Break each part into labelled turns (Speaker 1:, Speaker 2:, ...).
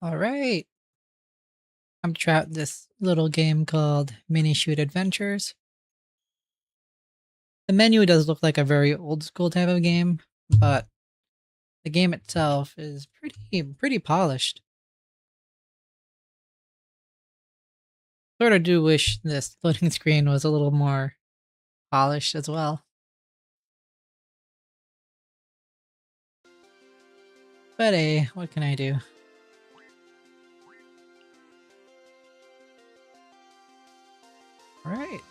Speaker 1: All right. I'm trying out this little game called Minishoot Adventures. The menu does look like a very old school type of game, but the game itself is pretty polished. Sort of do wish this loading screen was a little more polished as well. But hey, what can I do? All right.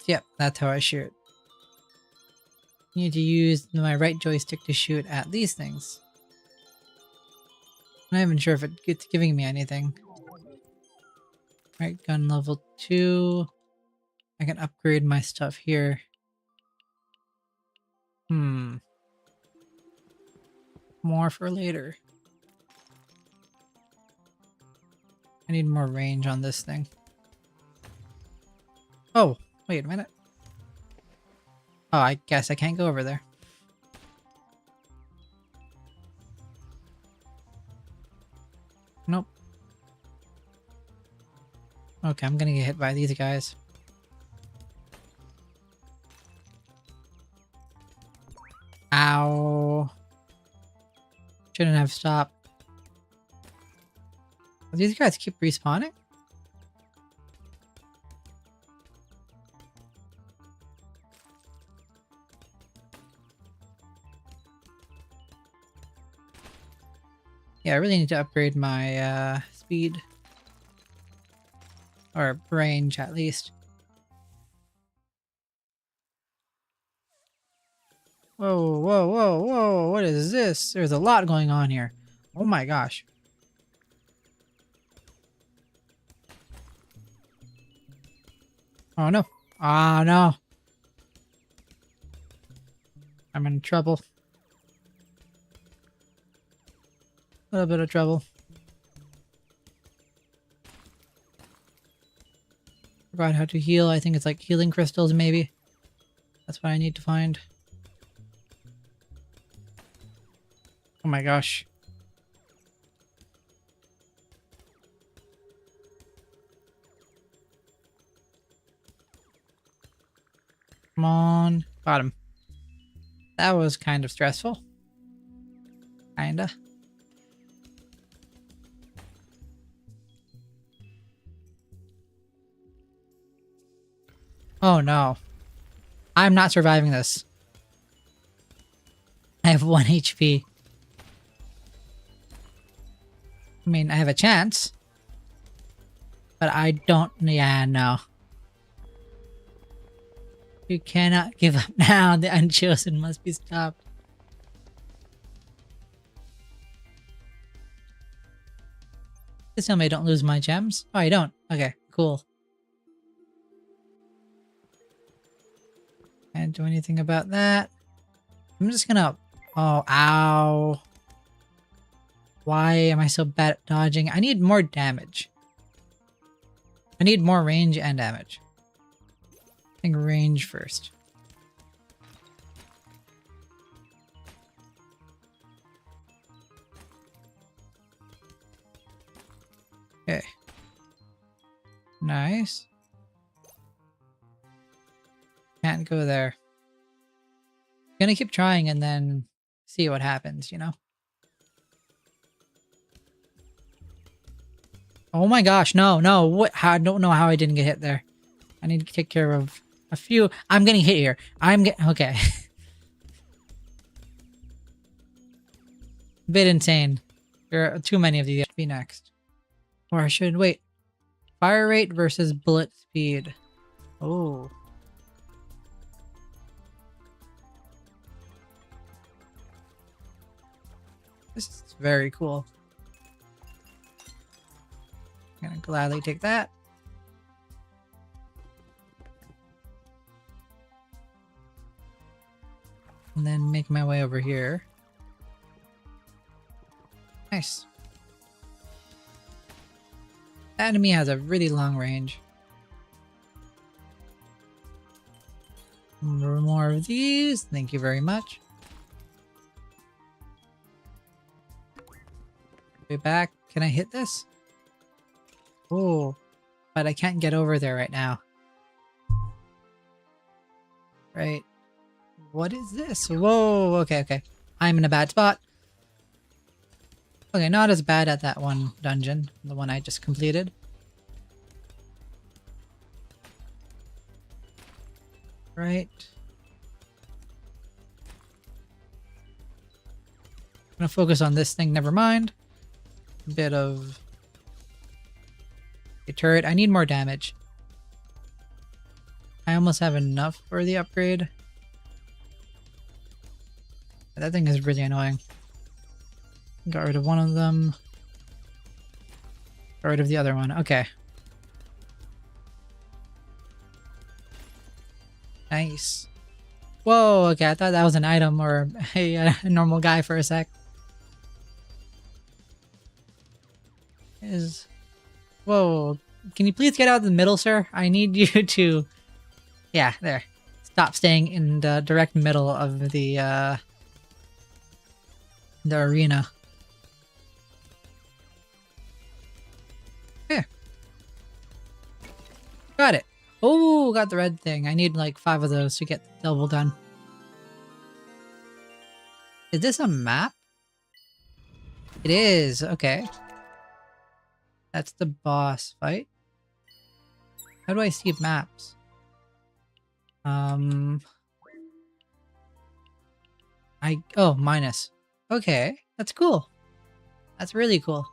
Speaker 1: Yep, that's how I shoot. Need to use my right joystick to shoot at these things. I'm not even sure if it's giving me anything. Right, gun level 2. I can upgrade my stuff here. More for later. I need more range on this thing. Oh, wait a minute. Oh, I guess I can't go over there. Nope. Okay, I'm gonna get hit by these guys. Ow. Shouldn't have stopped. These guys keep respawning? Yeah, I really need to upgrade my speed. Or range, at least. Whoa, whoa, whoa, whoa, what is this? There's a lot going on here. Oh my gosh. Oh no. Ah, no. I'm in trouble. A little bit of trouble. Forgot how to heal. I think it's like healing crystals, maybe. That's what I need to find. Oh my gosh. Come on. Got him. That was kind of stressful. Kinda. Oh no. I'm not surviving this. I have 1 HP. I mean, I have a chance. But I don't... Yeah, no. You cannot give up now. The Unchosen must be stopped. Please tell me I don't lose my gems. Oh, I don't. Okay, cool. Can't do anything about that. I'm just gonna... Oh, ow. Why am I so bad at dodging? I need more damage. I need more range and damage. I think range first. Okay. Nice. Can't go there. Gonna keep trying and then see what happens, you know? Oh my gosh, no, no. What? How, I don't know how I didn't get hit there. I need to take care of a few. I'm getting hit here. I'm getting... Okay. A bit insane. There are too many of these to be next. Or I should... Wait. Fire rate versus bullet speed. Oh. This is very cool. I'm gonna gladly take that. And then make my way over here. Nice. That enemy has a really long range. more of these. Thank you very much. Way back. Can I hit this? Oh, but I can't get over there right now. Right. What is this? Whoa, okay. I'm in a bad spot. Okay, not as bad at that one dungeon, the one I just completed. Right. I'm gonna focus on this thing, never mind. A bit of a turret. I need more damage. I almost have enough for the upgrade. That thing is really annoying. Got rid of one of them. Got rid of the other one. Okay. Nice. Whoa, okay, I thought that was an item or a normal guy for a sec. Whoa, can you please get out of the middle, sir? I need you to... Yeah, there. Stop staying in the direct middle of the arena. Here. Got it. Oh, got the red thing. I need like 5 of those to get the double done. Is this a map? It is. Okay. That's the boss fight. How do I see maps? Oh, minus. Okay, that's cool. That's really cool.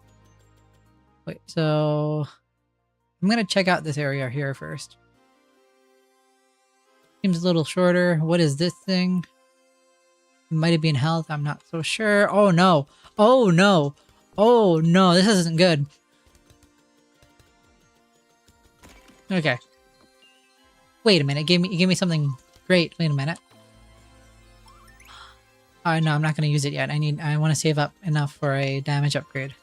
Speaker 1: Wait, so I'm gonna check out this area here first. Seems a little shorter. What is this thing? It might have been health. I'm not so sure. Oh no. Oh no. Oh no. This isn't good. Okay. Wait a minute. Give me something great. Wait a minute. No, I'm not going to use it yet. I want to save up enough for a damage upgrade.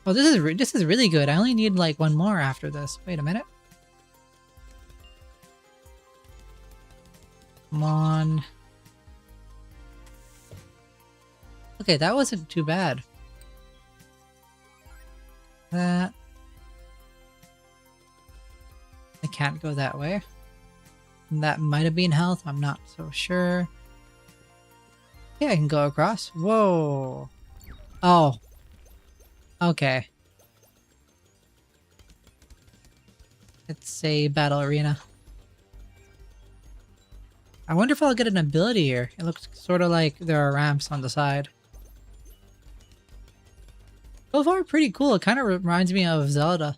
Speaker 1: Oh, this is really good. I only need like one more after this. Wait a minute. Come on. Okay, that wasn't too bad. That. I can't go that way. That might have been health. I'm not so sure. Yeah, I can go across. Whoa. Oh. Okay. It's a battle arena. I wonder if I'll get an ability here. It looks sort of like there are ramps on the side. So far, pretty cool. It kind of reminds me of Zelda.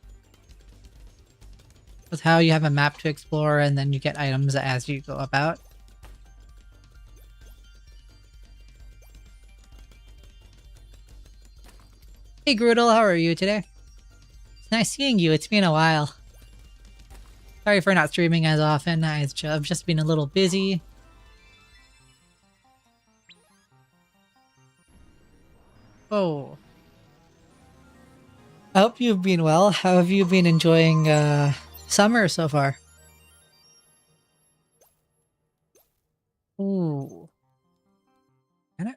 Speaker 1: With how you have a map to explore and then you get items as you go about. Hey Groodle, how are you today? It's nice seeing you. It's been a while. Sorry for not streaming as often. I've just been a little busy. Oh. I hope you've been well. How have you been enjoying summer so far? Ooh. Can it?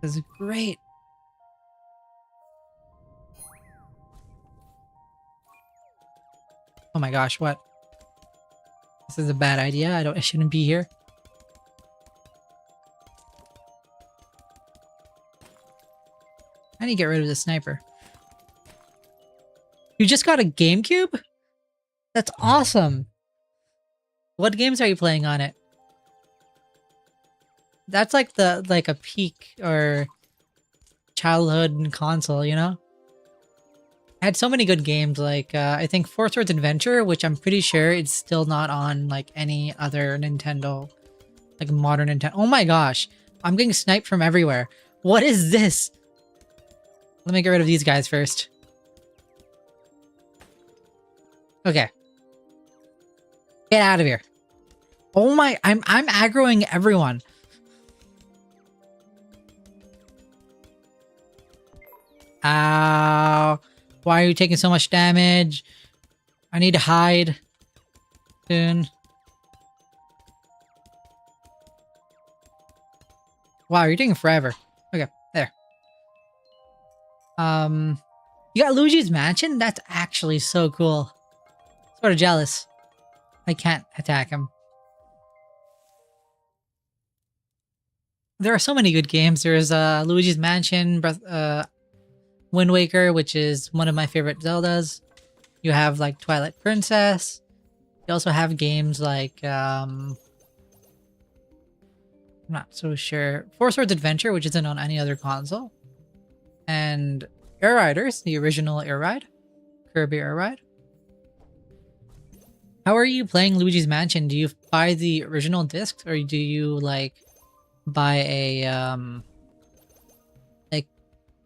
Speaker 1: This is great. Oh my gosh, what? This is a bad idea. I shouldn't be here. I need to get rid of the sniper. You just got a GameCube? That's awesome. What games are you playing on it? That's like a peak or childhood console, you know? I had so many good games, like I think Four Swords Adventure, which I'm pretty sure it's still not on like any other Nintendo, like modern Nintendo. Oh my gosh, I'm getting sniped from everywhere. What is this? Let me get rid of these guys first. Okay. Get out of here. Oh my, I'm aggroing everyone. Ow. Why are you taking so much damage? I need to hide soon. Wow, you're taking forever. Okay, there. You got Luigi's Mansion? That's actually so cool. Sort of jealous. I can't attack him. There are so many good games. There's Luigi's Mansion, Wind Waker, which is one of my favorite Zeldas. You have like Twilight Princess. You also have games like I'm not so sure. Four Swords Adventure, which isn't on any other console. And Air Riders, the original Air Ride. Kirby Air Ride. How are you playing Luigi's Mansion? Do you buy the original discs or do you like buy a like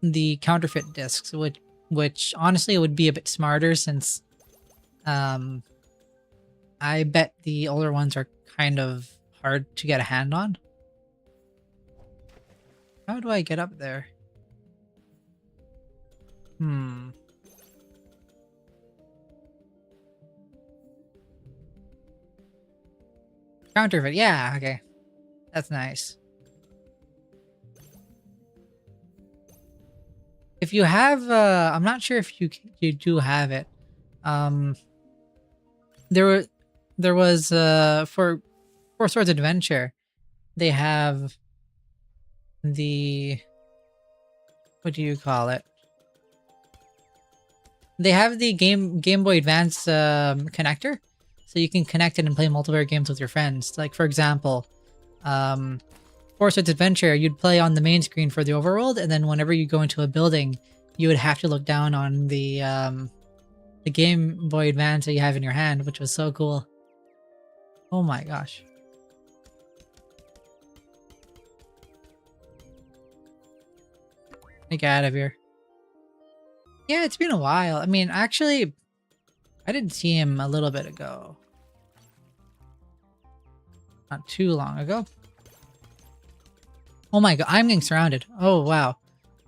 Speaker 1: the counterfeit discs, which honestly would be a bit smarter since I bet the older ones are kind of hard to get a hand on. How do I get up there? Counterfeit, yeah, okay. That's nice. If you have, I'm not sure if you do have it. There was for Four Swords Adventure, they have the, what do you call it? They have the Game Boy Advance connector, so you can connect it and play multiplayer games with your friends. Like for example, Four Swords Adventure, you'd play on the main screen for the overworld, and then whenever you go into a building, you would have to look down on the Game Boy Advance that you have in your hand, which was so cool. Oh my gosh. Get out of here. Yeah, it's been a while. I mean, actually, I did see him a little bit ago. Not too long ago. Oh my god, I'm getting surrounded. Oh wow.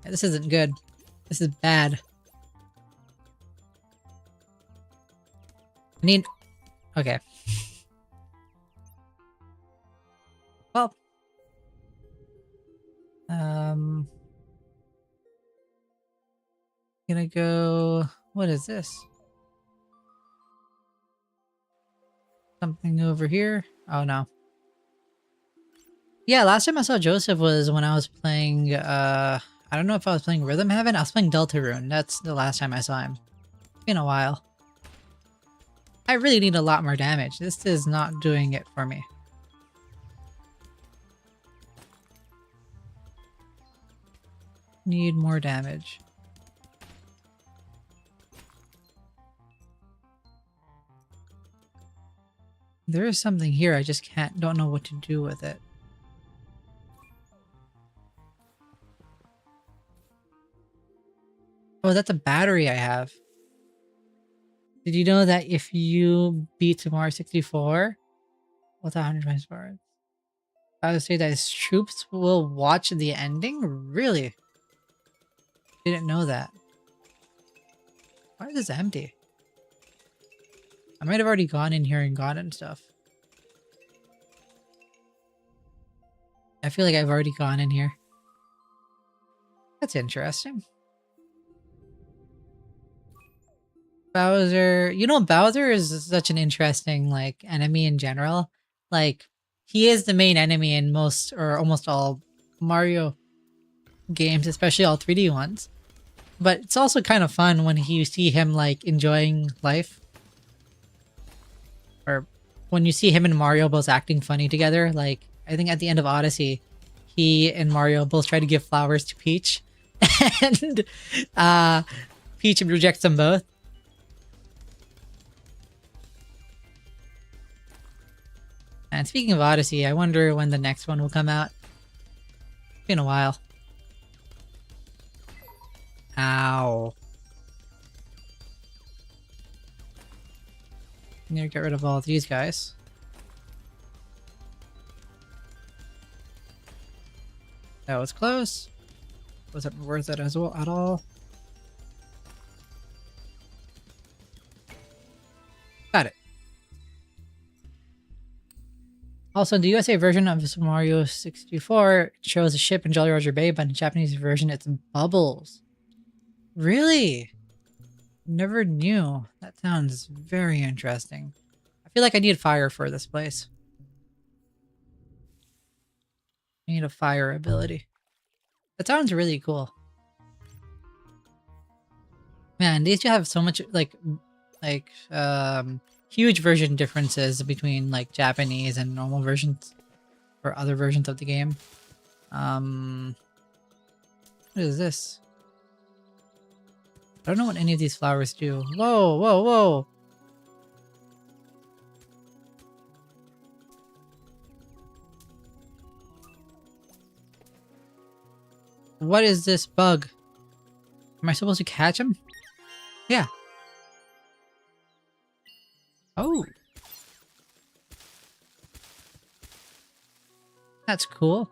Speaker 1: This isn't good. This is bad. I need... Okay. Well. Gonna go... What is this? Something over here? Oh no. Yeah, last time I saw Joseph was when I was playing, I don't know if I was playing Rhythm Heaven. I was playing Deltarune. That's the last time I saw him. It's been a while. I really need a lot more damage. This is not doing it for me. Need more damage. There is something here, I just don't know what to do with it. Oh, that's a battery I have. Did you know that if you beat Tomorrow 64 with 100 bars, I would say that his troops will watch the ending? Really? Didn't know that. Why is this empty? I might have already gone in here and gotten stuff. I feel like I've already gone in here. That's interesting. Bowser, you know, Bowser is such an interesting, like, enemy in general. Like, he is the main enemy in most or almost all Mario games, especially all 3D ones. But it's also kind of fun when you see him, like, enjoying life. Or when you see him and Mario both acting funny together. Like, I think at the end of Odyssey, he and Mario both try to give flowers to Peach. And Peach rejects them both. And speaking of Odyssey, I wonder when the next one will come out. It's been a while. Ow. I need to get rid of all of these guys. That was close. Wasn't worth it as well at all. Also, the USA version of Super Mario 64 it shows a ship in Jolly Roger Bay, but in the Japanese version, it's bubbles. Really? Never knew. That sounds very interesting. I feel like I need fire for this place. I need a fire ability. That sounds really cool. Man, these two have so much huge version differences between like Japanese and normal versions or other versions of the game. What is this? I don't know what any of these flowers do. Whoa, whoa, whoa! What is this bug? Am I supposed to catch him? Yeah. Oh. That's cool.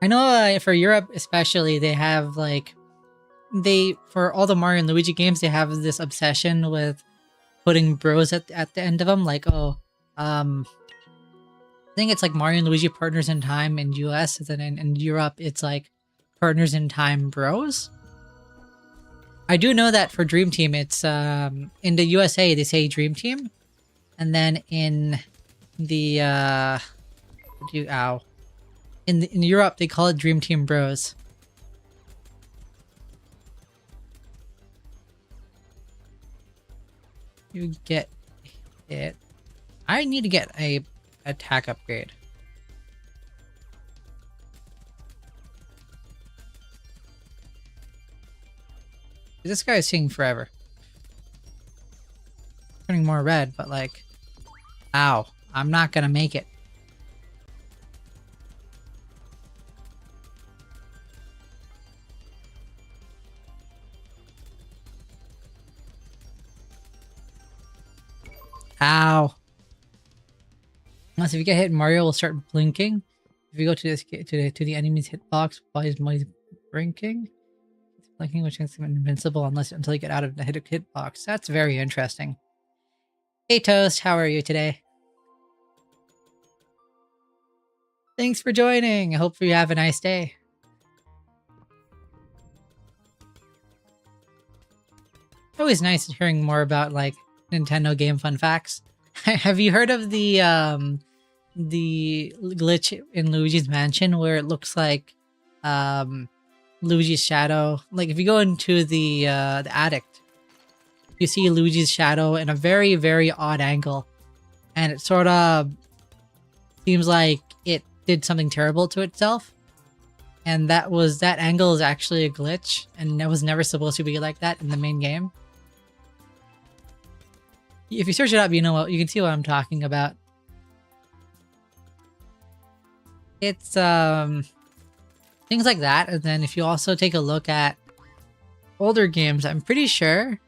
Speaker 1: I know for Europe especially, they have like, for all the Mario and Luigi games, they have this obsession with putting bros at the end of them. Like, oh, I think it's like Mario and Luigi Partners in Time in US, and then in Europe, it's like Partners in Time Bros. I do know that for Dream Team, it's in the USA they say Dream Team, and then in the in Europe they call it Dream Team Bros. You get it. I need to get a attack upgrade. This guy is seeing forever. Turning more red, but like, ow, I'm not gonna make it. Ow. Unless if you get hit, Mario will start blinking. If you go to this to the enemy's hitbox while he's blinking, it's blinking, which makes him invincible until you get out of the hitbox. That's very interesting. Hey Toast, how are you today? Thanks for joining. I hope you have a nice day. Always nice hearing more about like Nintendo game fun facts. Have you heard of the glitch in Luigi's Mansion where it looks like Luigi's shadow? Like if you go into the attic, you see Luigi's shadow in a very, very odd angle, and it sort of seems like it did something terrible to itself. And that angle is actually a glitch, and it was never supposed to be like that in the main game. If you search it up, you can see what I'm talking about. It's things like that, and then if you also take a look at older games, I'm pretty sure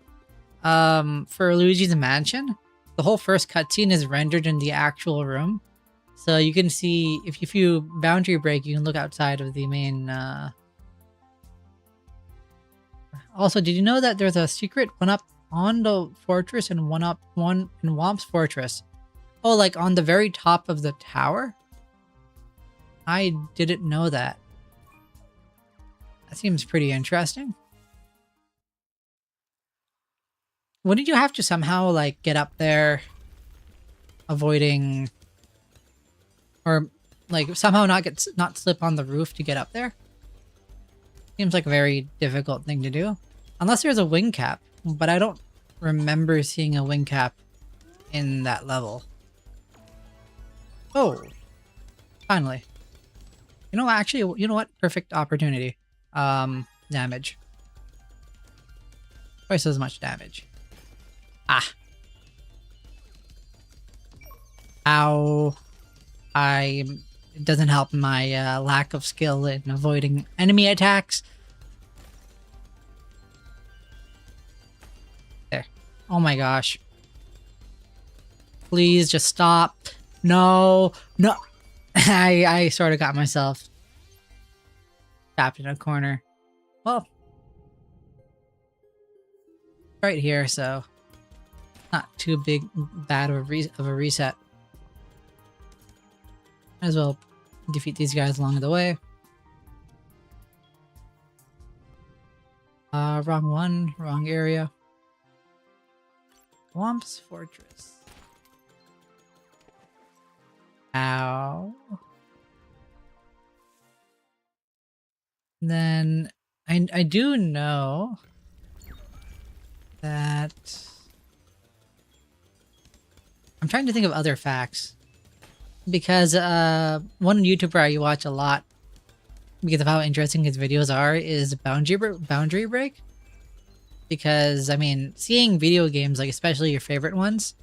Speaker 1: for Luigi's Mansion, the whole first cutscene is rendered in the actual room. So you can see, if you boundary break, you can look outside of the main... Also, did you know that there's a secret one-up on the fortress and one in Womp's Fortress? Oh, like on the very top of the tower? I didn't know that. That seems pretty interesting. Wouldn't you have to somehow like get up there avoiding, or like somehow not slip on the roof to get up there? Seems like a very difficult thing to do. Unless there's a wing cap, but I don't remember seeing a wing cap in that level. Oh, finally. You know, actually, you know what? Perfect opportunity. Damage. Twice as much damage. Ah. Ow. It doesn't help my lack of skill in avoiding enemy attacks. There. Oh my gosh. Please just stop. No. No. I sort of got myself trapped in a corner. Well, right here, so not too bad of a reset. Might as well defeat these guys along the way. Wrong one, wrong area. Swamp's Fortress. Ow. Then I do know that I'm trying to think of other facts because one YouTuber I watch a lot because of how interesting his videos are is Boundary Break. Because I mean, seeing video games, like especially your favorite ones,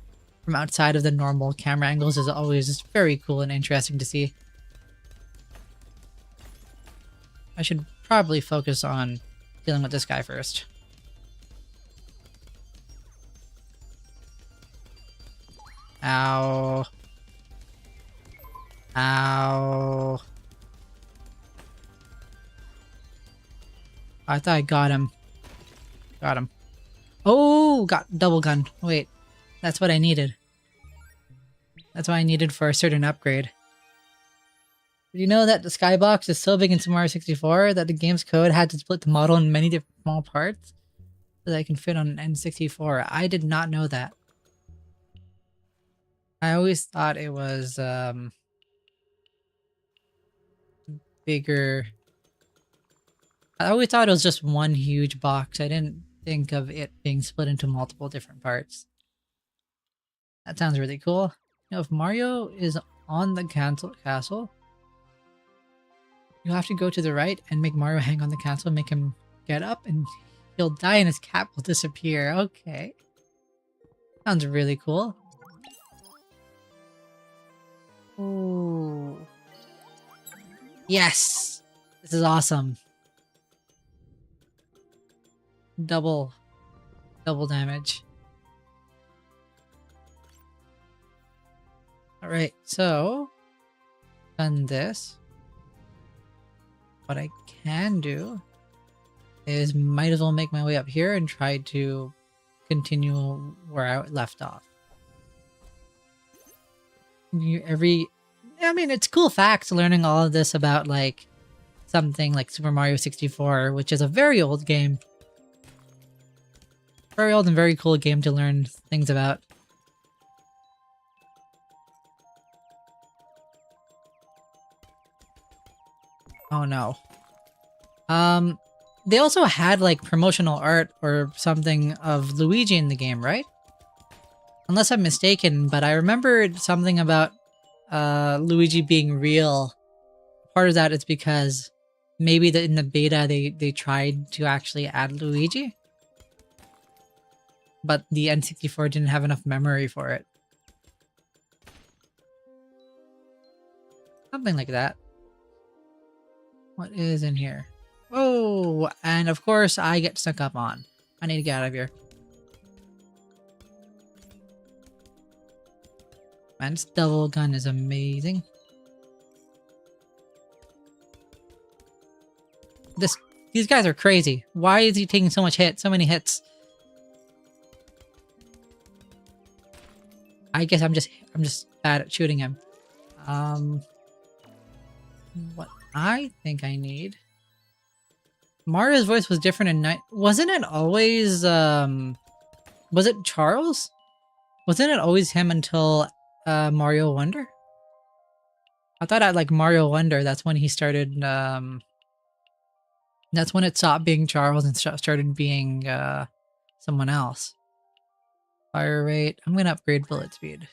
Speaker 1: from outside of the normal camera angles is always just very cool and interesting to see. I should probably focus on dealing with this guy first. Ow. Ow. I thought I got him. Got him. Oh, got double gun. Wait, that's what I needed. That's what I needed for a certain upgrade. Did you know that the skybox is so big in Super Mario 64 that the game's code had to split the model in many different small parts so that it can fit on an N64? I did not know that. I always thought it was bigger. I always thought it was just one huge box. I didn't think of it being split into multiple different parts. That sounds really cool. You know, if Mario is on the castle, you have to go to the right and make Mario hang on the castle and make him get up and he'll die and his cap will disappear. Okay. Sounds really cool. Ooh. Yes! This is awesome. Double damage. Alright, so done this. What I can do is might as well make my way up here and try to continue where I left off. I mean, it's cool facts learning all of this about like something like Super Mario 64, which is a very old game. Very old and very cool game to learn things about. Oh no. They also had like promotional art or something of Luigi in the game, right? Unless I'm mistaken, but I remembered something about Luigi being real. Part of that is because maybe in the beta they tried to actually add Luigi, but the N64 didn't have enough memory for it. Something like that. What is in here? Oh, and of course I get stuck up on. I need to get out of here. Man, this double gun is amazing. These guys are crazy. Why is he taking so many hits? I guess I'm just bad at shooting him. What I think I need. Mario's voice was different in wasn't it always was it Charles? Wasn't it always him until Mario Wonder? I thought at like Mario Wonder, that's when he started that's when it stopped being Charles and started being someone else. Fire rate. I'm gonna upgrade bullet speed.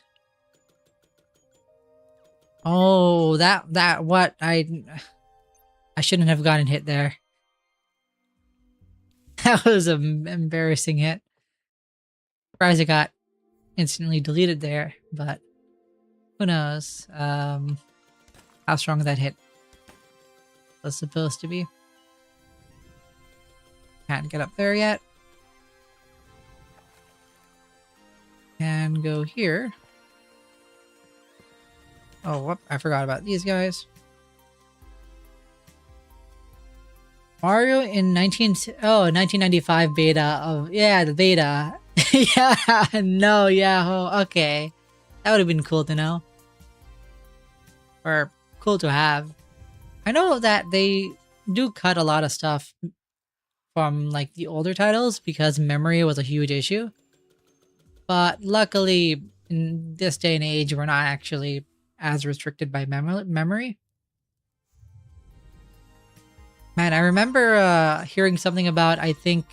Speaker 1: Oh, that what I shouldn't have gotten hit there. That was an embarrassing hit. Surprised it got instantly deleted there, but who knows how strong that hit was supposed to be. Can't get up there yet. Can go here. Oh, whoop, I forgot about these guys. Mario in 1995 beta of, yeah, the beta. Yeah, no, yeah, oh, okay. That would have been cool to know. Or cool to have. I know that they do cut a lot of stuff from like the older titles because memory was a huge issue. But luckily, in this day and age, we're not actually as restricted by memory. Man, I remember hearing something about, I think,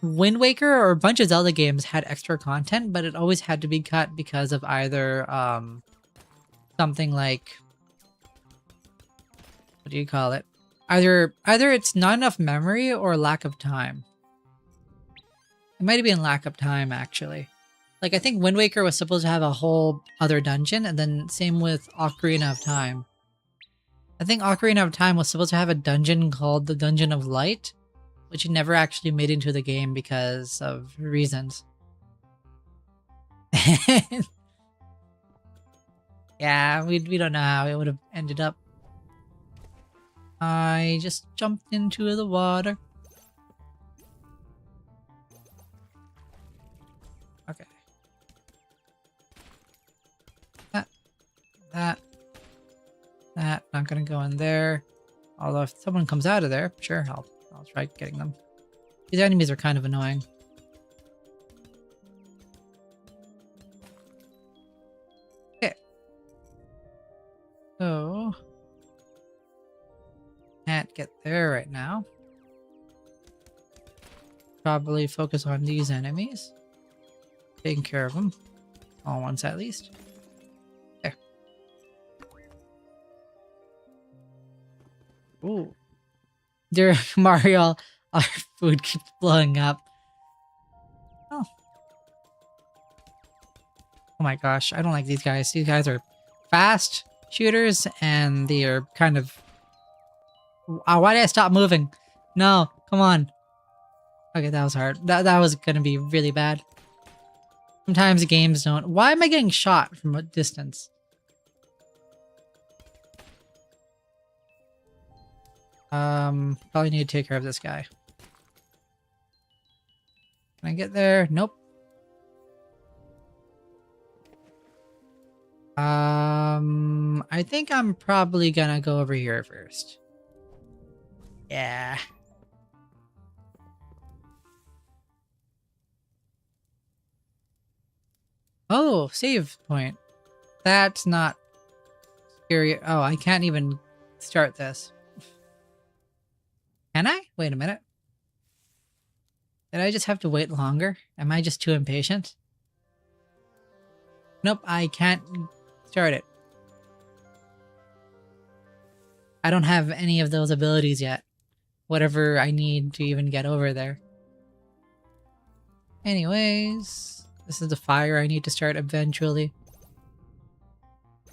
Speaker 1: Wind Waker or a bunch of Zelda games had extra content, but it always had to be cut because of either something like, what do you call it? Either it's not enough memory or lack of time. It might have been lack of time, actually. Like, I think Wind Waker was supposed to have a whole other dungeon, and then same with Ocarina of Time. I think Ocarina of Time was supposed to have a dungeon called the Dungeon of Light, which never actually made into the game because of reasons. Yeah, we don't know how it would have ended up. I just jumped into the water. Okay. That. Not gonna go in there. Although if someone comes out of there, sure, I'll try getting them. These enemies are kind of annoying. Okay. So can't get there right now. Probably focus on these enemies. Taking care of them. All once at least. There. Ooh. Dear Mario, our food keeps blowing up. Oh. Oh my gosh, I don't like these guys. These guys are fast shooters and they are kind of... why did I stop moving? No, come on. Okay, that was hard. That was gonna be really bad. Sometimes games don't... Why am I getting shot from a distance? Probably need to take care of this guy. Can I get there? Nope. I think I'm probably gonna go over here first. Yeah. Oh, save point. That's not scary. Oh, I can't even start this. Can I? Wait a minute. Did I just have to wait longer? Am I just too impatient? Nope, I can't start it. I don't have any of those abilities yet. Whatever I need to even get over there. Anyways, this is the fire I need to start eventually.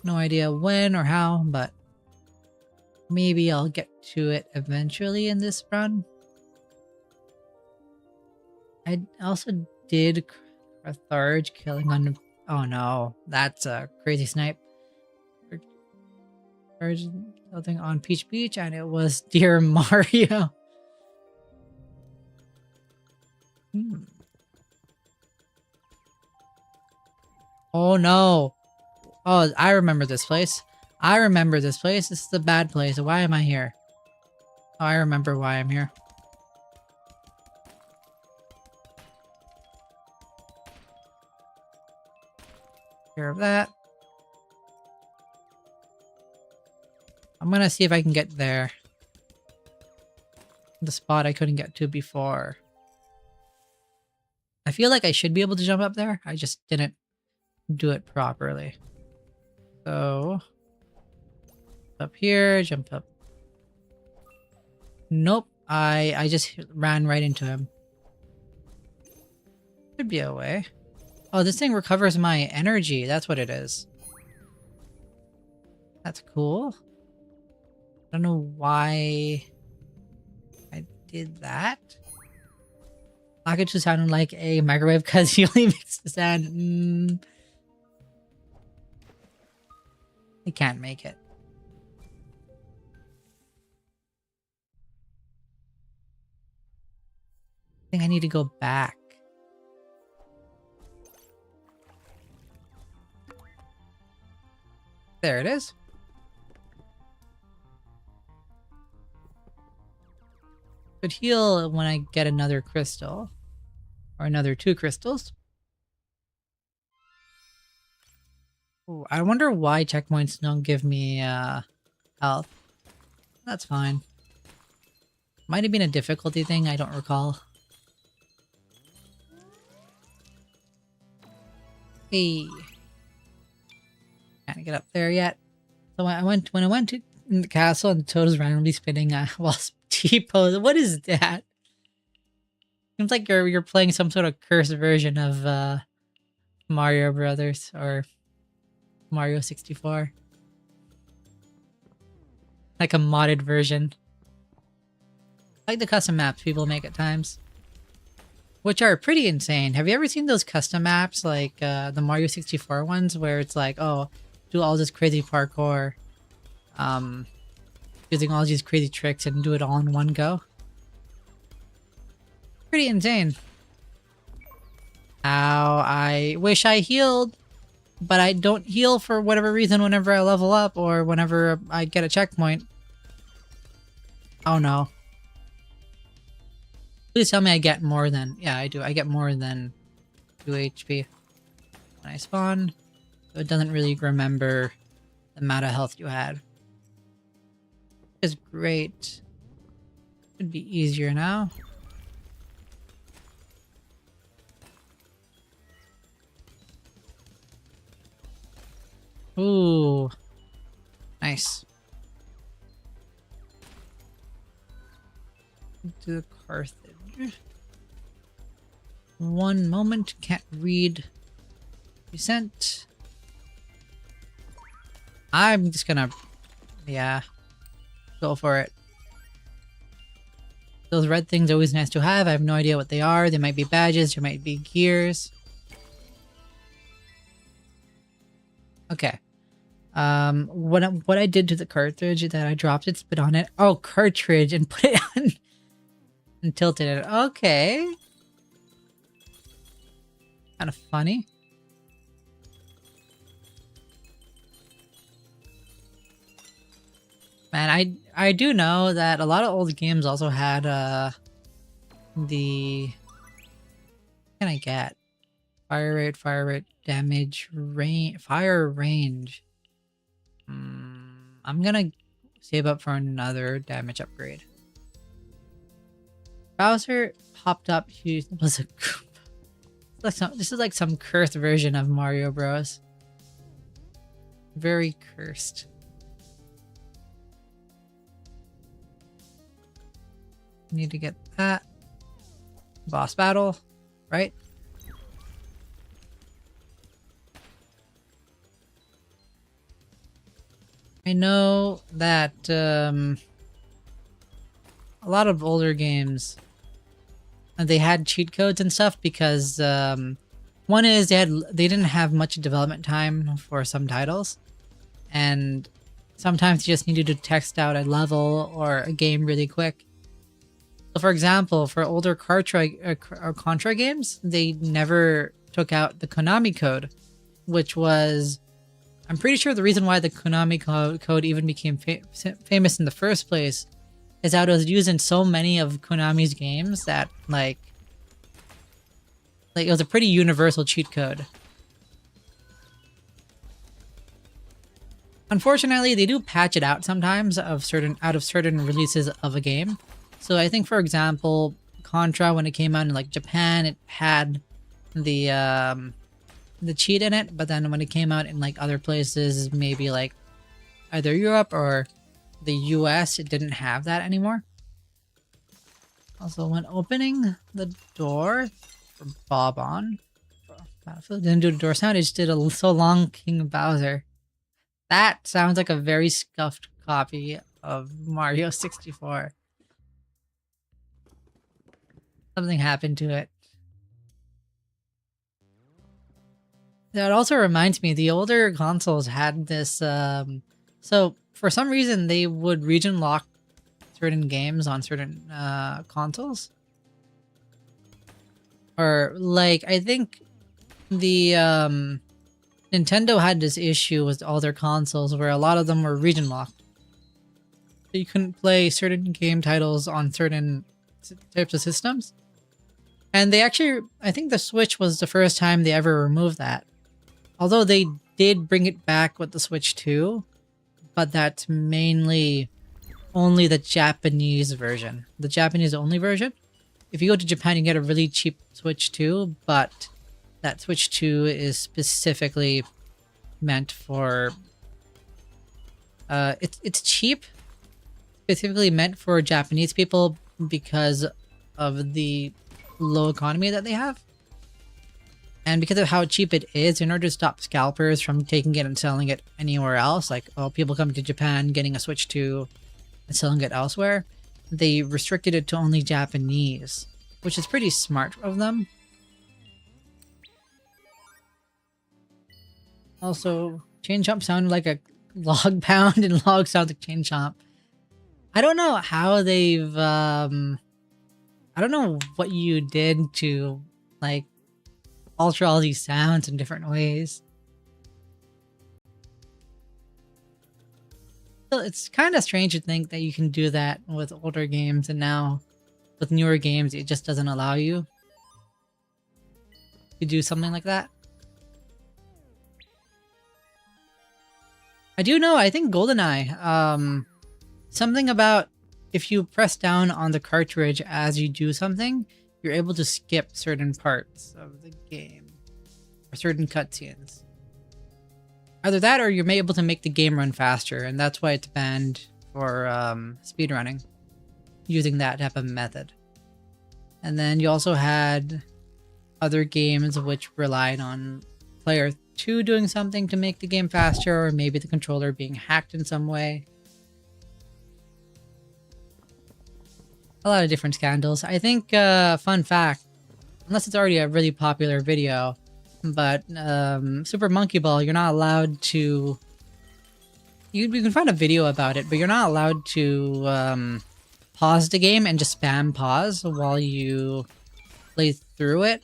Speaker 1: No idea when or how, but maybe I'll get to it eventually in this run. I also did Carthage killing on... Oh no, that's a crazy snipe. Something on Peach Beach, and it was Dear Mario. Oh no. Oh, I remember this place. I remember this place. This is a bad place. Why am I here? Oh, I remember why I'm here. Care of that. I'm gonna see if I can get there. The spot I couldn't get to before. I feel like I should be able to jump up there. I just didn't do it properly. So... up here, jump up. Nope, I just ran right into him. Could be a way. Oh, this thing recovers my energy. That's what it is. That's cool. I don't know why I did that. Lakitu sounded like a microwave because he only makes the sound. I can't make it. I think I need to go back. There it is. Could heal when I get another crystal. Or another 2 crystals. Ooh, I wonder why checkpoints don't give me health. That's fine. Might have been a difficulty thing, I don't recall. Hey. Can't get up there yet. So when I went to the castle and the toad was randomly spinning while T-pose. What is that? Seems like you're playing some sort of cursed version of Mario Brothers or Mario 64. Like a modded version. I like the custom maps people make at times. Which are pretty insane. Have you ever seen those custom maps like the Mario 64 ones where it's like, oh, do all this crazy parkour, using all these crazy tricks and do it all in one go? Pretty insane. Ow, I wish I healed, but I don't heal for whatever reason whenever I level up or whenever I get a checkpoint. Oh no. Please tell me I get more than... Yeah, I do. I get more than 2 HP when I spawn. So it doesn't really remember the amount of health you had. Which is great. Could be easier now. Ooh. Nice. To the Carthage. One moment, can't read. Resent. I'm just gonna, yeah, go for it. Those red things are always nice to have. I have no idea what they are. They might be badges, they might be gears. Okay. What I did to the cartridge that I dropped it, spit on it. Oh, cartridge, and put it on and tilted it. Okay. Kind of funny. Man, I do know that a lot of old games also had the... What can I get? Fire rate, damage, range, fire range. I'm gonna save up for another damage upgrade. Bowser popped up. He was a... This is like some cursed version of Mario Bros. Very cursed. Need to get that. Boss battle, right? I know that a lot of older games, they had cheat codes and stuff because one is they didn't have much development time for some titles, and sometimes you just needed to text out a level or a game really quick. So for example, for older Contra games, they never took out the Konami code, which was, I'm pretty sure the reason why the Konami code even became famous in the first place is that it was used in so many of Konami's games that like it was a pretty universal cheat code. Unfortunately, they do patch it out sometimes out of certain releases of a game. So I think, for example, Contra, when it came out in like Japan, it had the cheat in it, but then when it came out in like other places, maybe like either Europe or the US, it didn't have that anymore. Also, when opening the door for Bob-on, Battlefield didn't do the door sound, it just did a so long King Bowser. That sounds like a very scuffed copy of Mario 64. Something happened to it. That also reminds me, the older consoles had this, so for some reason they would region lock certain games on certain consoles. Or like, I think the Nintendo had this issue with all their consoles where a lot of them were region locked. So you couldn't play certain game titles on certain types of systems. And they actually, I think the Switch was the first time they ever removed that. Although they did bring it back with the Switch 2, but that's mainly only the Japanese version. The Japanese only version. If you go to Japan, you get a really cheap Switch 2, but that Switch 2 is specifically meant for... it's cheap, specifically meant for Japanese people because of the low economy that they have. And because of how cheap it is, in order to stop scalpers from taking it and selling it anywhere else, like, oh, people coming to Japan, getting a Switch 2 and selling it elsewhere, they restricted it to only Japanese, which is pretty smart of them. Also, Chain Chomp sounded like a log pound and log sounds like Chain Chomp. I don't know how they've, I don't know what you did to, like, alter all these sounds in different ways. So it's kind of strange to think that you can do that with older games, and now with newer games, it just doesn't allow you to do something like that. I do know, I think GoldenEye, something about if you press down on the cartridge as you do something, you're able to skip certain parts of the game or certain cutscenes. Either that or you're able to make the game run faster, and that's why it's banned for speedrunning using that type of method. And then you also had other games which relied on player 2 doing something to make the game faster, or maybe the controller being hacked in some way. A lot of different scandals. I think, fun fact, unless it's already a really popular video, but Super Monkey Ball, you're not allowed to... You can find a video about it, but you're not allowed to pause the game and just spam pause while you play through it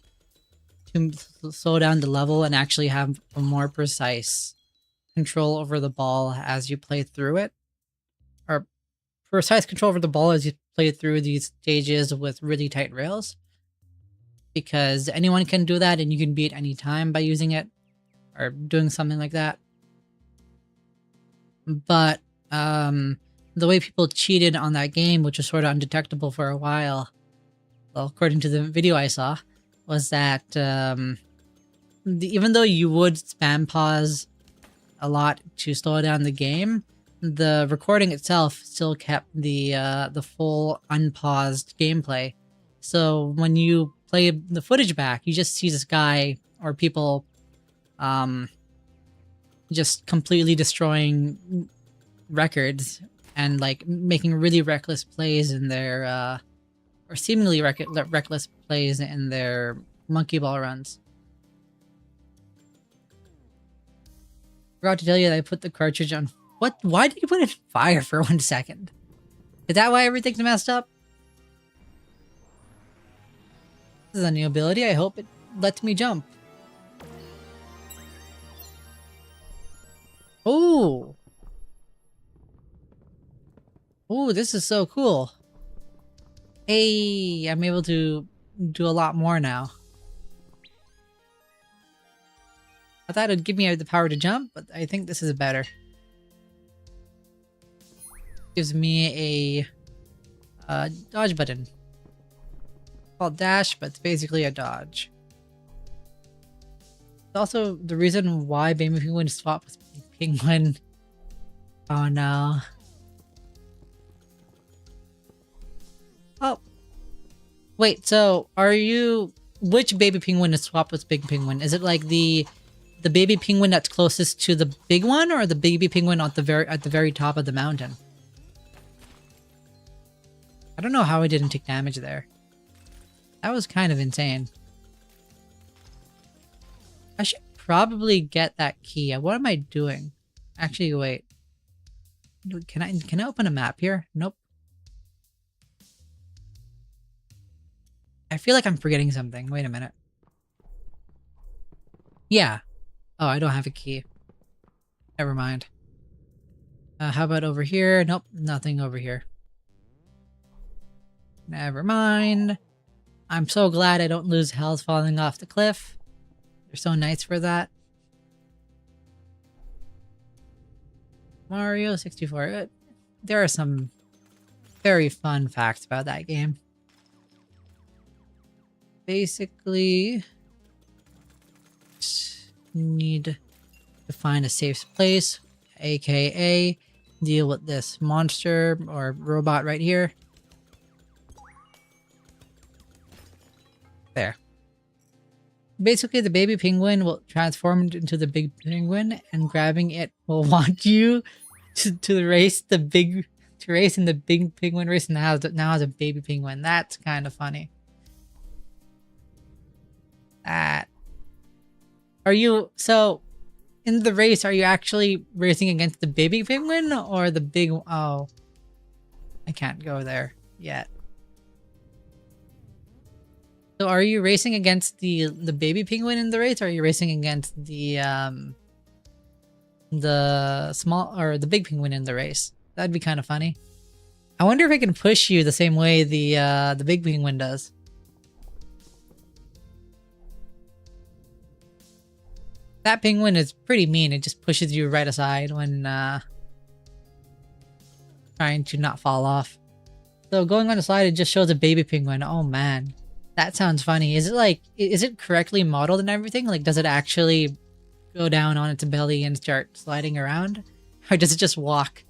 Speaker 1: to slow down the level and actually have a more precise control over the ball as you play through it. Or precise control over the ball as you play through these stages with really tight rails. Because anyone can do that and you can beat any time by using it or doing something like that. But the way people cheated on that game, which was sort of undetectable for a while, well, according to the video I saw, was that even though you would spam pause a lot to slow down the game, the recording itself still kept the full unpaused gameplay. So when you play the footage back, you just see this guy or people just completely destroying records and like making really reckless plays in their or seemingly reckless plays in their monkey ball runs. Forgot to tell you that I put the cartridge on. What? Why did you put it in fire for 1 second? Is that why everything's messed up? This is a new ability. I hope it lets me jump. Oh! Oh, this is so cool. Hey, I'm able to do a lot more now. I thought it'd give me the power to jump, but I think this is better. Gives me a dodge button. It's called dash, but it's basically a dodge. It's also the reason why Baby Penguin swapped with Penguin. Oh no. Oh. Wait, so are you... Which Baby Penguin is swapped with Big Penguin? Is it like the Baby Penguin that's closest to the big one, or the Baby Penguin at the very top of the mountain? I don't know how I didn't take damage there. That was kind of insane. I should probably get that key. What am I doing? Actually, wait. Can I open a map here? Nope. I feel like I'm forgetting something. Wait a minute. Yeah. Oh, I don't have a key. Never mind. How about over here? Nope, nothing over here. Never mind. I'm so glad I don't lose health falling off the cliff. They're so nice for that. Mario 64. There are some very fun facts about that game. Basically, just need to find a safe place, aka deal with this monster or robot right here. There. Basically, the baby penguin will transform into the big penguin, and grabbing it will want you to race the big to race in the big penguin race. Now as a baby penguin. That's kind of funny. That. Are you so? In the race, are you actually racing against the baby penguin or the big? Oh, I can't go there yet. So are you racing against the baby penguin in the race, or are you racing against the small or the big penguin in the race? That'd be kind of funny. I wonder if I can push you the same way the big penguin does. That penguin is pretty mean. It just pushes you right aside when trying to not fall off. So going on the slide, it just shows a baby penguin. Oh man, that sounds funny. Is it correctly modeled and everything? Like, does it actually go down on its belly and start sliding around? Or does it just walk?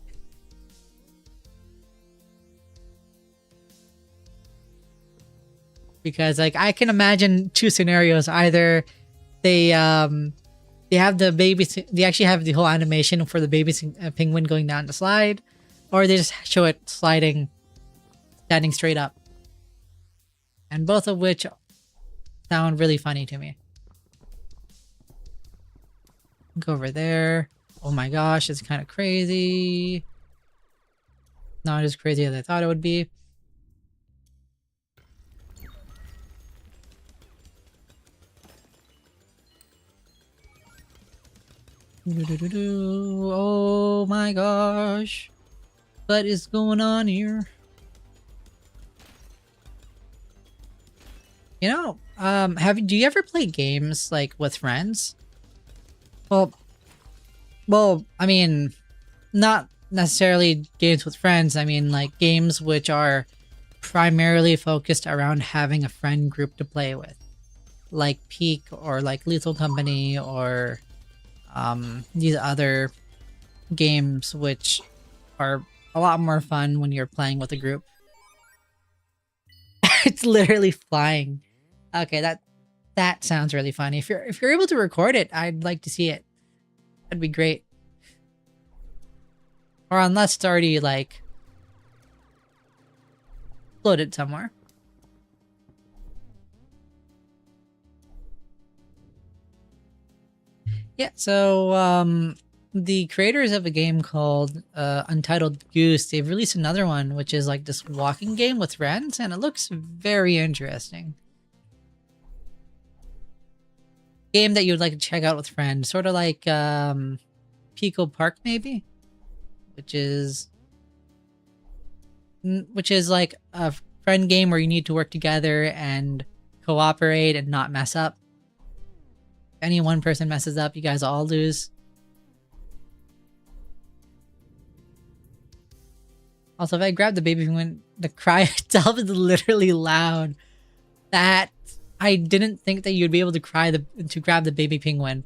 Speaker 1: Because like I can imagine two scenarios. Either they have the baby, they actually have the whole animation for the baby penguin going down the slide, or they just show it sliding, standing straight up. And both of which sound really funny to me. Go over there. Oh my gosh, it's kind of crazy. Not as crazy as I thought it would be. Oh my gosh. What is going on here? You know, do you ever play games like with friends? Well, I mean, not necessarily games with friends. I mean, like games which are primarily focused around having a friend group to play with, like Peak or like Lethal Company or these other games which are a lot more fun when you're playing with a group. It's literally flying. Okay, that sounds really funny. If you're able to record it, I'd like to see it. That'd be great. Or unless it's already like loaded somewhere. Yeah, so the creators of a game called Untitled Goose, they've released another one, which is like this walking game with friends, and it looks very interesting. Game that you would like to check out with friends, sort of like Pico Park maybe, which is like a friend game where you need to work together and cooperate and not mess up. If any one person messes up, you guys all lose. Also, if I grab the baby penguin, the cry itself is literally loud. That I didn't think that you'd be able to grab the baby penguin.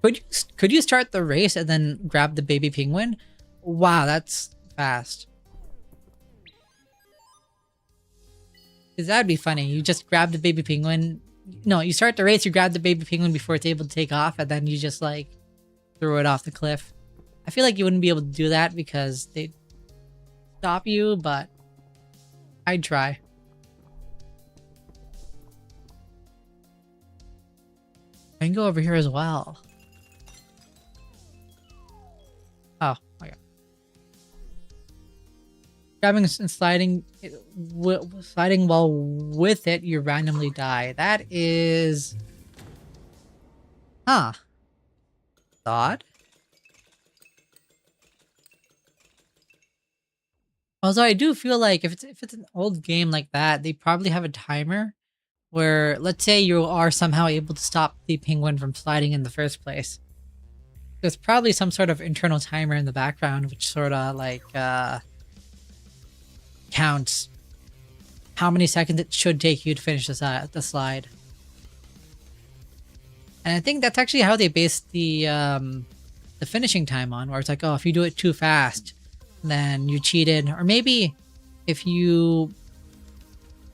Speaker 1: Could you start the race and then grab the baby penguin? Wow, that's fast. Cause that'd be funny. You just grab the baby penguin. No, you start the race, you grab the baby penguin before it's able to take off, and then you just like throw it off the cliff. I feel like you wouldn't be able to do that because they'd stop you, but I'd try. I can go over here as well. Oh, okay. Grabbing and sliding, sliding while with it, you randomly die. That is... Huh. Odd. Although I do feel like if it's an old game like that, they probably have a timer where, let's say you are somehow able to stop the penguin from sliding in the first place. There's probably some sort of internal timer in the background which sort of like counts how many seconds it should take you to finish the slide. And I think that's actually how they based the finishing time on, where it's like, oh, if you do it too fast, then you cheated. Or maybe if you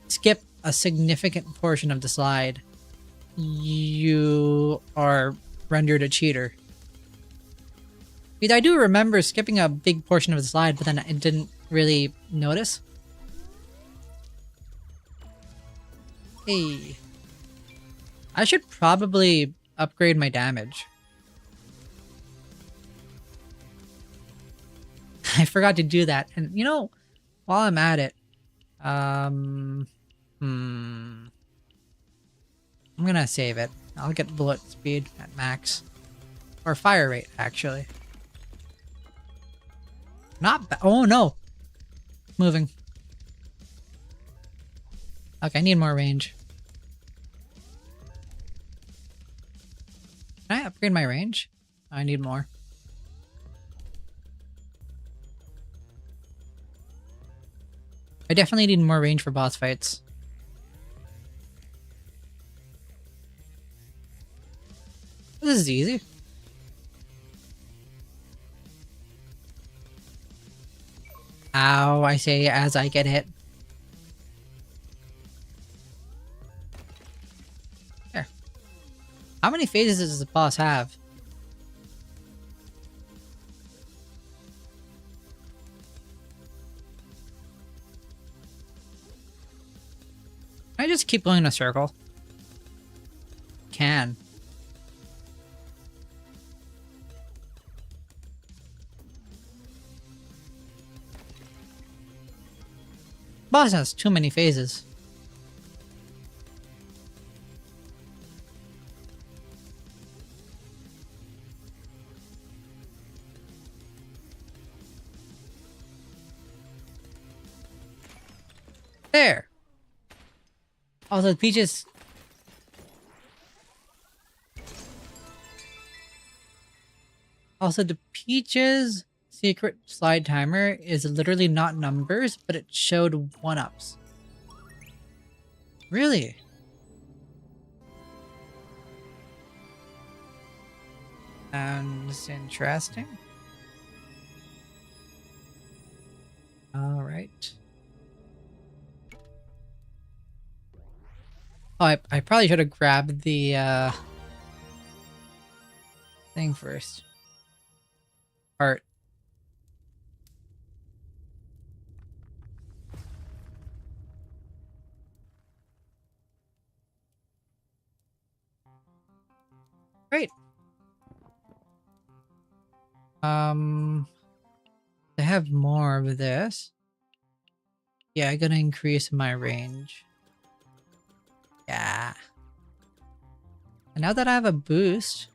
Speaker 1: skip a significant portion of the slide, you are rendered a cheater. Because I do remember skipping a big portion of the slide, but then I didn't really notice. Hey. I should probably upgrade my damage. I forgot to do that. And you know, while I'm at it, I'm gonna save it. I'll get bullet speed at max. Or fire rate, actually. Oh no! Moving. Okay, I need more range. Can I upgrade my range? I need more. I definitely need more range for boss fights. This is easy. Ow, I say as I get hit. There. How many phases does the boss have? Can I just keep going in a circle? Can. Boss has too many phases. There. Also, Peach's... Also, the Peach's secret slide timer is literally not numbers, but it showed 1-ups. Really? Sounds interesting. Alright. Oh, I probably should have grabbed the thing first. Heart. Great. I have more of this. Yeah, I'm gonna increase my range. Yeah. And now that I have a boost,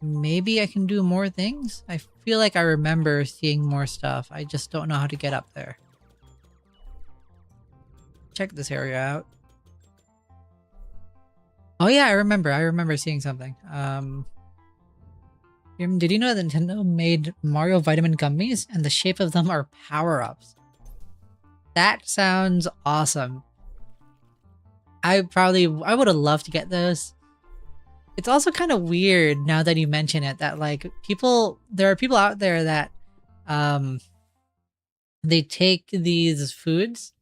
Speaker 1: maybe I can do more things? I feel like I remember seeing more stuff. I just don't know how to get up there. Check this area out. Oh yeah, I remember seeing something. Did you know that Nintendo made Mario vitamin gummies and the shape of them are power-ups? That sounds awesome. I would have loved to get those. It's also kind of weird now that you mention it that like there are people out there that they take these foods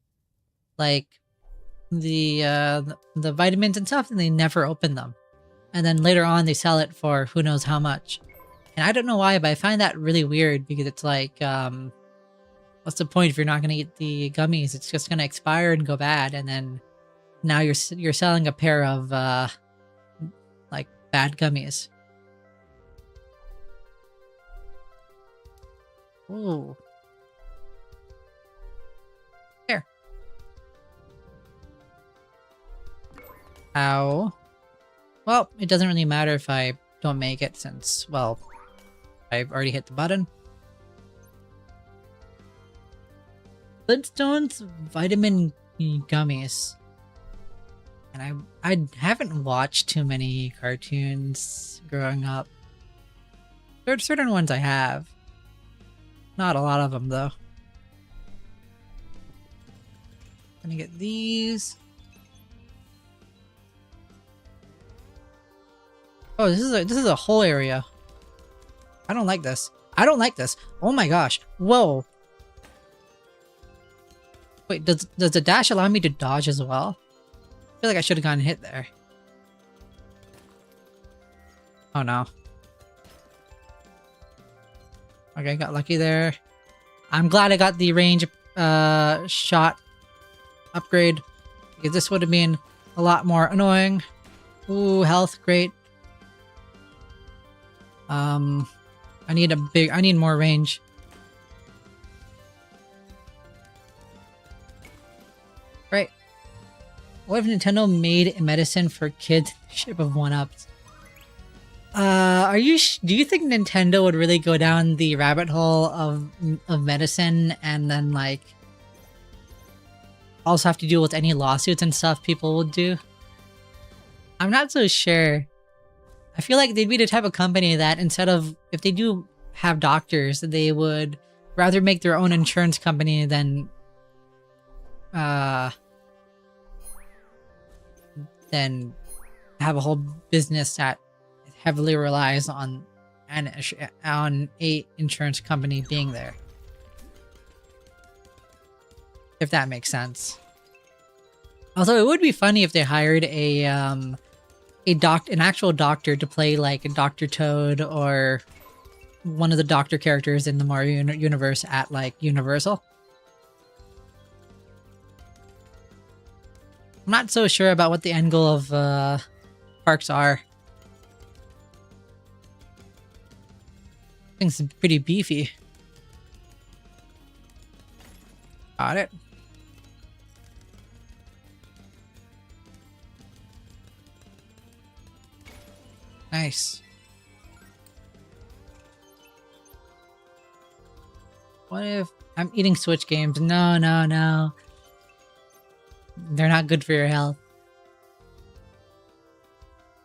Speaker 1: like the vitamins and stuff and they never open them. And then later on they sell it for who knows how much. And I don't know why, but I find that really weird because it's like what's the point if you're not going to eat the gummies? It's just going to expire and go bad and then now you're selling a pair of like bad gummies. Ooh. There. Ow. Well, it doesn't really matter if I don't make it since, well, I've already hit the button. Flintstones vitamin gummies. And I haven't watched too many cartoons growing up. There are certain ones I have. Not a lot of them though. Gonna get these. Oh, this is a whole area. I don't like this. I don't like this. Oh my gosh. Whoa. Wait, does the dash allow me to dodge as well? I feel like I should have gotten hit there. Oh no. Okay, got lucky there. I'm glad I got the range shot upgrade. Because this would have been a lot more annoying. Ooh, health, great. I need more range. Right. What if Nintendo made a medicine for kids in the shape of 1-ups? Do you think Nintendo would really go down the rabbit hole of medicine and then like also have to deal with any lawsuits and stuff people would do? I'm not so sure. I feel like they'd be the type of company that instead of, if they do have doctors, they would rather make their own insurance company than have a whole business that heavily relies on a insurance company being there. If that makes sense. Although it would be funny if they hired an actual doctor to play like a Dr. Toad or one of the doctor characters in the Mario universe at like Universal. I'm not so sure about what the end goal of parks are. Things pretty beefy. Got it. Nice. What if I'm eating Switch games? No, no, no. They're not good for your health.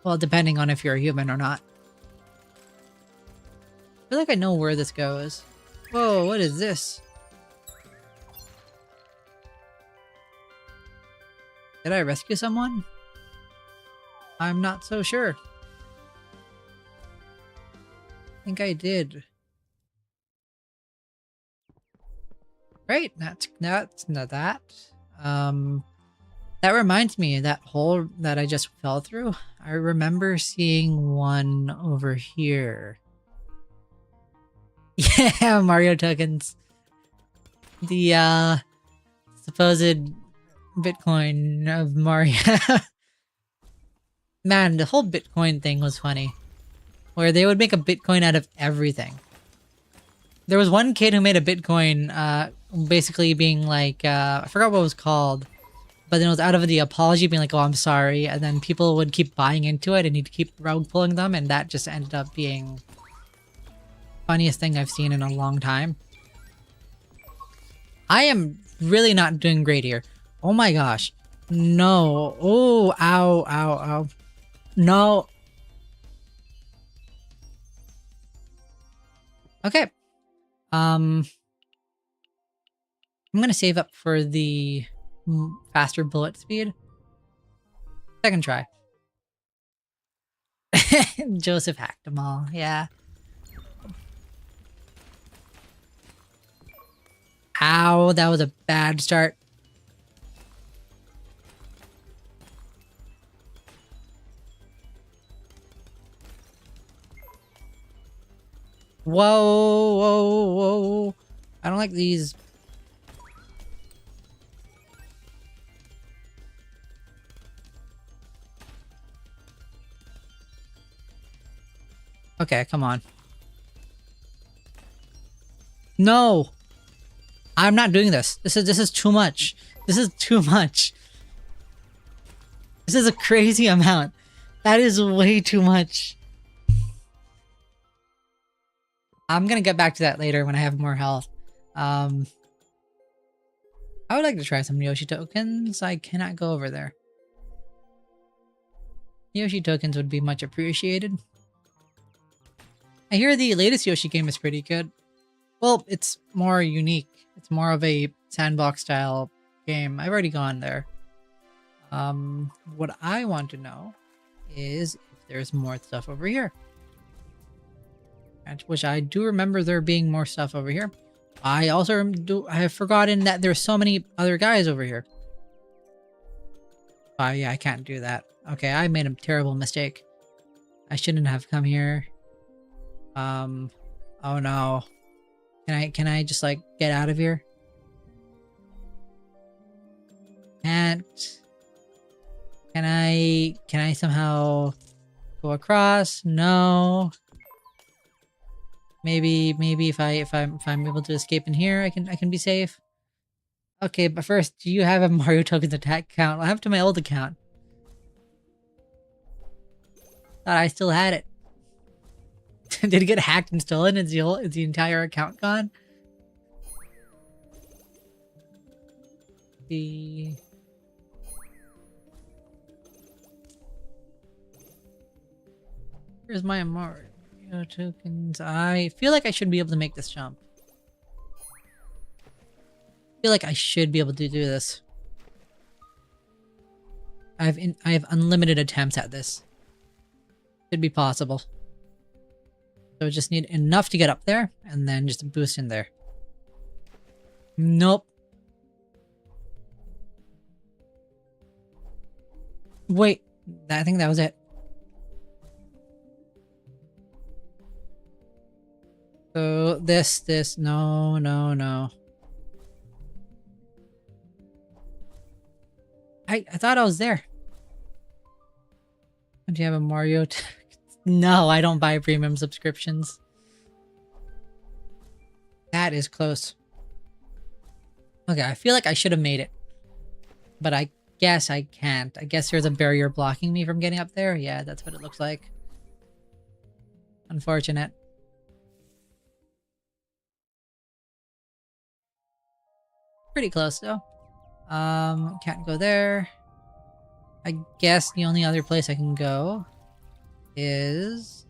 Speaker 1: Well, depending on if you're a human or not. I feel like I know where this goes. Whoa, what is this? Did I rescue someone? I'm not so sure. I think I did. Great, that's not that. That reminds me, that hole that I just fell through, I remember seeing one over here. Yeah, Mario tokens. The supposed Bitcoin of Mario. Man, the whole Bitcoin thing was funny. Where they would make a Bitcoin out of everything. There was one kid who made a Bitcoin, basically being like, I forgot what it was called. But then it was out of the apology being like, oh, I'm sorry. And then people would keep buying into it and he'd keep rug pulling them. And that just ended up being funniest thing I've seen in a long time. I am really not doing great here. Oh my gosh. No. Oh, ow, ow, ow. No. Okay. I'm gonna save up for the faster bullet speed. Second try. Joseph hacked them all. Yeah. Ow, that was a bad start. Whoa, whoa, whoa. I don't like these. Okay, come on. No! I'm not doing this. This is too much. This is too much. This is a crazy amount. That is way too much. I'm gonna get back to that later when I have more health. I would like to try some Yoshi tokens. I cannot go over there. Yoshi tokens would be much appreciated. I hear the latest Yoshi game is pretty good. Well, it's more unique. It's more of a sandbox style game. I've already gone there. What I want to know is if there's more stuff over here. Which I do remember there being more stuff over here. I also I have forgotten that there's so many other guys over here. Oh yeah, I can't do that. Okay, I made a terrible mistake. I shouldn't have come here. Oh no. Can I just like get out of here? Can't. Can I somehow go across? No. Maybe if I'm able to escape in here, I can be safe. Okay, but first, do you have a Mario Tokens attack account? I have to my old account. Thought I still had it. Did it get hacked and stolen? Is the entire account gone? Here's my Mario tokens. I feel like I should be able to make this jump. I feel like I should be able to do this. I have unlimited attempts at this. Should be possible. So I just need enough to get up there, and then just a boost in there. Nope. Wait, I think that was it. So this, no. I thought I was there. Do you have a Mario? No, I don't buy premium subscriptions. That is close. Okay, I feel like I should have made it. But I guess I can't. I guess there's a barrier blocking me from getting up there. Yeah, that's what it looks like. Unfortunate. Pretty close though. Can't go there. I guess the only other place I can go is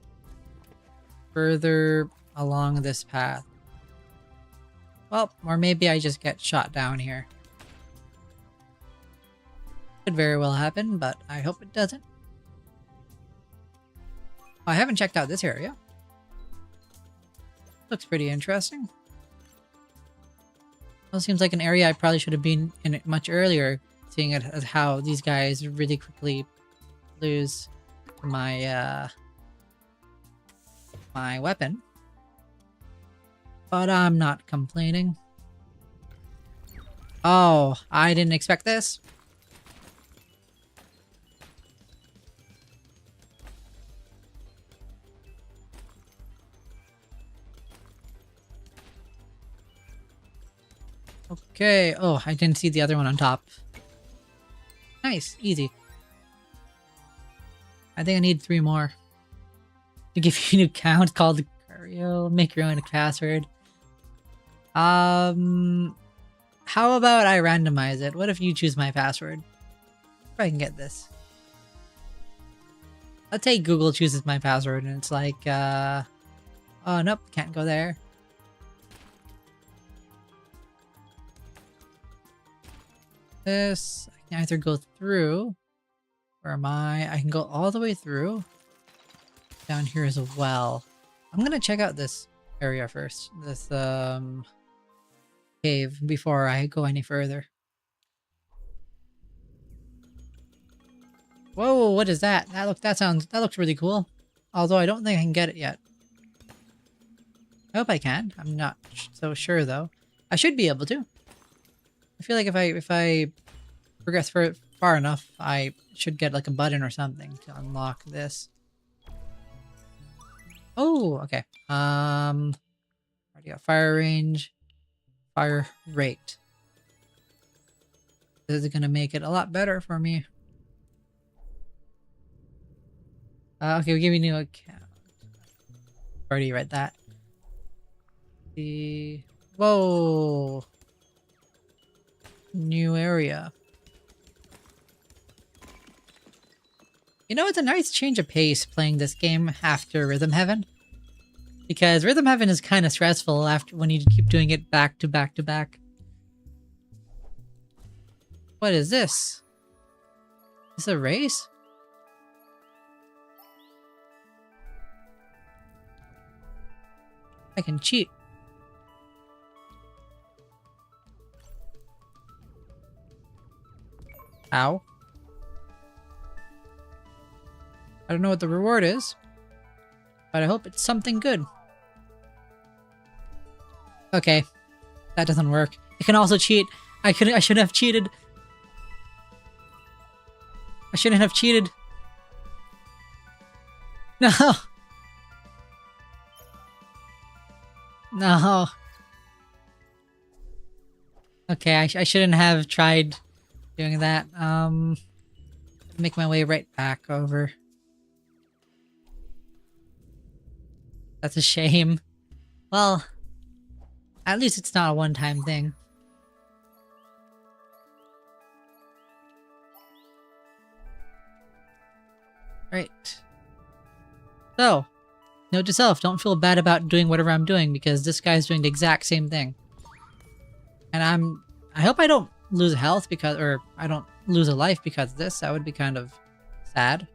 Speaker 1: further along this path. Well, or maybe I just get shot down here. Could very well happen, but I hope it doesn't. I haven't checked out this area. Looks pretty interesting. Well, seems like an area I probably should have been in it much earlier, seeing it as how these guys really quickly lose my my weapon. But I'm not complaining. Oh, I didn't expect this. Okay. Oh, I didn't see the other one on top. Nice. Easy. I think I need 3 more. To give you a new account called Cario. Make your own password. How about I randomize it? What if you choose my password? If I can get this. Let's say Google chooses my password and it's like, oh nope, can't go there. This, I can either go through, where am I? I can go all the way through, down here as well. I'm gonna check out this area first, this cave, before I go any further. Whoa, what is that? That looks really cool. Although I don't think I can get it yet. I hope I can. I'm not so sure though. I should be able to. I feel like if I progress far enough, I should get like a button or something to unlock this. Oh, okay. Already got fire range, fire rate. This is gonna make it a lot better for me. Okay, we give you a new account. Already read that. Whoa. New area. You know, it's a nice change of pace playing this game after Rhythm Heaven. Because Rhythm Heaven is kind of stressful after when you keep doing it back to back to back. What is this? Is this a race? I can cheat. Ow. I don't know what the reward is, but I hope it's something good. Okay, that doesn't work. I can also cheat. I shouldn't have cheated. I shouldn't have cheated. No. No. Okay, I shouldn't have tried doing that. Make my way right back over. That's a shame. Well, at least it's not a one-time thing. Right. So, note to self, don't feel bad about doing whatever I'm doing because this guy's doing the exact same thing. And I hope I don't lose health because, or I don't lose a life because of this. That would be kind of sad.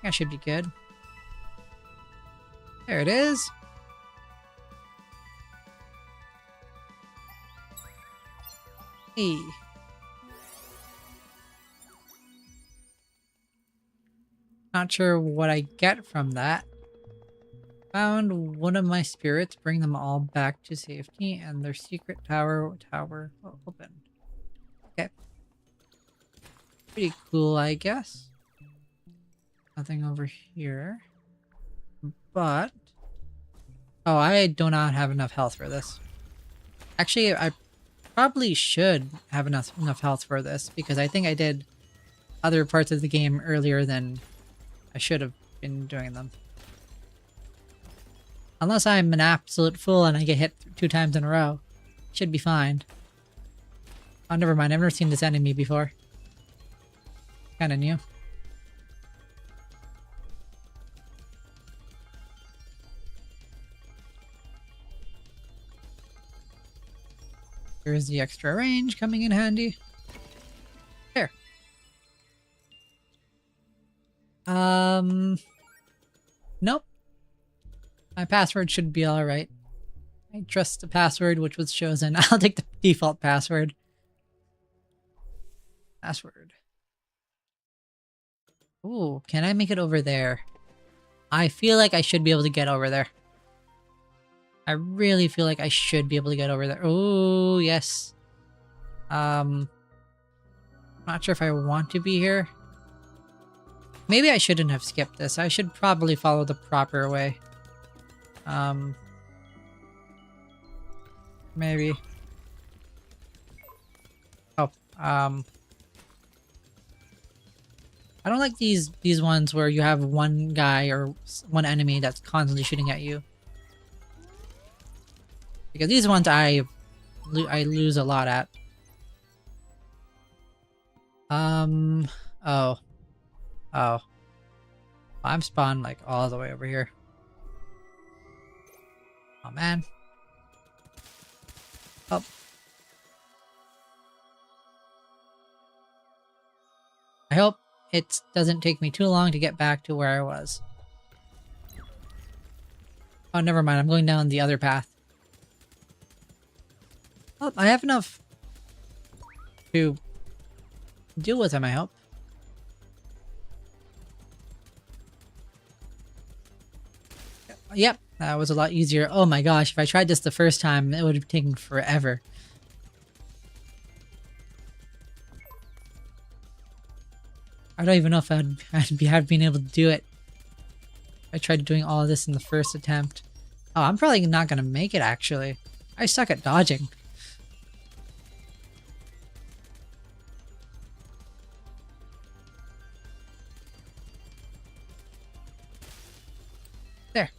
Speaker 1: That should be good. There it is. Hey. Not sure what I get from that. Found one of my spirits, bring them all back to safety, and their secret tower open. Okay. Pretty cool, I guess. Nothing over here. But... oh, I do not have enough health for this. Actually, I probably should have enough health for this, because I think I did other parts of the game earlier than I should have been doing them. Unless I'm an absolute fool and I get hit 2 times in a row. Should be fine. Oh, never mind. I've never seen this enemy before. Kinda new. Here's the extra range coming in handy. There. Nope. My password should be alright. I trust the password which was chosen. I'll take the default password. Password. Ooh, can I make it over there? I feel like I should be able to get over there. I really feel like I should be able to get over there. Oh, yes. Not sure if I want to be here. Maybe I shouldn't have skipped this. I should probably follow the proper way. Maybe. Oh, I don't like these ones where you have one guy or one enemy that's constantly shooting at you. Because these ones I lose a lot at. Oh. Oh. I'm spawned like all the way over here. Oh man. Oh. I hope it doesn't take me too long to get back to where I was. Oh, never mind. I'm going down the other path. Oh, I have enough to deal with him, I hope. Yep, that was a lot easier. Oh my gosh, if I tried this the first time, it would have taken forever. I don't even know if I'd been able to do it. I tried doing all of this in the first attempt. Oh, I'm probably not gonna make it, actually. I suck at dodging. There.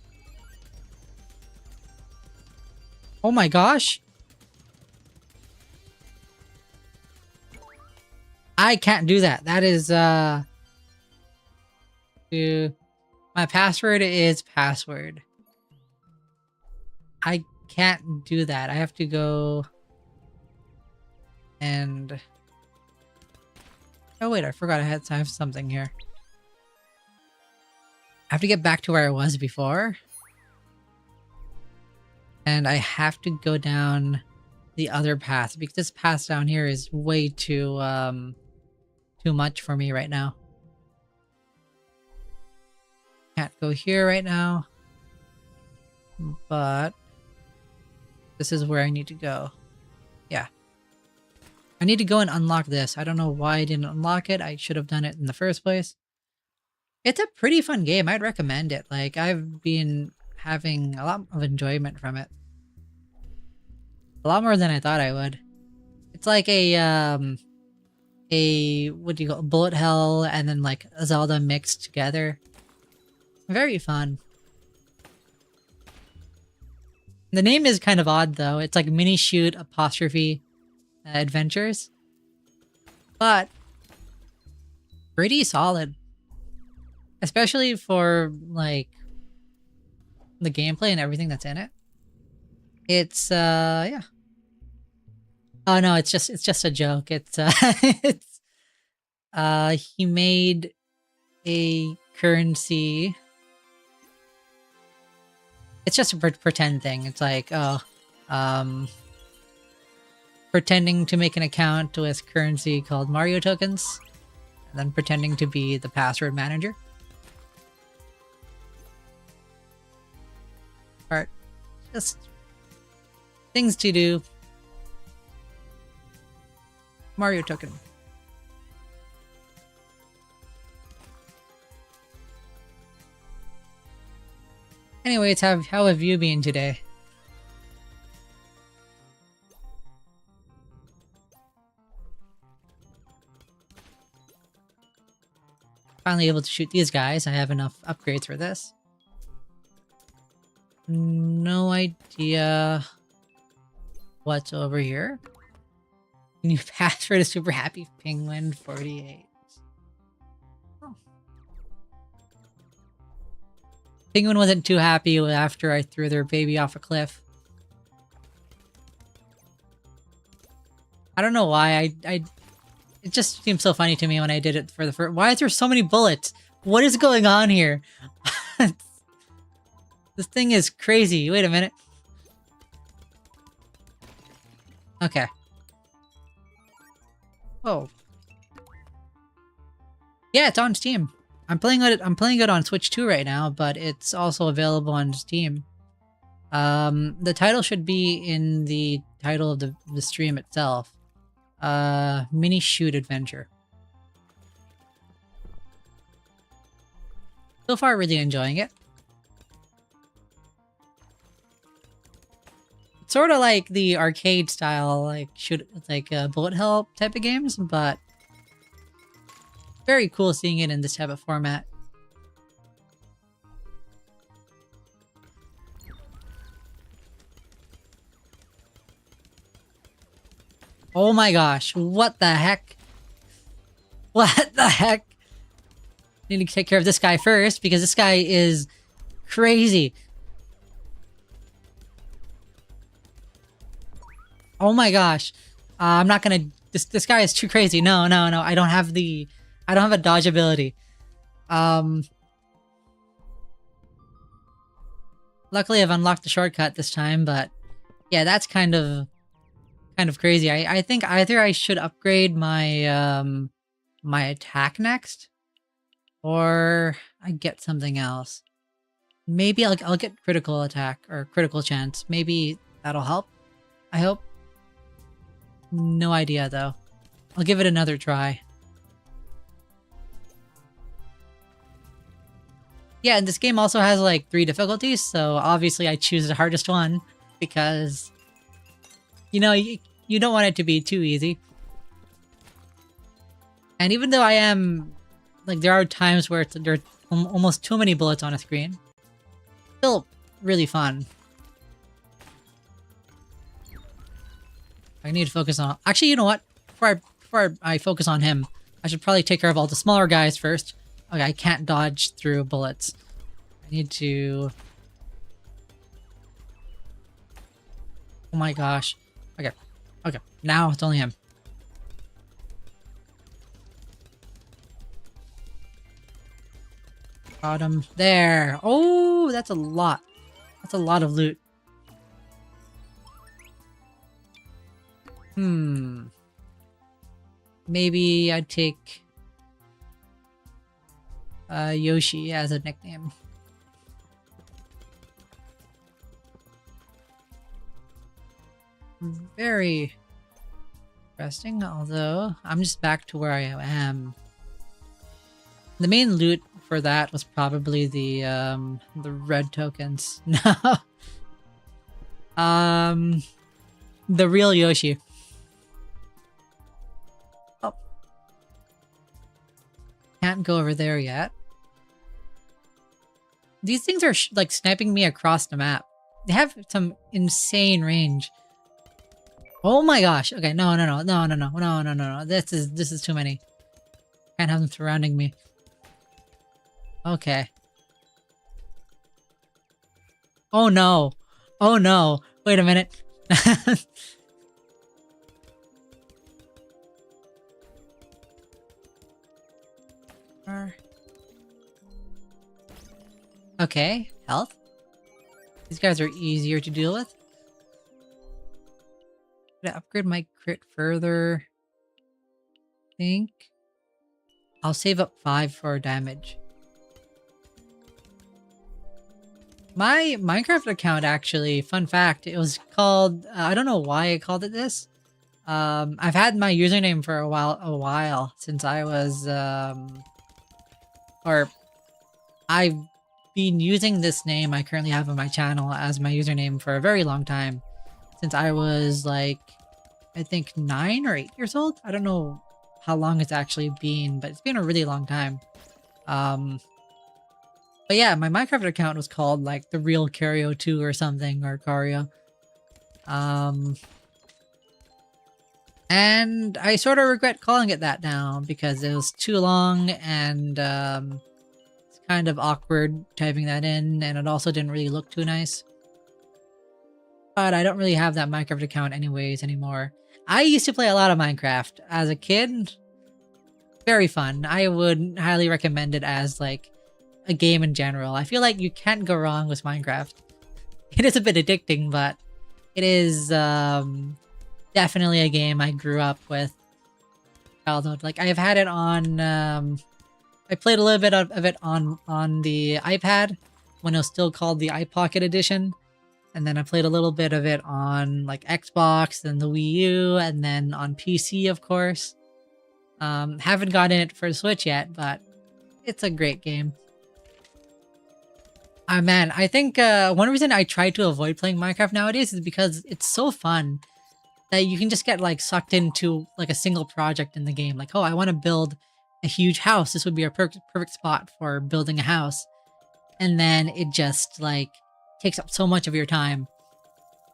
Speaker 1: Oh my gosh! I can't do that. That is, my password is password. I can't do that. I have to go and... Oh wait, I forgot I have something here. I have to get back to where I was before. And I have to go down the other path because this path down here is way too much for me right now. Can't go here right now. But this is where I need to go. Yeah. I need to go and unlock this. I don't know why I didn't unlock it. I should have done it in the first place. It's a pretty fun game. I'd recommend it. Like, I've been having a lot of enjoyment from it. A lot more than I thought I would. It's like a what do you call it? Bullet hell and then like a Zelda mixed together. Very fun. The name is kind of odd though. It's like Minishoot apostrophe adventures. But pretty solid. Especially for like the gameplay and everything that's in it. It's yeah. Oh no, it's just a joke. It's it's he made a currency. It's just a pretend thing. It's like, oh, pretending to make an account with currency called Mario tokens, and then pretending to be the password manager. Part, just things to do. Mario token. Anyways, how have you been today? Finally able to shoot these guys. I have enough upgrades for this. No idea what's over here. New password is super happy penguin 48. Oh. Penguin wasn't too happy after I threw their baby off a cliff. I don't know why. It just seemed so funny to me when I did it for the first. Why is there so many bullets? What is going on here? This thing is crazy. Wait a minute. Okay. Oh. Yeah, it's on Steam. I'm playing it on Switch 2 right now, but it's also available on Steam. The title should be in the title of the stream itself. Minishoot adventure. So far, really enjoying it. It's sort of like the arcade style, like bullet hell type of games, but very cool seeing it in this type of format. Oh my gosh, what the heck? What the heck? Need to take care of this guy first because this guy is crazy. Oh my gosh. I'm not gonna... This guy is too crazy. No. I don't have a dodge ability. Luckily I've unlocked the shortcut this time, but yeah, that's kind of crazy. I think either I should upgrade my my attack next, or I get something else. Maybe I'll get critical attack or critical chance. Maybe that'll help. I hope. No idea though. I'll give it another try. Yeah, and this game also has like 3 difficulties, so obviously I choose the hardest one because, you know, you don't want it to be too easy. And even though I am, like, there are times where there are almost too many bullets on a screen, still really fun. I need to focus on... Actually, you know what? Before I focus on him, I should probably take care of all the smaller guys first. Okay, I can't dodge through bullets. I need to... Oh my gosh. Okay. Okay. Now it's only him. Got him. There. Oh, that's a lot. That's a lot of loot. Maybe I'd take Yoshi as a nickname. Very interesting, although I'm just back to where I am. The main loot for that was probably the red tokens. No. The real Yoshi. Oh. Can't go over there yet. These things are like sniping me across the map. They have some insane range. Oh my gosh. Okay, no. This is too many. Can't have them surrounding me. Okay. Oh no. Oh no. Wait a minute. Okay, health. These guys are easier to deal with. Gonna upgrade my crit further. I think I'll save up 5 for damage. My Minecraft account, actually, fun fact, it was called, I don't know why I called it this. I've had my username for a while since I was, or I've been using this name I currently have on my channel as my username for a very long time. Since I was like, I think 9 or 8 years old. I don't know how long it's actually been, but it's been a really long time. But yeah, my Minecraft account was called like The Real Cario 2 or something, or Cario. And I sort of regret calling it that now because it was too long and it's kind of awkward typing that in, and it also didn't really look too nice. But I don't really have that Minecraft account anyways anymore. I used to play a lot of Minecraft as a kid. Very fun. I would highly recommend it as like a game in general. I feel like you can't go wrong with Minecraft. It is a bit addicting, but it is definitely a game I grew up with childhood. Like I've had it on I played a little bit of it on the iPad when it was still called the iPocket edition. And then I played a little bit of it on like Xbox, then the Wii U, and then on PC, of course. Haven't gotten it for Switch yet, but it's a great game. Man, I think one reason I try to avoid playing Minecraft nowadays is because it's so fun that you can just get like sucked into like a single project in the game. Like, oh, I want to build a huge house. This would be a perfect spot for building a house. And then it just like takes up so much of your time.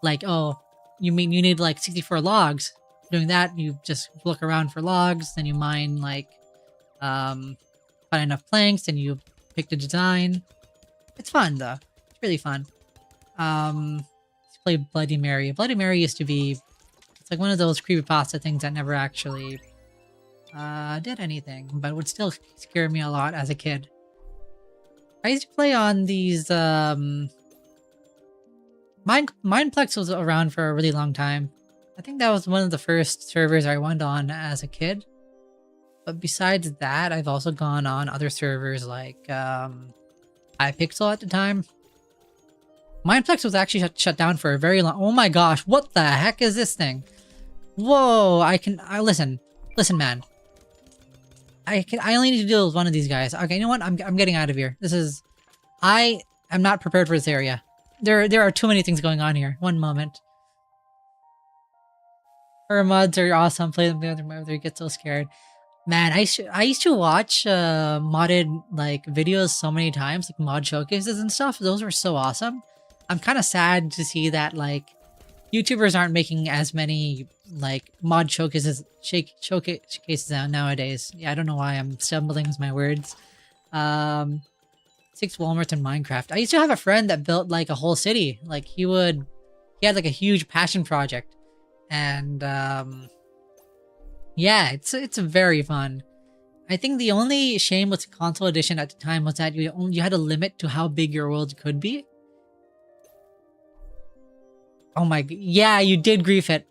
Speaker 1: Like, oh, you mean you need like 64 logs. Doing that, you just look around for logs, then you mine like find enough planks, and you pick the design. It's fun though. It's really fun. Let's play Bloody Mary. Bloody Mary used to be, it's like one of those creepypasta things that never actually did anything, but would still scare me a lot as a kid. I used to play on these Mineplex was around for a really long time. I think that was one of the first servers I went on as a kid. But besides that, I've also gone on other servers like iPixel at the time. Mineplex was actually shut down for a very long... Oh my gosh, what the heck is this thing? Whoa, listen, man. I only need to deal with one of these guys. Okay, you know what? I'm getting out of here. I am not prepared for this area. There are too many things going on here. One moment. Her mods are awesome. Play them together. They get so scared. Man, I used to watch modded like videos so many times, like mod showcases and stuff. Those were so awesome. I'm kind of sad to see that like YouTubers aren't making as many like mod showcases out nowadays. Yeah, I don't know why I'm stumbling with my words. Um, 6 Walmarts in Minecraft. I used to have a friend that built like a whole city. Like he had like a huge passion project, and yeah, it's very fun. I think the only shame with console edition at the time was that you had a limit to how big your world could be. Oh my, yeah, you did grief it.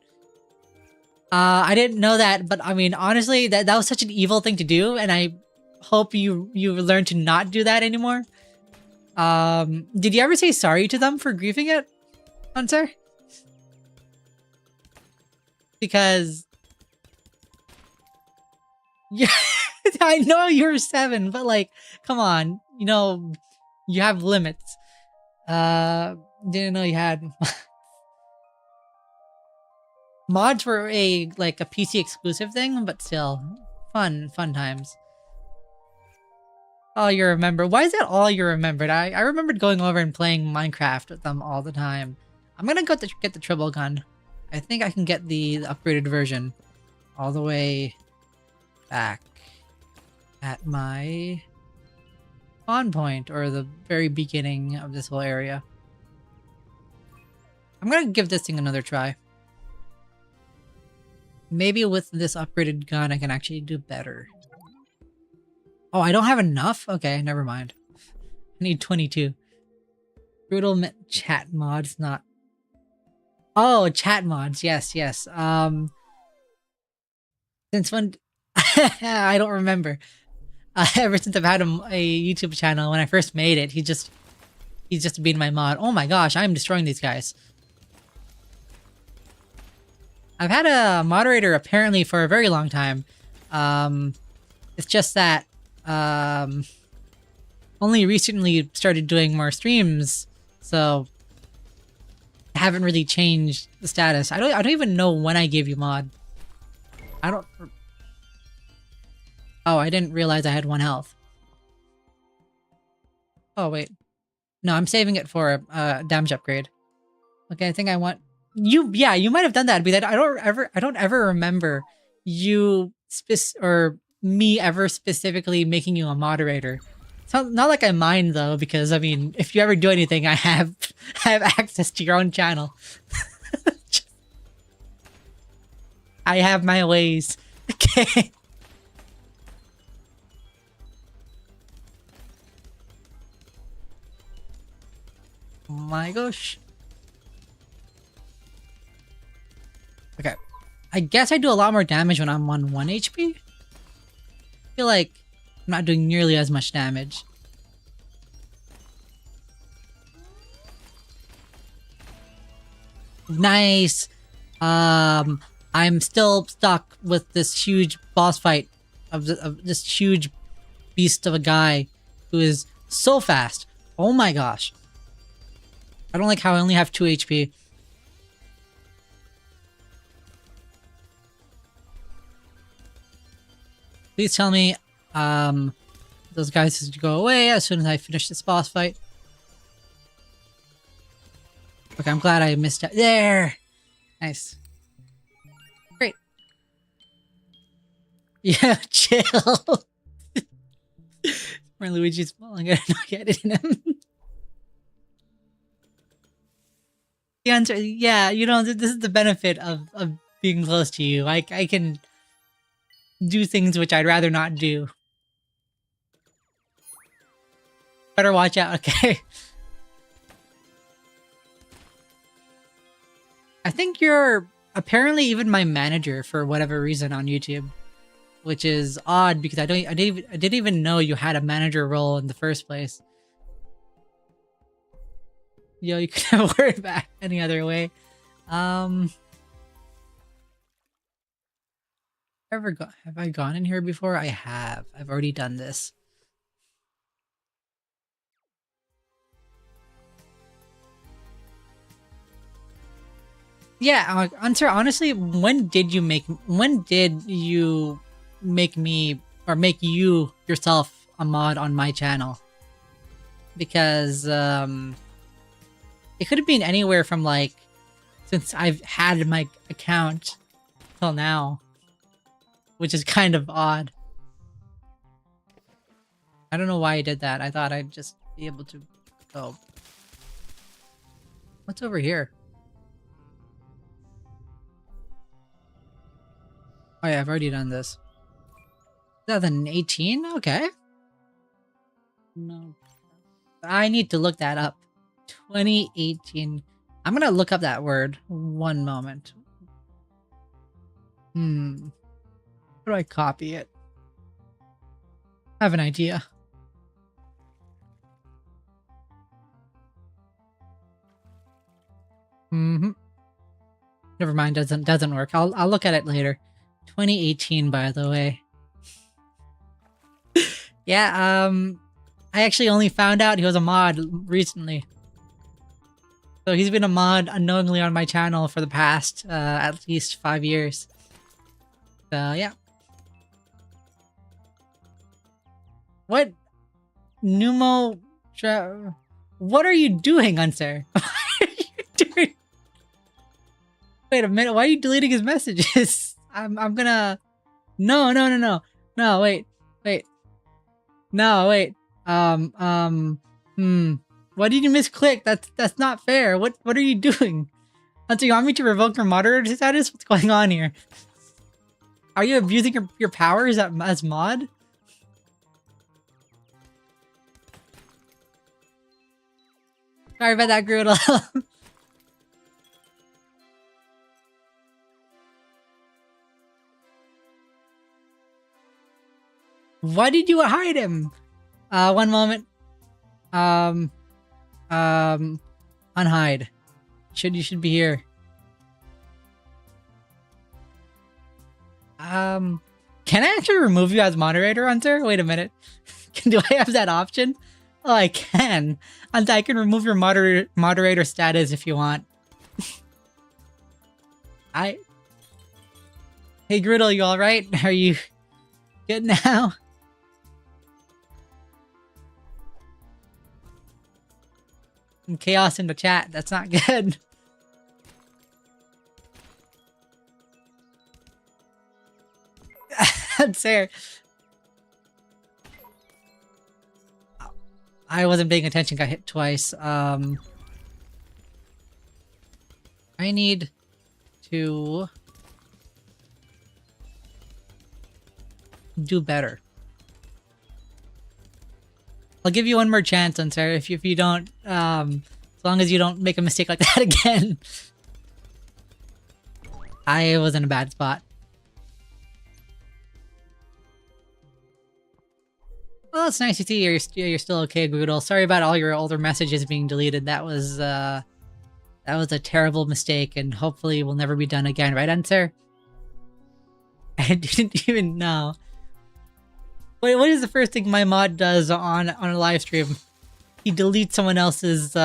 Speaker 1: I didn't know that, but I mean, honestly, that was such an evil thing to do, and I hope you learn to not do that anymore. Did you ever say sorry to them for griefing it, Hunter? Because yeah, I know you're 7, but like, come on, you have limits. Didn't know you had. Mods were a PC exclusive thing, but still, fun times. All you remember? Why is that all you remembered? I remembered going over and playing Minecraft with them all the time. I'm gonna go get the triple gun. I think I can get the upgraded version all the way back at my spawn point, or the very beginning of this whole area. I'm gonna give this thing another try. Maybe with this upgraded gun, I can actually do better. Oh, I don't have enough? Okay, never mind. I need 22. Brutal chat mods, not... Oh, chat mods. Yes. Since when... I don't remember. Ever since I've had a YouTube channel, when I first made it, he's just been my mod. Oh my gosh, I'm destroying these guys. I've had a moderator apparently for a very long time. It's just that only recently started doing more streams, so I haven't really changed the status. I don't even know when I gave you mod. I don't. Oh, I didn't realize I had 1 health. Oh wait, no, I'm saving it for a damage upgrade. Okay, I think I want you. Yeah, you might have done that. But I don't ever remember you or me ever specifically making you a moderator. It's not like I mind though, because I mean, if you ever do anything, I have access to your own channel. I have my ways. Okay. Oh my gosh. Okay. I guess I do a lot more damage when I'm on 1 HP. I feel like I'm not doing nearly as much damage. Nice. I'm still stuck with this huge boss fight of this huge beast of a guy who is so fast. Oh my gosh. I don't like how I only have 2 HP. Please tell me those guys just go away as soon as I finish this boss fight. Okay, I'm glad I missed it. There! Nice. Great. Yeah, chill. Where Luigi's falling, I'm gonna not get it in him. The answer, yeah, this is the benefit of being close to you. I can do things which I'd rather not do. Better watch out, okay? I think you're apparently even my manager for whatever reason on YouTube, which is odd because I didn't even know you had a manager role in the first place. Yo, you could have word back any other way. Have I gone in here before? I have. I've already done this. Yeah, Answer, honestly, when did you make me or make you yourself a mod on my channel? Because it could have been anywhere from like since I've had my account till now, which is kind of odd. I don't know why I did that. I thought I'd just be able to go. What's over here? Oh yeah, I've already done this. 2018? Okay. No. I need to look that up. 2018. I'm gonna look up that word. One moment. How do I copy it? I have an idea. Never mind, doesn't work. I'll look at it later. 2018, by the way. Yeah, I actually only found out he was a mod recently. So he's been a mod unknowingly on my channel for the past, at least 5 years. So, yeah. What? Numo... What are you doing, Unser? What are you doing? Wait a minute, why are you deleting his messages? I'm gonna... No, wait. No, wait. Why did you misclick? That's not fair. What are you doing? So you want me to revoke your moderator status? What's going on here? Are you abusing your powers as mod? Sorry about that, Groodle. Why did you hide him? One moment. Unhide. You should be here. Can I actually remove you as moderator, Hunter? Wait a minute. Do I have that option? Oh, I can. Hunter, I can remove your moderator status if you want. Hey, Griddle, you alright? Are you good now? Chaos in the chat. That's not good. That's fair. I wasn't paying attention, got hit twice. I need to do better. I'll give you one more chance, Unser, if you don't, as long as you don't make a mistake like that again. I was in a bad spot. Well, it's nice to see you're still okay, Goodle. Sorry about all your older messages being deleted. That was a terrible mistake, and hopefully will never be done again, right, Unser? I didn't even know. Wait, what is the first thing my mod does on a live stream? He deletes someone else's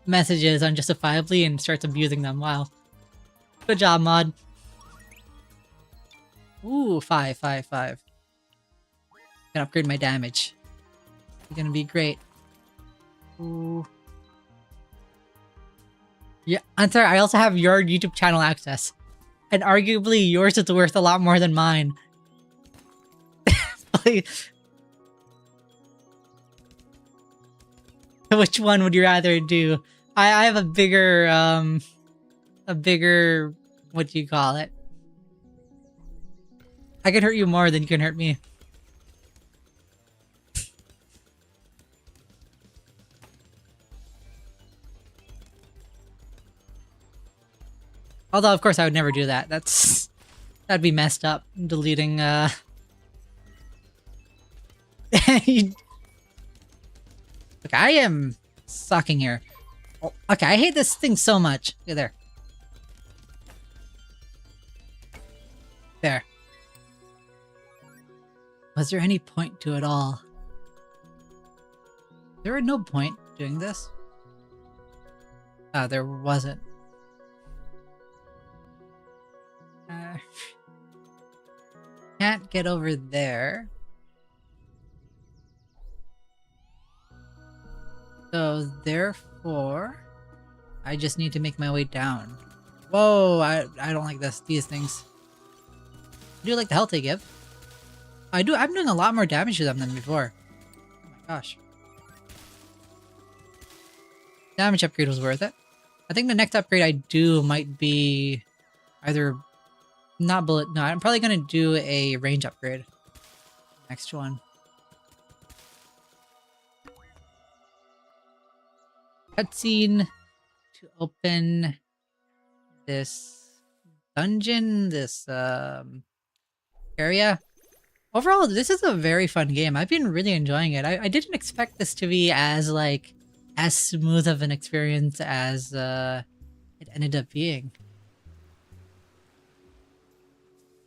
Speaker 1: messages unjustifiably and starts abusing them. Wow. Good job, mod. Ooh, 5. Gonna upgrade my damage. It's gonna be great. Ooh. Yeah, I'm sorry, I also have your YouTube channel access. And arguably yours is worth a lot more than mine. Which one would you rather do? I have a bigger, what do you call it? I can hurt you more than you can hurt me. Although, of course, I would never do that. That'd be messed up. Deleting, Look, I am sucking here. Oh, okay, I hate this thing so much. Look there. There. Was there any point to it all? There was no point doing this. There wasn't. Can't get over there. So therefore, I just need to make my way down. Whoa, I don't like these things. I do like the health they give. I'm doing a lot more damage to them than before. Oh my gosh. Damage upgrade was worth it. I think the next upgrade I do might be either not bullet. No, I'm probably gonna do a range upgrade. Next one. Cutscene to open this dungeon, this area. Overall, this is a very fun game. I've been really enjoying it. I didn't expect this to be as smooth of an experience as it ended up being.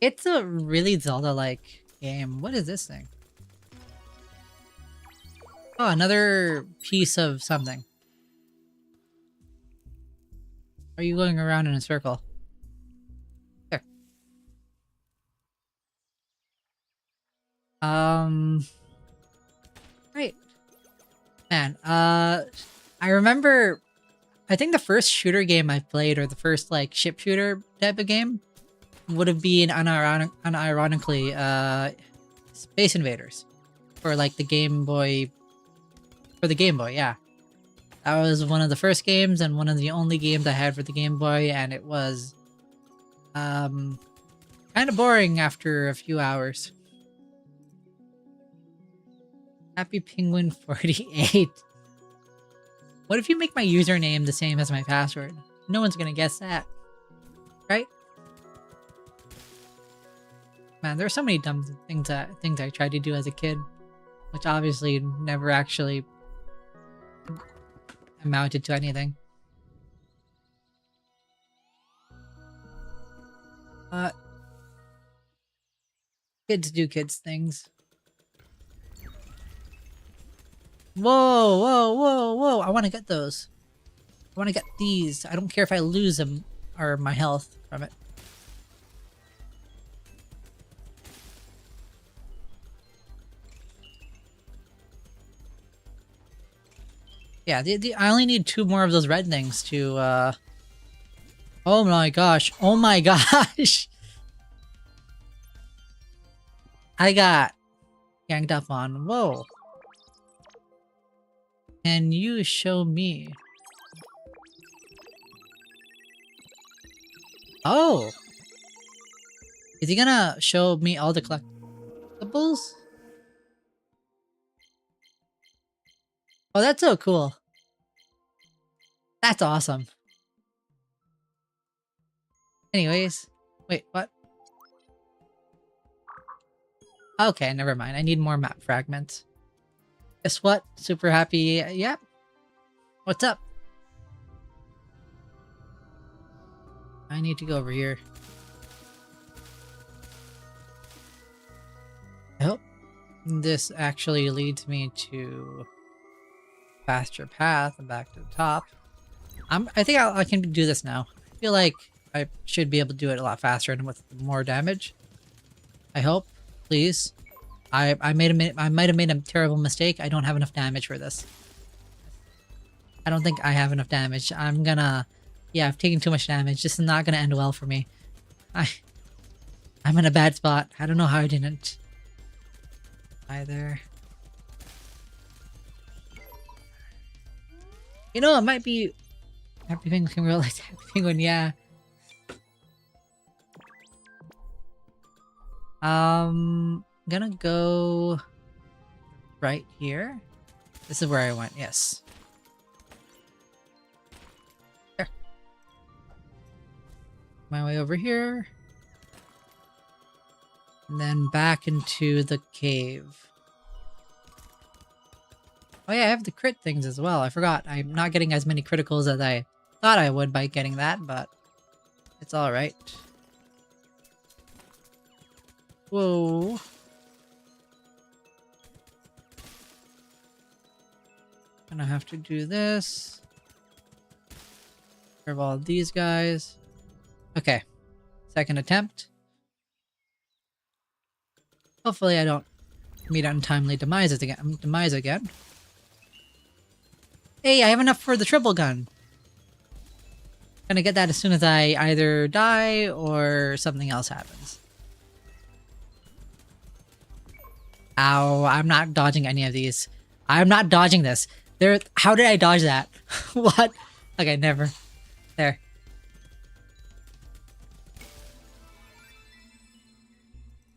Speaker 1: It's a really Zelda-like game. What is this thing? Oh, another piece of something. Are you going around in a circle? There. Right. Man, I remember, I think the first shooter game I played, or the first like ship shooter type of game, would have been unironically Space Invaders for like the Game Boy. For the Game Boy, yeah. That was one of the first games and one of the only games I had for the Game Boy, and it was kind of boring after a few hours. Happy Penguin 48. What if you make my username the same as my password? No one's gonna guess that, right? Man, there's so many dumb things I tried to do as a kid, which obviously never actually amounted to anything. Kids do kids things. Whoa, whoa, whoa, whoa! I want to get those. I want to get these. I don't care if I lose them or my health from it. Yeah, I only need 2 more of those red things to, Oh my gosh. Oh my gosh! I got ganged up on. Whoa. Can you show me? Oh! Is he gonna show me all the collectibles? Oh, that's so cool. That's awesome. Anyways, wait, what? Okay, never mind. I need more map fragments. Guess what? Super happy. Yep. What's up? I need to go over here. I hope this actually leads me to faster path and back to the top. I think I can do this now. I feel like I should be able to do it a lot faster and with more damage. I hope. Please. I might have made a terrible mistake. I don't have enough damage for this. I don't think I have enough damage. Yeah, I've taken too much damage. This is not gonna end well for me. I'm in a bad spot. I don't know how I didn't. Either. You know, it might be Happy Penguin can realize Happy Penguin, yeah. Gonna go right here. This is where I went, yes. There. My way over here. And then back into the cave. Oh yeah, I have the crit things as well. I forgot. I'm not getting as many criticals as I thought I would by getting that, but it's alright. Whoa. Gonna have to do this. Grab all these guys. Okay. Second attempt. Hopefully I don't meet untimely demise again. Hey, I have enough for the triple gun. Gonna get that as soon as I either die or something else happens. Ow, I'm not dodging any of these. I'm not dodging this. How did I dodge that? What? Okay, never. There.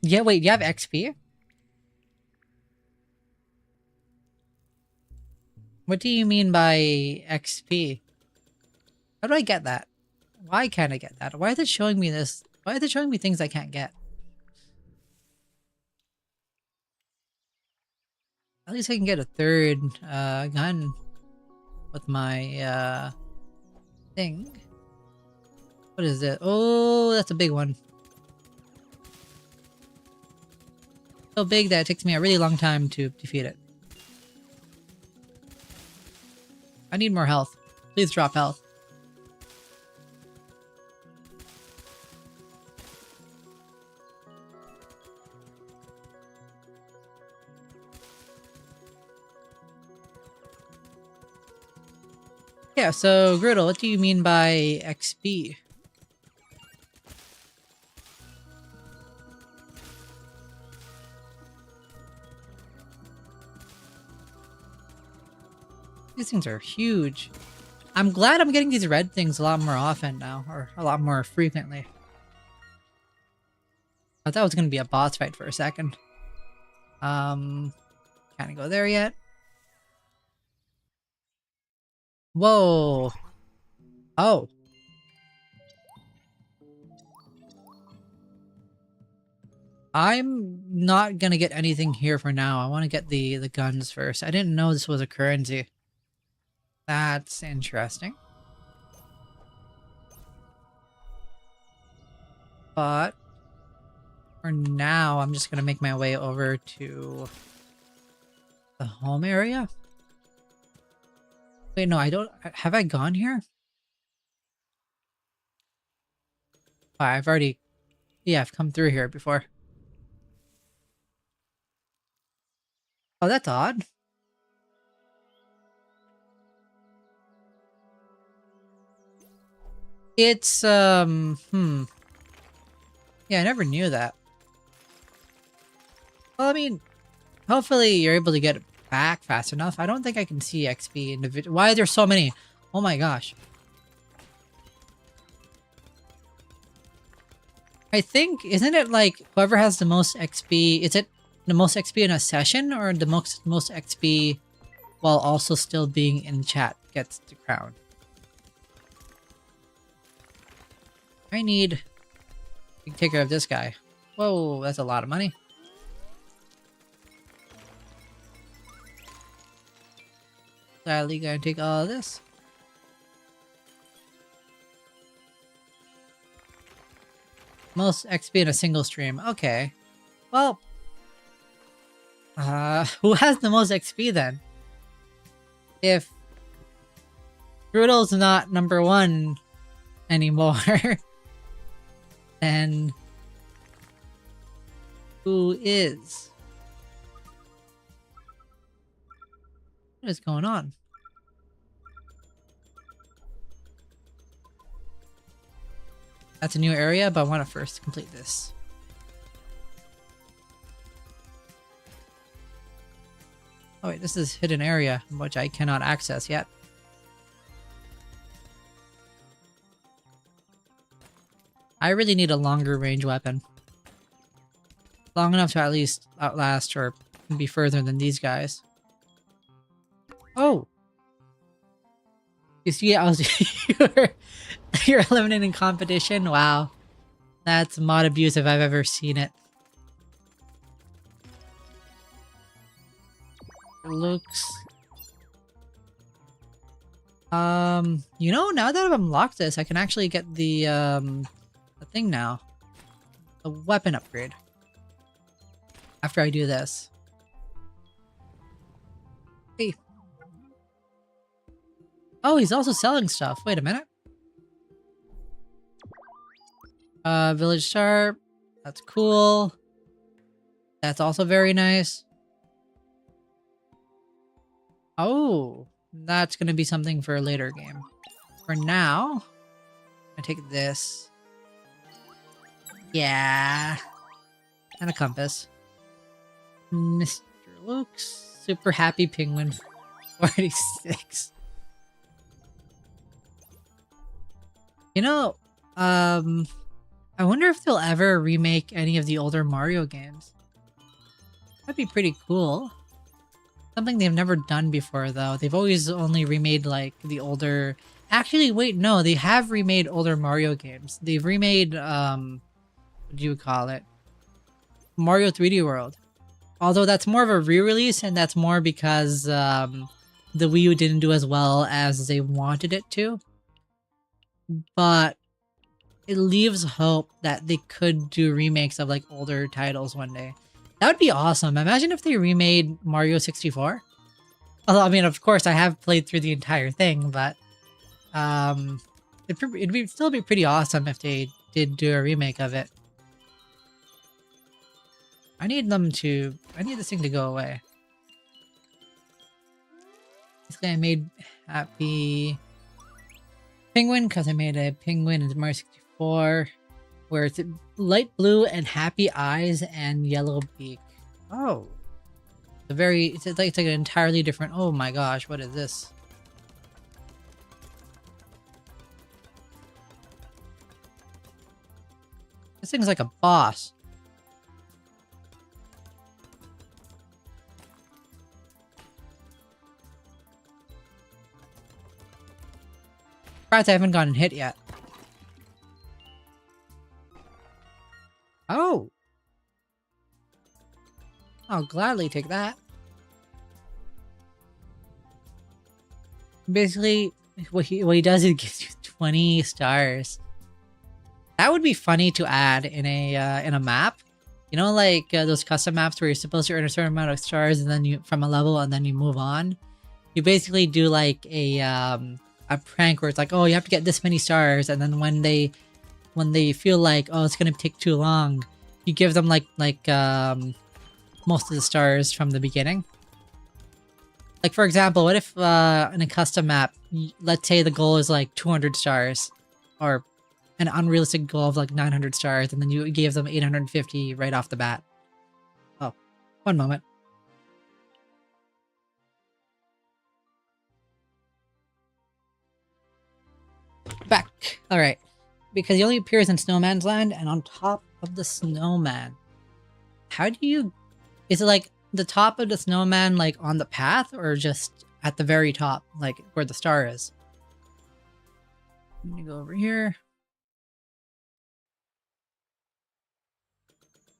Speaker 1: Yeah, wait, you have XP? What do you mean by XP? How do I get that? Why can't I get that? Why is it showing me this? Why is it showing me things I can't get? At least I can get a third gun with my thing. What is it? Oh, that's a big one. So big that it takes me a really long time to defeat it. I need more health. Please drop health. Yeah, so Griddle, what do you mean by XP? These things are huge. I'm glad I'm getting these red things a lot more often now, or a lot more frequently. I thought it was gonna be a boss fight for a second. Can't go there yet. Whoa. Oh. I'm not gonna get anything here for now. I want to get the guns first. I didn't know this was a currency. That's interesting. But for now, I'm just gonna make my way over to the home area. Wait, no, I don't. Have I gone here? Oh, I've already. Yeah, I've come through here before. Oh, that's odd. It's, Yeah, I never knew that. Well, I mean, hopefully you're able to get it back fast enough. I don't think I can see XP individual. Why are there so many? Oh my gosh. I think, isn't it like whoever has the most XP, is it the most XP in a session or the most XP while also still being in chat gets the crown? I need to take care of this guy. Whoa, that's a lot of money. Sadly, gonna take all of this. Most XP in a single stream. Okay. Well, who has the most XP then? If Brutal's not number one anymore, then who is? What is going on? That's a new area, but I want to first complete this. Oh wait, this is hidden area, which I cannot access yet. I really need a longer range weapon. Long enough to at least outlast or be further than these guys. Oh! You see, you're eliminating competition? Wow. That's mod abuse if I've ever seen it. Looks... you know, now that I've unlocked this, I can actually get the thing now. The weapon upgrade. After I do this. Hey. Oh, he's also selling stuff. Wait a minute. Village Sharp. That's cool. That's also very nice. Oh, that's gonna be something for a later game. For now, I take this. Yeah. And a compass. Mr. Luke's Super Happy Penguin 46. You know, I wonder if they'll ever remake any of the older Mario games. That'd be pretty cool. Something they've never done before, though. They've always only remade, like, the older... Actually, wait, no. They have remade older Mario games. They've remade, what do you call it? Mario 3D World. Although that's more of a re-release, and that's more because, the Wii U didn't do as well as they wanted it to. But it leaves hope that they could do remakes of, like, older titles one day. That would be awesome. Imagine if they remade Mario 64. Although, I mean, of course, I have played through the entire thing, but it'd still be pretty awesome if they did do a remake of it. I need this thing to go away. Basically, I made Happy Penguin because I made a penguin in Mario 64. Where it's light blue and happy eyes and yellow beak. Oh. It's like an entirely different... Oh my gosh, what is this? This thing's like a boss. Surprised I haven't gotten hit yet. Oh! I'll gladly take that. Basically, what he does is gives you 20 stars. That would be funny to add in a map. You know, like those custom maps where you're supposed to earn a certain amount of stars and then from a level and then you move on. You basically do like a prank where it's like, oh, you have to get this many stars, and then when they feel like, oh, it's gonna take too long, you give them like most of the stars from the beginning. Like, for example, what if in a custom map, let's say the goal is like 200 stars, or an unrealistic goal of like 900 stars, and then you gave them 850 right off the bat. Oh, one moment. Back. All right. Because he only appears in Snowman's Land and on top of the snowman. How do you... Is it like the top of the snowman like on the path, or just at the very top, like where the star is? I'm gonna go over here.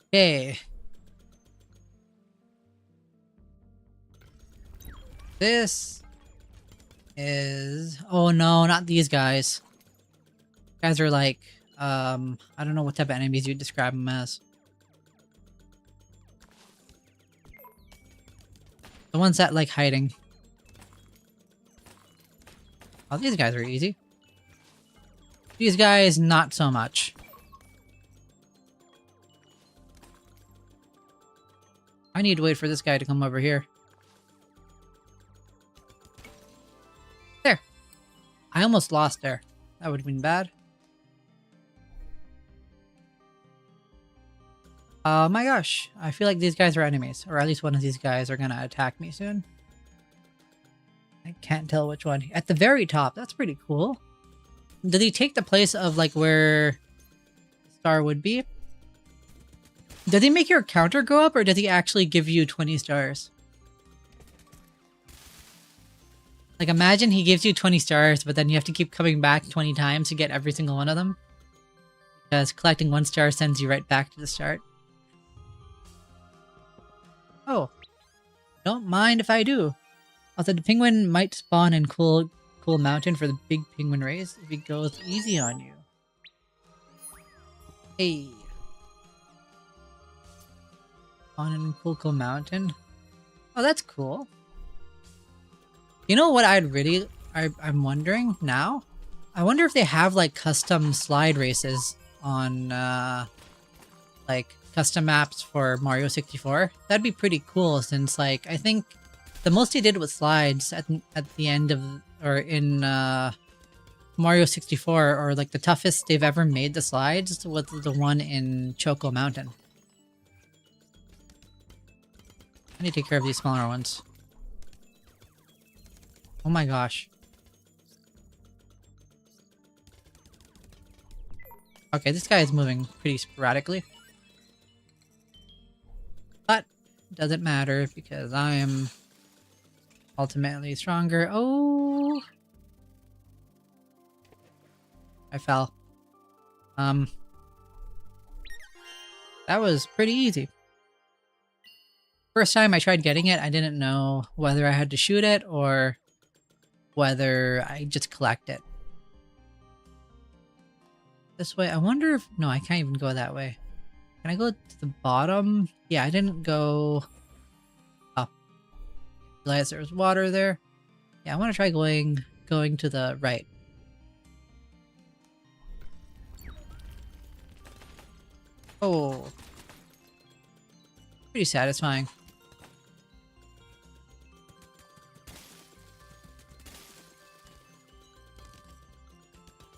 Speaker 1: Okay. This is... Oh no, not these guys. Guys are like, I don't know what type of enemies you'd describe them as. The ones that like hiding. Oh, these guys are easy. These guys, not so much. I need to wait for this guy to come over here. There. I almost lost there. That would have been bad. Oh my gosh, I feel like these guys are enemies, or at least one of these guys are gonna attack me soon. I can't tell which one. At the very top, that's pretty cool. Did he take the place of like where Star would be? Did he make your counter go up, or did he actually give you 20 stars? Like, imagine he gives you 20 stars, but then you have to keep coming back 20 times to get every single one of them. Because collecting 1 star sends you right back to the start. Oh, don't mind if I do. Also, the penguin might spawn in Cool Mountain for the big penguin race if he goes easy on you. Hey. Spawn in Cool Mountain. Oh, that's cool. You know what I'm wondering now? I wonder if they have like custom slide races on like custom maps for Mario 64. That'd be pretty cool, since like I think the most they did with slides at the end of, or in Mario 64, or like the toughest they've ever made the slides, was the one in Choco Mountain. I need to take care of these smaller ones. Oh my gosh. Okay, this guy is moving pretty sporadically. But doesn't matter because I am ultimately stronger. Oh, I fell. That was pretty easy. First time I tried getting it, I didn't know whether I had to shoot it or whether I just collect it. This way, I wonder if... No, I can't even go that way. Can I go to the bottom? Yeah, I didn't go up. Realize there was water there. Yeah, I want to try going to the right. Oh. Pretty satisfying.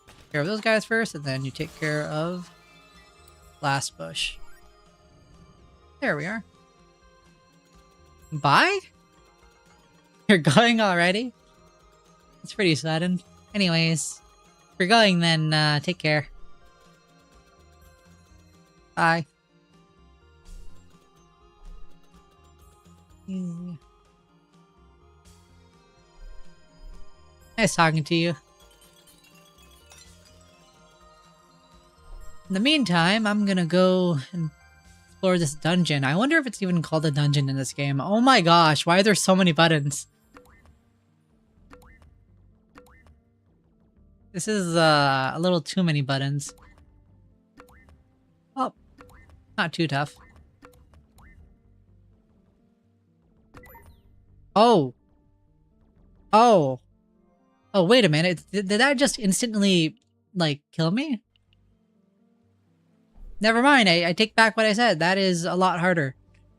Speaker 1: Take care of those guys first, and then you take care of last bush. There we are. Bye? You're going already? It's pretty sudden. Anyways, if you're going, then take care. Bye. Nice talking to you. In the meantime, I'm gonna go and explore this dungeon. I wonder if it's even called a dungeon in this game. Oh my gosh, why are there so many buttons? This is a little too many buttons. Oh, not too tough. Oh. Oh. Oh, wait a minute. Did that just instantly, like, kill me? Never mind, I take back what I said. That is a lot harder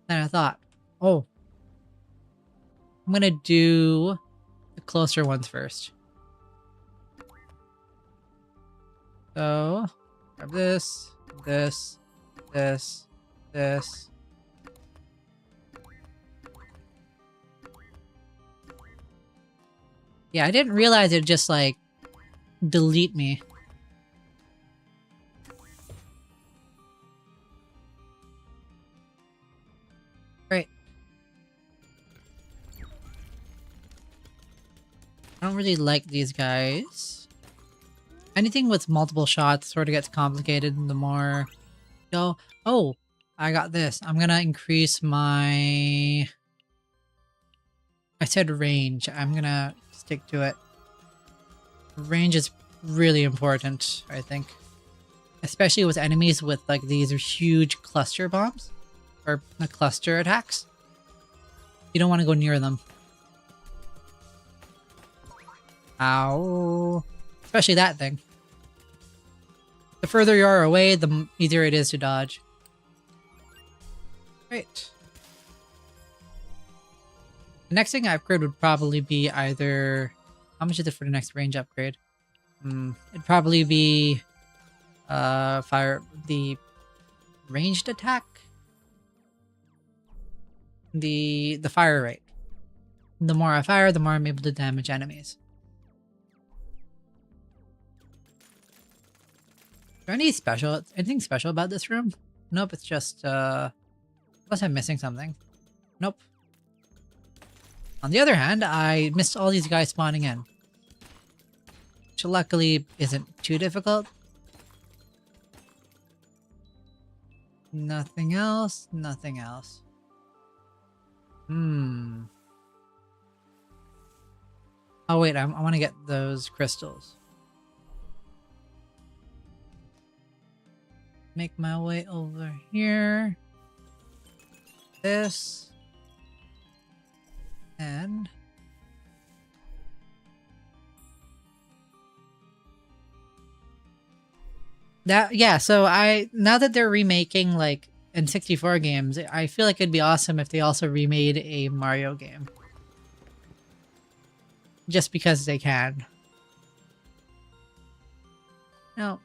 Speaker 1: than I thought. Oh. I'm gonna do the closer ones first. So, grab this, this, this, this. Yeah, I didn't realize it'd just, like, delete me. Great. I don't really like these guys. Anything with multiple shots sort of gets complicated the more... Go. Oh, I got this. I'm gonna increase my... I said range. I'm gonna stick to it. Range is really important, I think. Especially with enemies with like these huge cluster bombs. Or cluster attacks. You don't want to go near them. Ow. Especially that thing. The further you are away, the easier it is to dodge. Great. The next thing I upgrade would probably be either... How much is it for the next range upgrade? It'd probably be... the ranged attack? The fire rate. The more I fire, the more I'm able to damage enemies. Is there anything special about this room? Nope, it's just, unless I'm missing something. Nope. On the other hand, I missed all these guys spawning in. Which luckily isn't too difficult. Nothing else, nothing else. Oh wait, I want to get those crystals. Make my way over here. This. And... that, yeah, so now that they're remaking like N64 games, I feel like it'd be awesome if they also remade a Mario game. Just because they can. Now,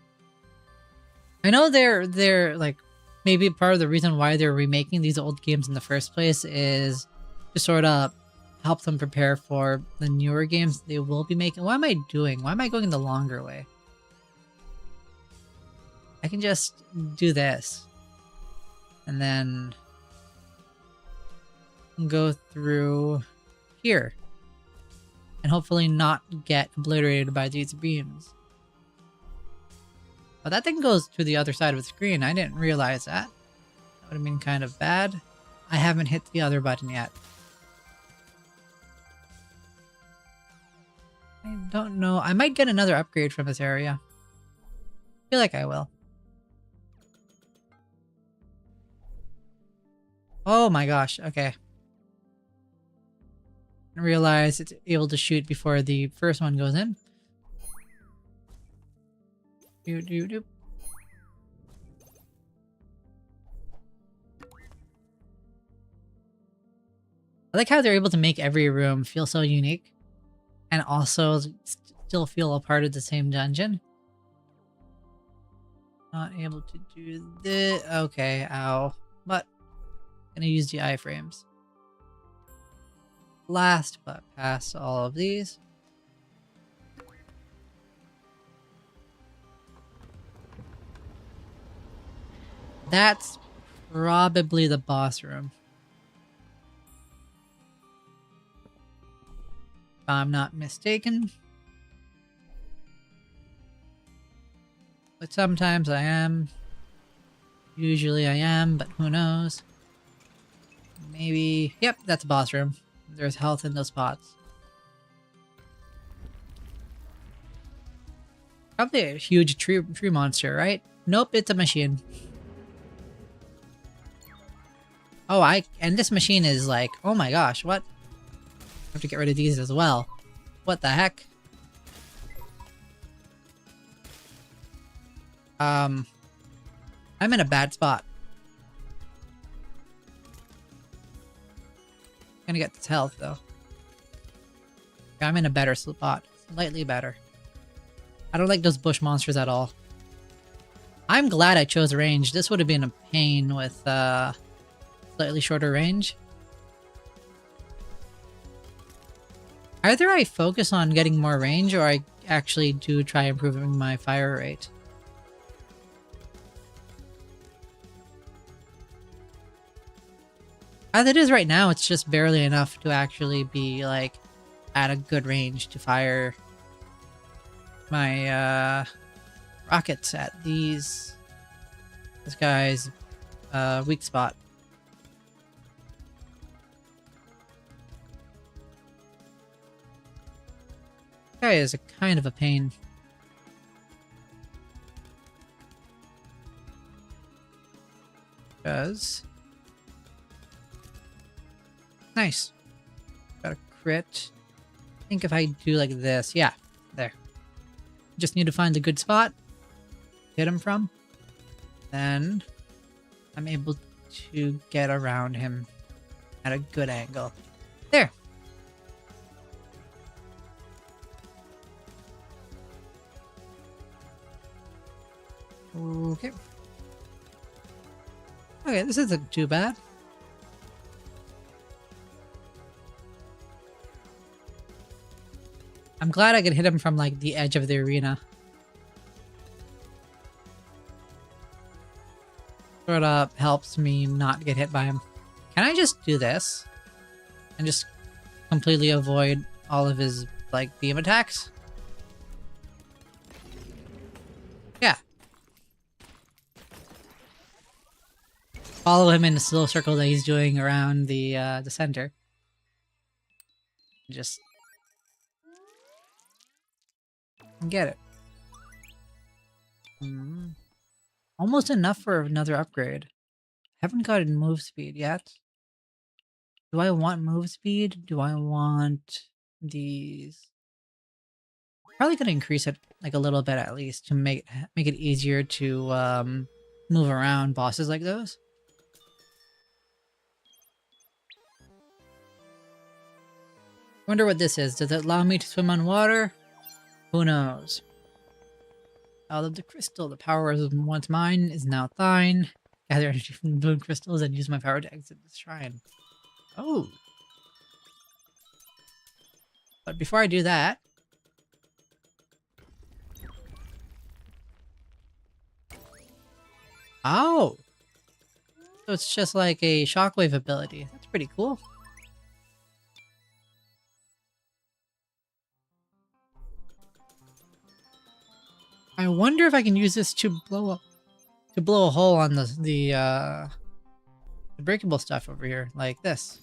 Speaker 1: I know they're like maybe part of the reason why they're remaking these old games in the first place is to sort of help them prepare for the newer games they will be making. What am I doing? Why am I going the longer way? I can just do this and then go through here and hopefully not get obliterated by these beams. Oh, that thing goes to the other side of the screen. I didn't realize that. That would have been kind of bad. I haven't hit the other button yet. I don't know. I might get another upgrade from this area. I feel like I will. Oh my gosh. Okay. I realize it's able to shoot before the first one goes in. Doop, doop, doop. I like how they're able to make every room feel so unique and also still feel a part of the same dungeon. Not able to do this. Okay, ow. But gonna use the iframes. Last but past all of these. That's probably the boss room. If I'm not mistaken. But sometimes I am. Usually I am, but who knows. Maybe... Yep, that's a boss room. There's health in those pots. Probably a huge tree monster, right? Nope, it's a machine. Oh, and this machine is like, oh my gosh, what? I have to get rid of these as well. What the heck? I'm in a bad spot. Gonna get this health though. I'm in a better spot. Slightly better. I don't like those bush monsters at all. I'm glad I chose range. This would have been a pain with slightly shorter range. Either I focus on getting more range or I actually do try improving my fire rate. As it is right now, it's just barely enough to actually be like at a good range to fire my rockets at this guy's weak spot. This guy is a kind of a pain. Because nice. Got a crit. I think if I do like this, yeah, there. Just need to find a good spot, hit him from, then I'm able to get around him at a good angle. There. Okay. Okay, this isn't too bad. I'm glad I could hit him from like the edge of the arena. Sort of helps me not get hit by him. Can I just do this? And just completely avoid all of his like beam attacks? Yeah. Follow him in this little circle that he's doing around the center. Just get it. Almost enough for another upgrade. Haven't gotten move speed yet. Do I want move speed? Do I want these? Probably gonna increase it like a little bit at least to make it easier to move around bosses like those. Wonder what this is. Does it allow me to swim on water? Who knows? Out of the crystal, the power was once mine, is now thine. Gather energy from the bloom crystals and use my power to exit the shrine. Oh. But before I do that... Oh! So it's just like a shockwave ability. That's pretty cool. I wonder if I can use this to blow a hole on the breakable stuff over here, like this.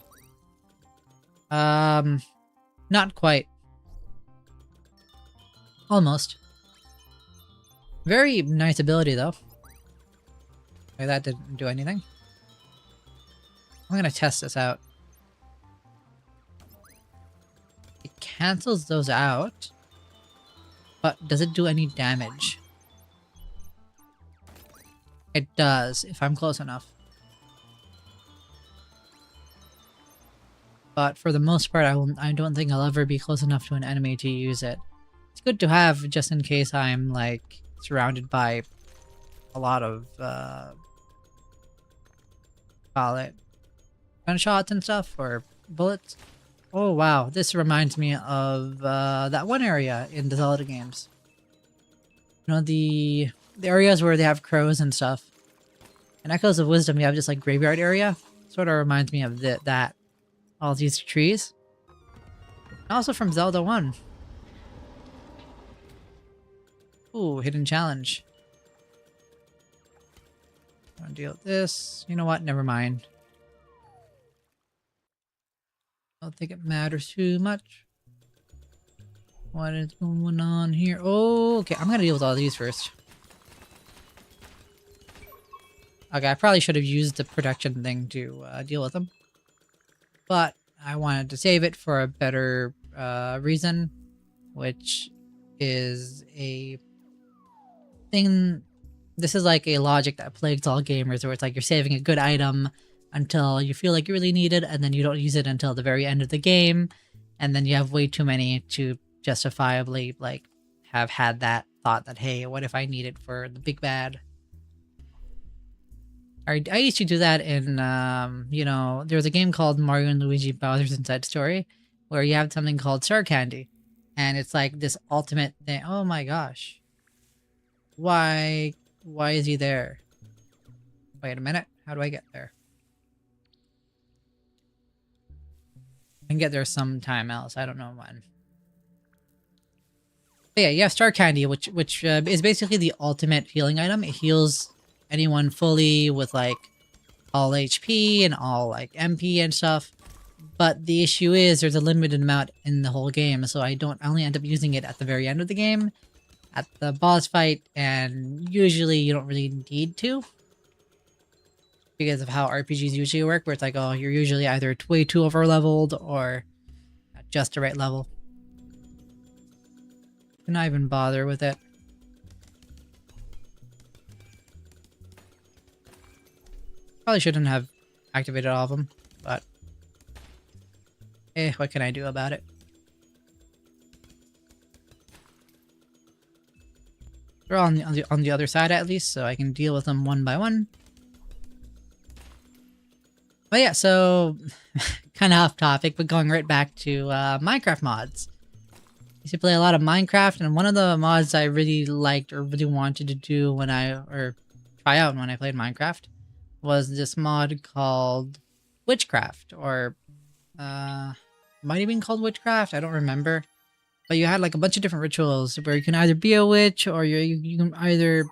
Speaker 1: Not quite. Almost. Very nice ability though. Okay, that didn't do anything. I'm gonna test this out. It cancels those out. But does it do any damage? It does, if I'm close enough. But for the most part, I don't think I'll ever be close enough to an enemy to use it. It's good to have just in case I'm like surrounded by a lot of call it gunshots and stuff, or bullets. Oh wow, this reminds me of that one area in the Zelda games. You know, the areas where they have crows and stuff. In Echoes of Wisdom, you have this like graveyard area. Sort of reminds me of that. All these trees. Also from Zelda 1. Ooh, hidden challenge. I'm gonna deal with this. You know what? Never mind. I don't think it matters too much. What is going on here? Oh, okay. I'm gonna deal with all these first. Okay, I probably should have used the protection thing to deal with them. But I wanted to save it for a better reason, which is a thing. This is like a logic that plagues all gamers, where it's like you're saving a good item until you feel like you really need it, and then you don't use it until the very end of the game, and then you have way too many to justifiably like have had that thought that, hey, what if I need it for the big bad? I used to do that in, you know, there was a game called Mario and Luigi Bowser's Inside Story, where you have something called Star Candy, and it's like this ultimate thing. Oh my gosh. Why is he there? Wait a minute, how do I get there? I can get there sometime else, I don't know when. But yeah, you have Star Candy, which is basically the ultimate healing item. It heals anyone fully with like all HP and all like MP and stuff. But the issue is there's a limited amount in the whole game, so I only end up using it at the very end of the game, at the boss fight, and usually you don't really need to, because of how RPGs usually work, where it's like, oh, you're usually either way too over leveled or at just the right level. Can I even bother with it? Probably shouldn't have activated all of them, but what can I do about it? They're all on the other side at least, so I can deal with them one by one. But yeah, so kind of off topic, but going right back to Minecraft mods. I used to play a lot of Minecraft, and one of the mods I really liked or really wanted to do try out when I played Minecraft was this mod called Witchcraft, or might have been called Witchcraft, I don't remember. But you had like a bunch of different rituals where you can either be a witch, or you can either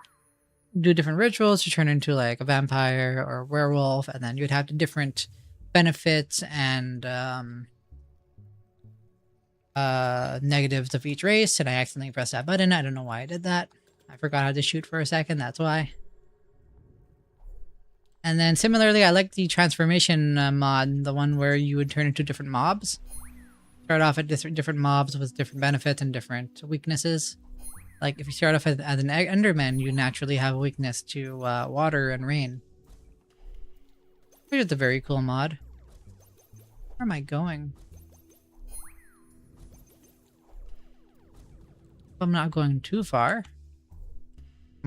Speaker 1: do different rituals to turn into like a vampire or a werewolf, and then you'd have the different benefits and negatives of each race. And I accidentally pressed that button. I don't know why I did that. I forgot how to shoot for a second, that's why. And then similarly, I like the transformation mod, the one where you would turn into different mobs. Start off at different mobs with different benefits and different weaknesses. Like if you start off as an Enderman, you naturally have a weakness to water and rain. Which is a very cool mod. Where am I going? I'm not going too far.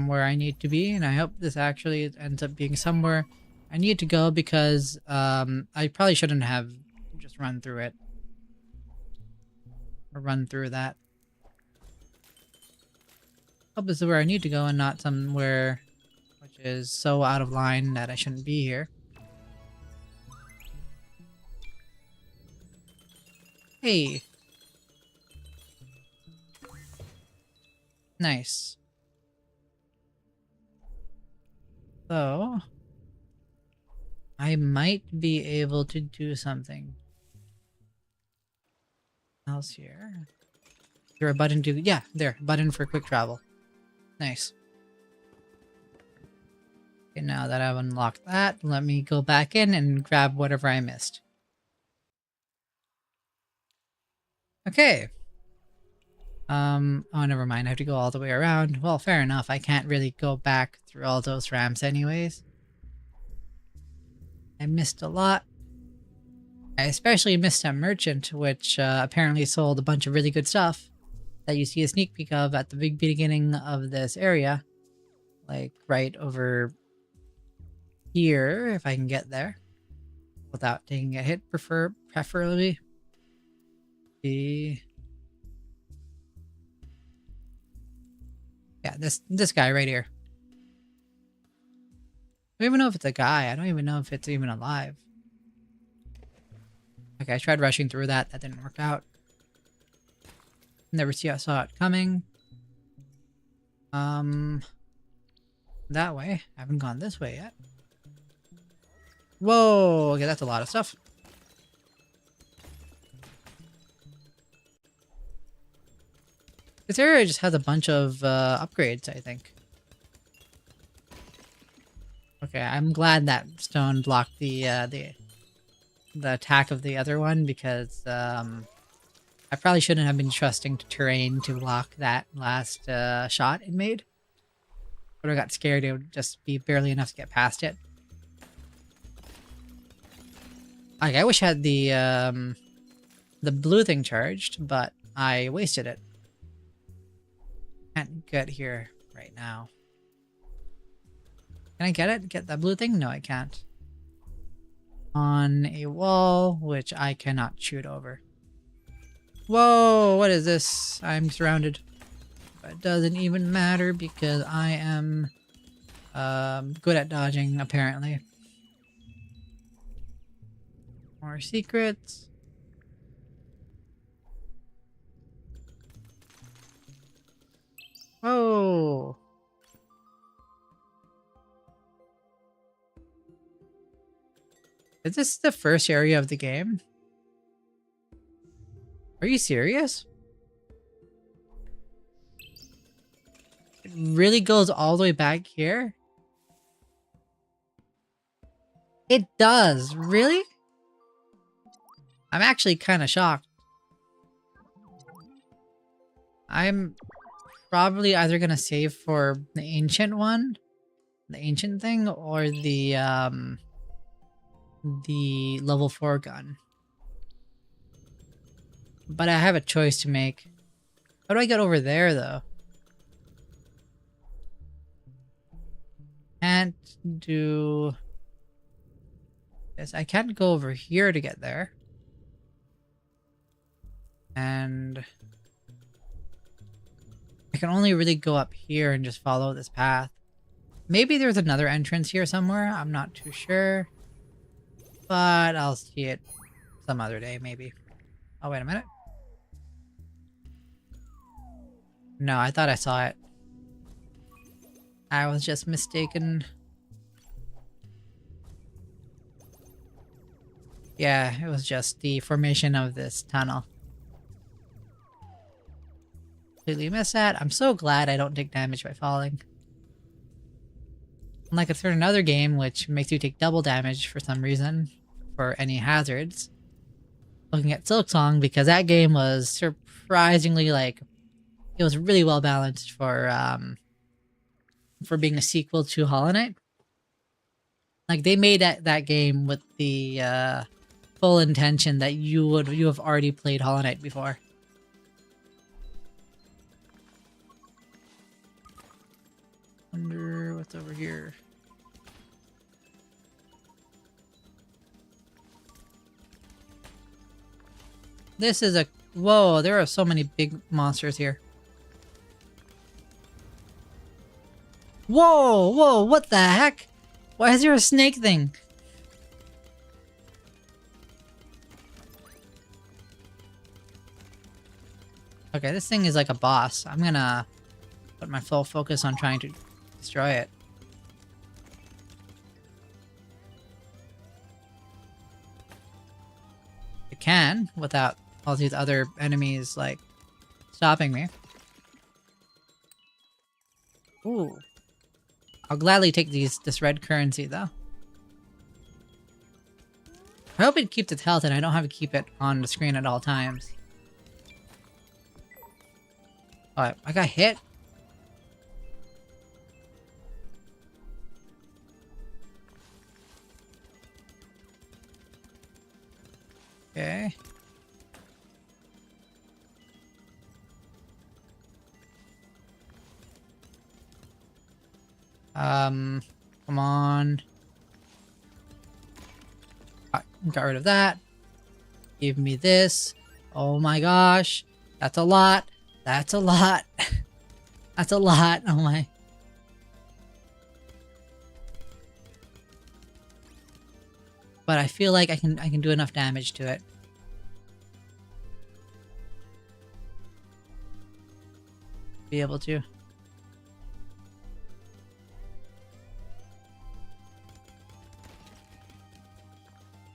Speaker 1: where I need to be, and I hope this actually ends up being somewhere I need to go, because I probably shouldn't have just run through it. Or run through that. Hope this is where I need to go and not somewhere which is so out of line that I shouldn't be here. Hey. Nice. So, I might be able to do something else here. Is there a button to... Yeah, there. Button for quick travel. Nice. Okay, now that I've unlocked that, let me go back in and grab whatever I missed. Okay. Oh, never mind. I have to go all the way around. Well, fair enough. I can't really go back through all those ramps anyways. I missed a lot. I especially missed a merchant, which apparently sold a bunch of really good stuff that you see a sneak peek of at the big beginning of this area. Like right over here, if I can get there without taking a hit, preferably. Yeah, this guy right here. I don't even know if it's a guy. I don't even know if it's even alive. Okay, I tried rushing through that. That didn't work out. Never saw it coming. That way. I haven't gone this way yet. Whoa! Okay, that's a lot of stuff. This area just has a bunch of upgrades, I think. Okay, I'm glad that stone blocked the attack of the other one, because I probably shouldn't have been trusting to terrain to block that last shot it made. But I got scared it would just be barely enough to get past it. Like, I wish I had the blue thing charged, but I wasted it. Can't get here right now. Can I get it? Get that blue thing? No, I can't. On a wall, which I cannot shoot over. Whoa, what is this? I'm surrounded. But it doesn't even matter because I am good at dodging, apparently. More secrets. Oh. Is this the first area of the game? Are you serious? It really goes all the way back here? It does, really? I'm actually kind of shocked. I'm probably either gonna save for the ancient one, the ancient thing, or the level 4 gun. But I have a choice to make. How do I get over there, though? Can't do this. I can't go over here to get there. And I can only really go up here and just follow this path. Maybe there's another entrance here somewhere. I'm not too sure. But I'll see it some other day, maybe. Oh, wait a minute. No, I thought I saw it. I was just mistaken. Yeah, it was just the formation of this tunnel. Completely missed that. I'm so glad I don't take damage by falling. Unlike a certain other game, which makes you take double damage for some reason, for any hazards. Looking at Silksong, because that game was surprisingly, like, it was really well balanced for being a sequel to Hollow Knight. Like, they made that game with the full intention that you have already played Hollow Knight before. What's over here? This is a... Whoa, there are so many big monsters here. Whoa, whoa, what the heck? Why is there a snake thing? Okay, this thing is like a boss. I'm gonna put my full focus on trying to destroy it. I can, without all these other enemies, like, stopping me. Ooh. I'll gladly take this red currency, though. I hope it keeps its health and I don't have to keep it on the screen at all times. Oh, I got hit? Okay. Come on. Got rid of that. Give me this. Oh my gosh. That's a lot. That's a lot. That's a lot. Oh my. But I feel like I can do enough damage to it. Be able to.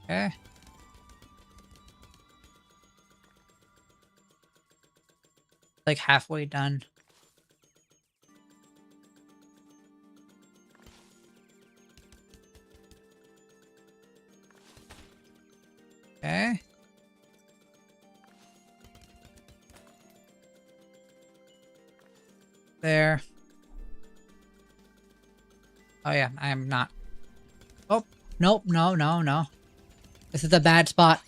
Speaker 1: Okay. Like halfway done. Okay. There. Oh yeah, I am not. Oh, nope, no, no, no. This is a bad spot.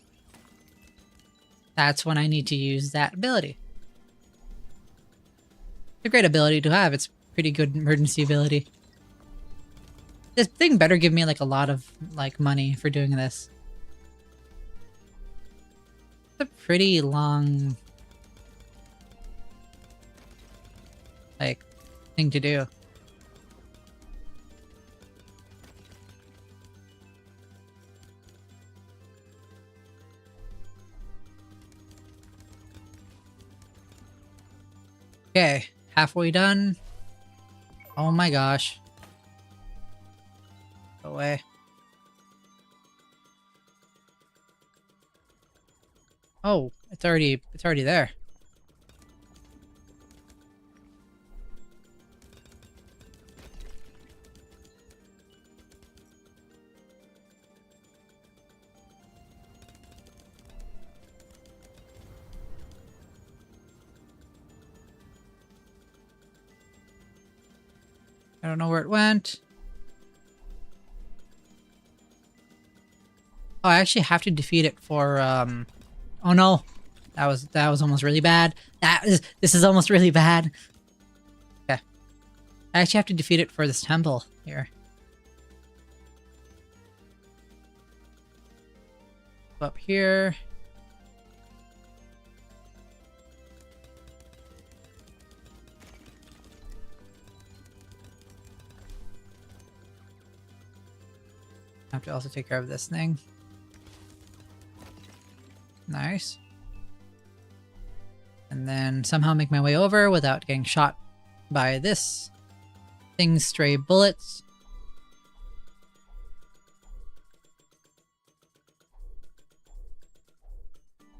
Speaker 1: That's when I need to use that ability. It's a great ability to have. It's pretty good emergency ability. This thing better give me like a lot of like money for doing this. It's a pretty long like thing to do. Okay, halfway done. Oh my gosh. Go away. Oh, it's already there. I don't know where it went. Oh, I actually have to defeat it for oh no. That was almost really bad. This is almost really bad. Okay. I actually have to defeat it for this temple here. Go up here. I have to also take care of this thing. Nice. And then somehow make my way over without getting shot by this thing's stray bullets.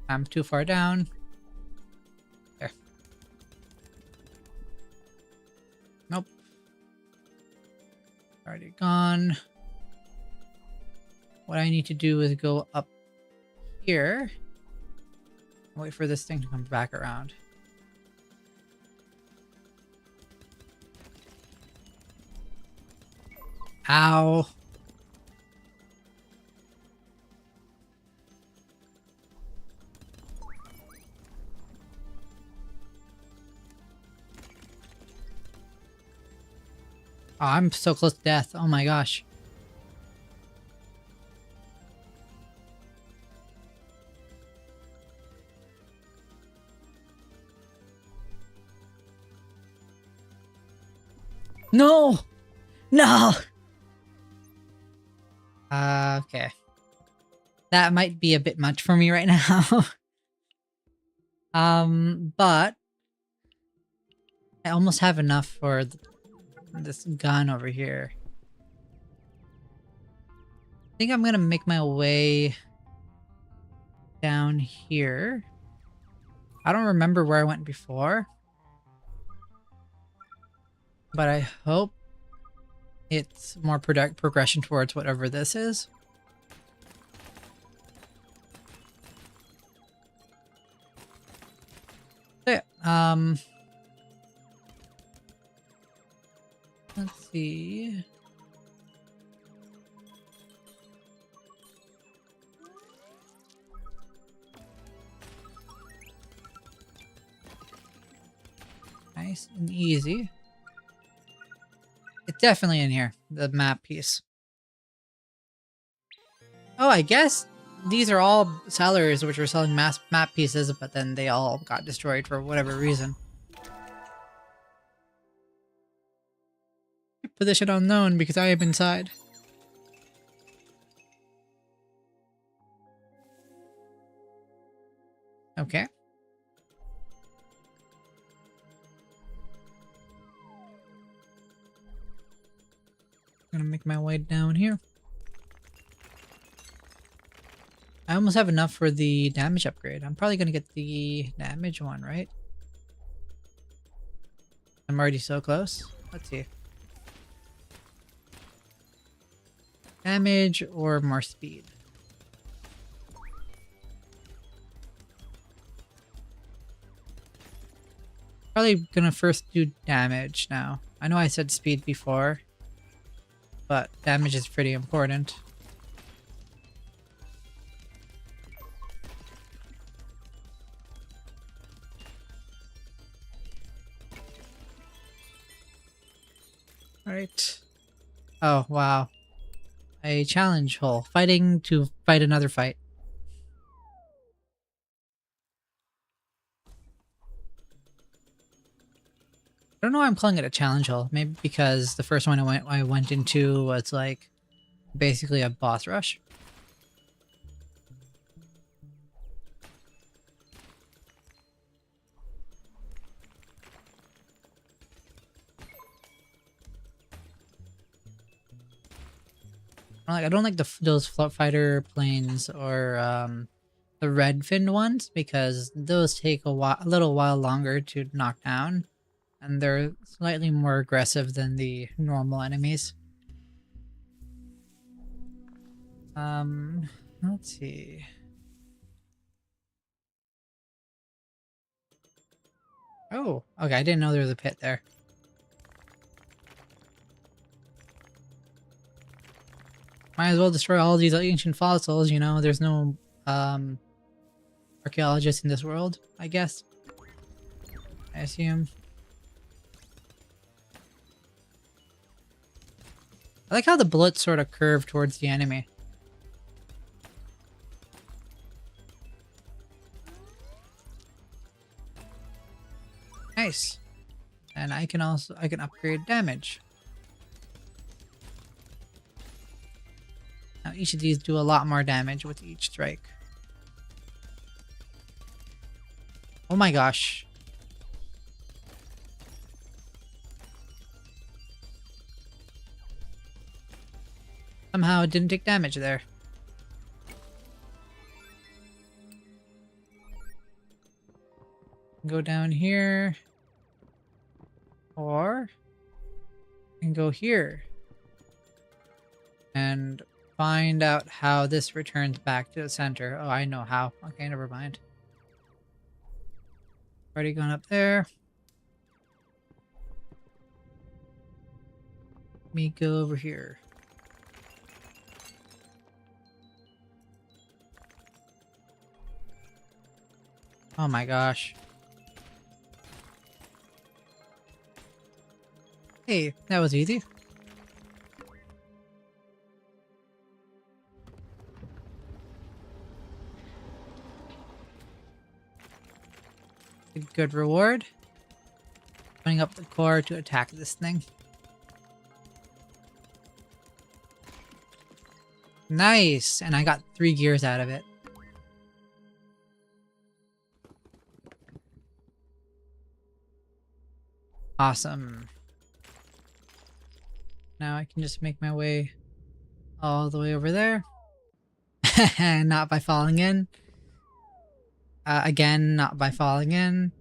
Speaker 1: I'm too far down. There. Nope. Already gone. What I need to do is go up here. Wait for this thing to come back around. Ow. Oh, I'm so close to death. Oh my gosh. No! No! Okay. That might be a bit much for me right now. But I almost have enough for this gun over here. I think I'm gonna make my way down here. I don't remember where I went before, but I hope it's more progression towards whatever this is. So yeah, let's see. Nice and easy. It's definitely in here, the map piece. Oh, I guess these are all sellers which were selling map pieces, but then they all got destroyed for whatever reason. Position unknown because I am inside. Okay. I'm gonna make my way down here. I almost have enough for the damage upgrade. I'm probably gonna get the damage one, right? I'm already so close. Let's see. Damage or more speed? Probably gonna first do damage now. I know I said speed before, but damage is pretty important. Alright. Oh, wow. A challenge hole. Fighting to fight another fight. I don't know why I'm calling it a challenge hole. Maybe because the first one I went into was like basically a boss rush. I don't like those float fighter planes or the red finned ones because those take a little while longer to knock down, and they're slightly more aggressive than the normal enemies. Let's see. Oh, okay, I didn't know there was a pit there. Might as well destroy all these ancient fossils, you know, there's no archaeologists in this world, I guess. I assume. I like how the bullets sort of curve towards the enemy. Nice. And I can upgrade damage. Now each of these do a lot more damage with each strike. Oh my gosh. Somehow it didn't take damage there. Go down here. Or I can go here. And find out how this returns back to the center. Oh, I know how. Okay, never mind. Already gone up there. Let me go over here. Oh my gosh. Hey, that was easy. good reward. Putting up the core to attack this thing. Nice! And I got 3 gears out of it. Awesome. Now I can just make my way all the way over there. Not by falling in. Again, not by falling in.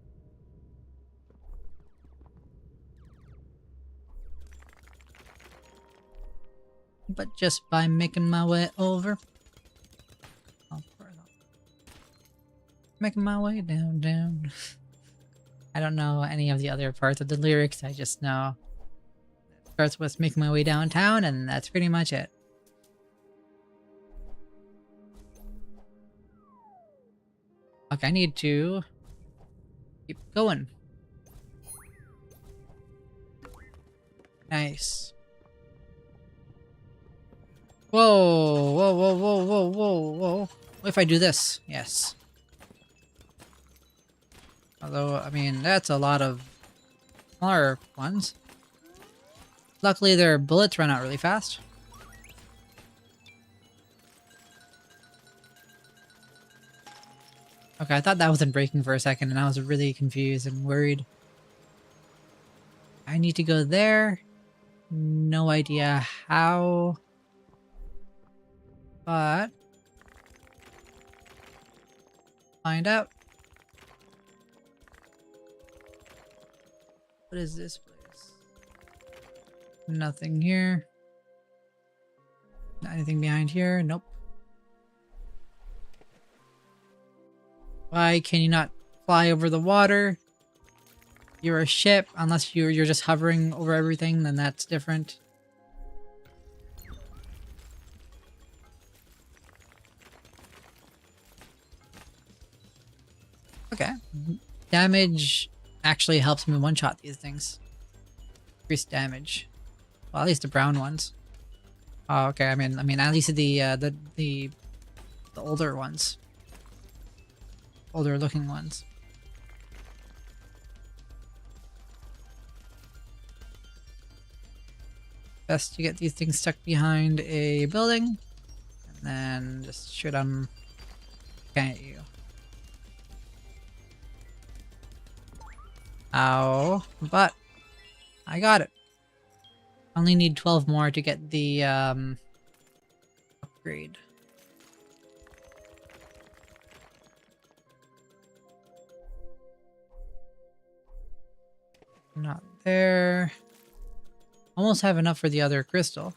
Speaker 1: But just by making my way over. Oh, making my way down, down. I don't know any of the other parts of the lyrics. I just know it starts with making my way downtown, and that's pretty much it. Okay, I need to keep going. Nice. Whoa, whoa, whoa, whoa, whoa, whoa, whoa. What if I do this? Yes. Although, I mean, that's a lot of smaller ones. Luckily, their bullets run out really fast. Okay, I thought that wasn't breaking for a second, and I was really confused and worried. I need to go there. No idea how. But find out. What is this place? Nothing here. Not anything behind here. Nope. Why can you not fly over the water? You're a ship, unless you're just hovering over everything, then that's different. Okay. Damage actually helps me one-shot these things. Increase damage. Well, at least the brown ones. Oh, okay. I mean, at least the older ones. Older looking ones. Best to get these things stuck behind a building, and then just shoot them at you. Ow, but I got it. Only need 12 more to get the upgrade. Not there. Almost have enough for the other crystal.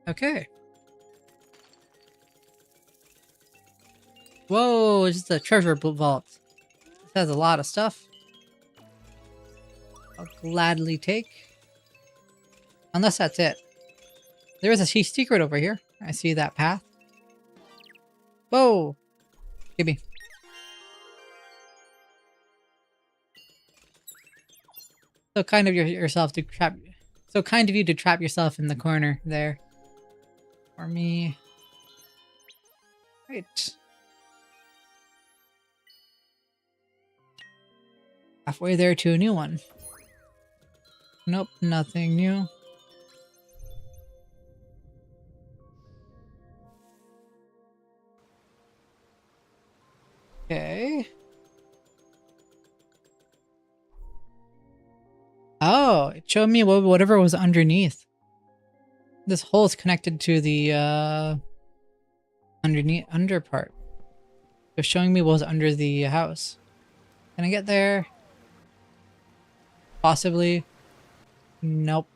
Speaker 1: Okay. Whoa, it's just a treasure vault. This has a lot of stuff. I'll gladly take. Unless that's it. There is a secret over here. I see that path. Whoa! Give me. So kind of yourself to trap. So kind of you to trap yourself in the corner there. For me. Right. Halfway there to a new one. Nope, nothing new. Okay. Oh, it showed me whatever was underneath. This hole is connected to the under part. It's showing me what was under the house. Can I get there? Possibly. Nope.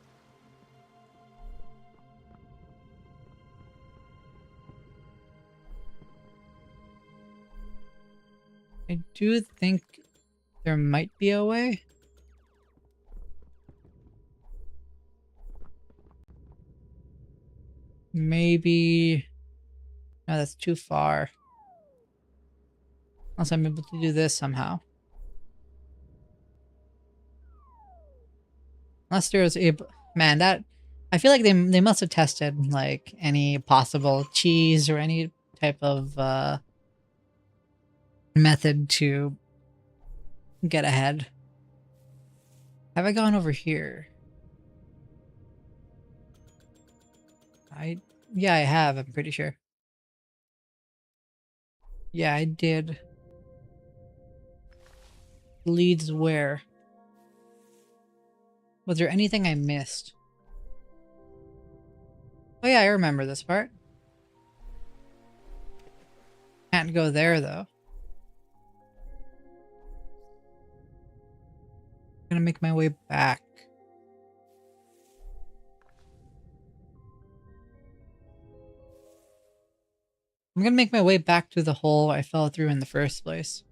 Speaker 1: I do think there might be a way. Maybe... No, that's too far. Unless I'm able to do this somehow. Unless there was a... Man, that... I feel like they must have tested like any possible cheese or any type of method to get ahead. Have I gone over here? Yeah, I have, I'm pretty sure. Yeah, I did. Leads where? Was there anything I missed? Oh yeah, I remember this part. Can't go there though. I'm gonna make my way back. I'm gonna make my way back to the hole I fell through in the first place.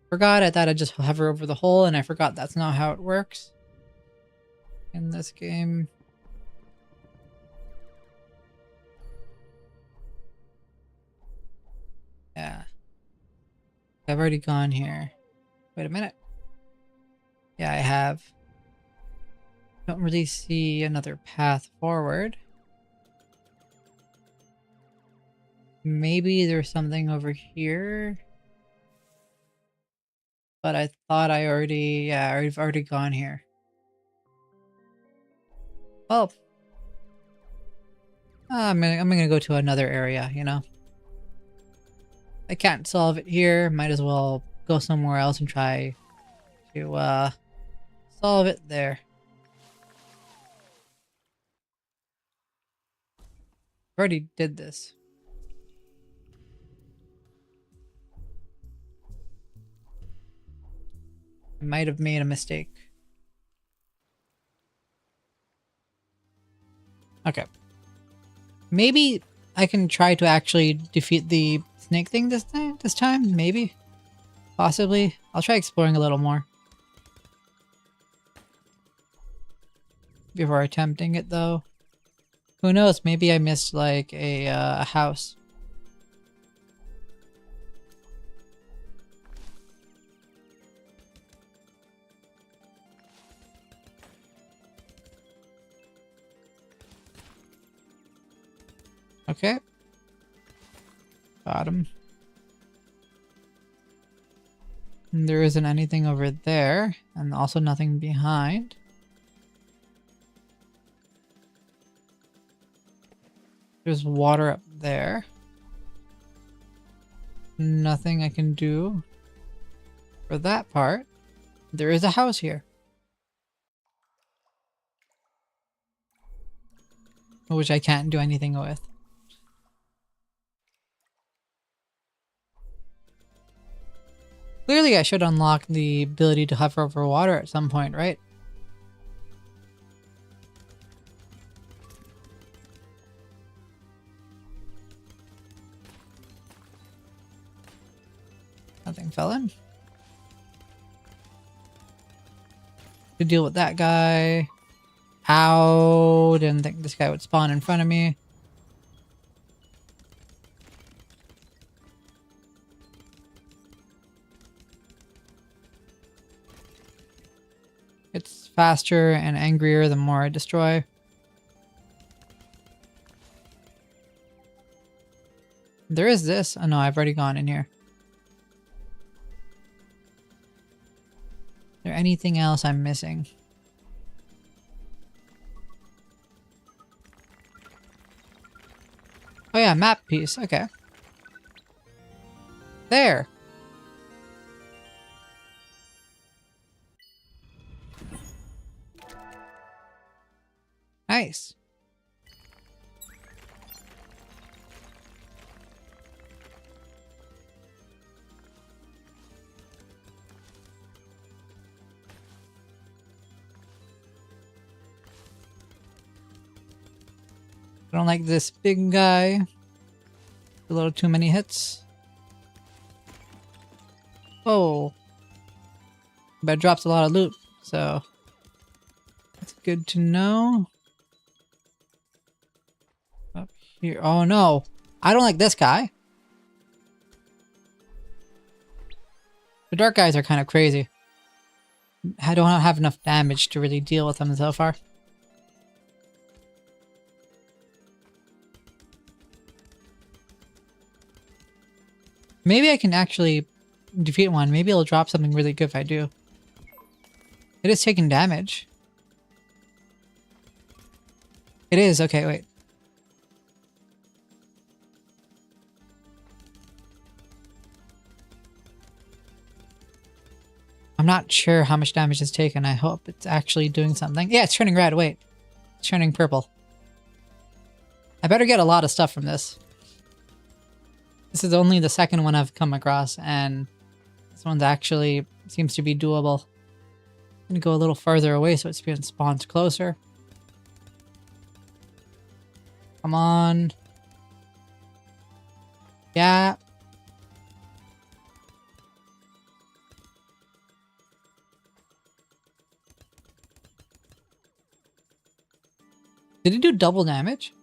Speaker 1: Forgot I thought I'd just hover over the hole, and I forgot that's not how it works in this game. Yeah. I've already gone here. Wait a minute. Yeah, I have. Don't really see another path forward. Maybe there's something over here. But I thought I already, yeah, I've already gone here. Oh. I'm gonna go to another area, you know? I can't solve it here. Might as well go somewhere else and try to, solve it there. Already did this. I might have made a mistake. Okay. Maybe I can try to actually defeat the snake thing this time? Maybe? Possibly? I'll try exploring a little more. Before attempting it, though. Who knows? Maybe I missed, like, a house. Okay. Got him. And there isn't anything over there, and also nothing behind. There's water up there. Nothing I can do for that part. There is a house here, which I can't do anything with. Clearly I should unlock the ability to hover over water at some point, right? Nothing fell in. To deal with that guy. Ow! Didn't think this guy would spawn in front of me. It's faster and angrier the more I destroy. There is this. Oh no, I've already gone in here. Is there anything else I'm missing? Oh yeah, map piece. Okay. There. Nice. I don't like this big guy. A little too many hits. Oh. But it drops a lot of loot, so that's good to know. Up here. Oh no. I don't like this guy. The dark guys are kind of crazy. I don't have enough damage to really deal with them so far. Maybe I can actually defeat one. Maybe it'll drop something really good if I do. It is taking damage. It is. Okay, wait. I'm not sure how much damage it's taken. I hope it's actually doing something. Yeah, it's turning red. Wait. It's turning purple. I better get a lot of stuff from this. This is only the second one I've come across, and this one's actually seems to be doable. I'm gonna go a little farther away so it spawns closer. Come on. Yeah. Did it do double damage?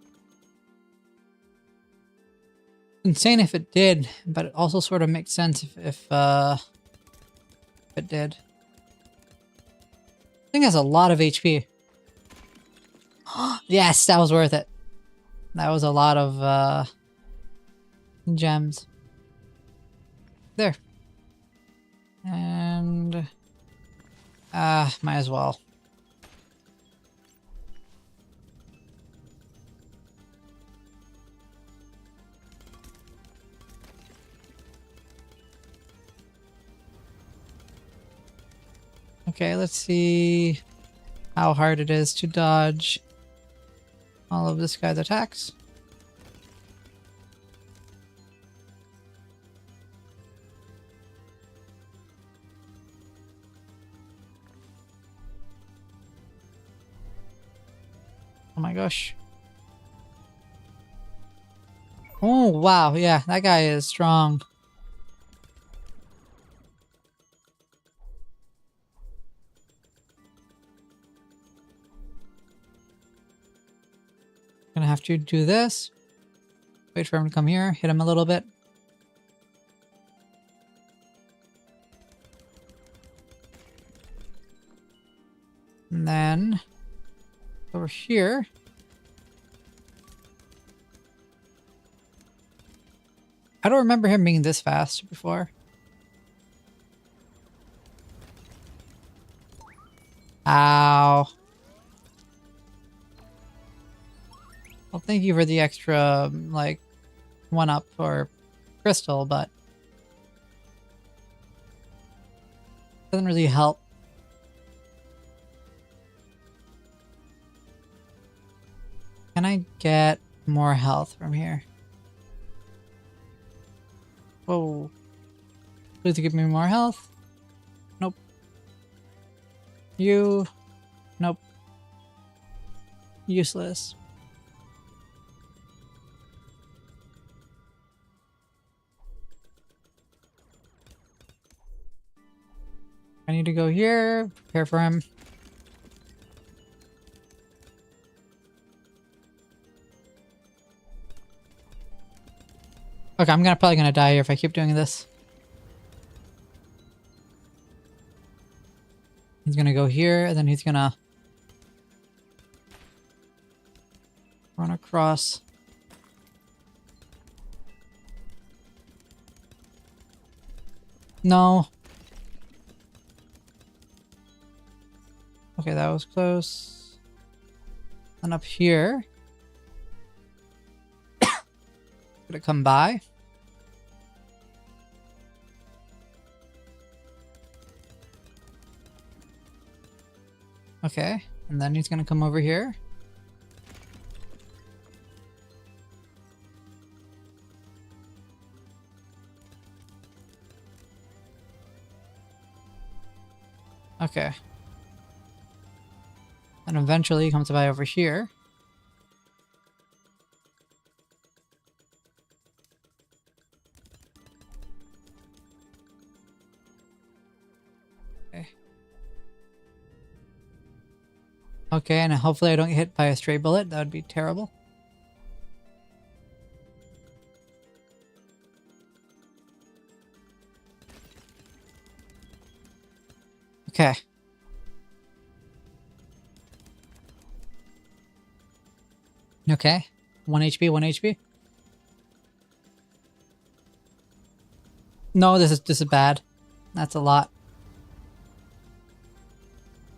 Speaker 1: Insane if it did, but it also sort of makes sense if it did. I think it has a lot of HP. Yes, that was worth it. That was a lot of gems. There. And might as well. Okay, let's see how hard it is to dodge all of this guy's attacks. Oh my gosh. Oh, wow. Yeah, that guy is strong. Gonna have to do this. Wait for him to come here. Hit him a little bit. And then over here. I don't remember him being this fast before. Ow. Well, thank you for the extra, like, 1-up or crystal, but doesn't really help. Can I get more health from here? Whoa. Please give me more health. Nope. You. Nope. Useless. I need to go here, prepare for him. Okay, I'm probably gonna die here if I keep doing this. He's gonna go here, and then he's gonna run across. No. Okay, that was close. And up here. Gonna come by. Okay, and then he's gonna come over here. Okay. And eventually he comes by over here. Okay. Okay, and hopefully I don't get hit by a stray bullet. That would be terrible. Okay. Okay. 1 HP, 1 HP. No, this is bad. That's a lot.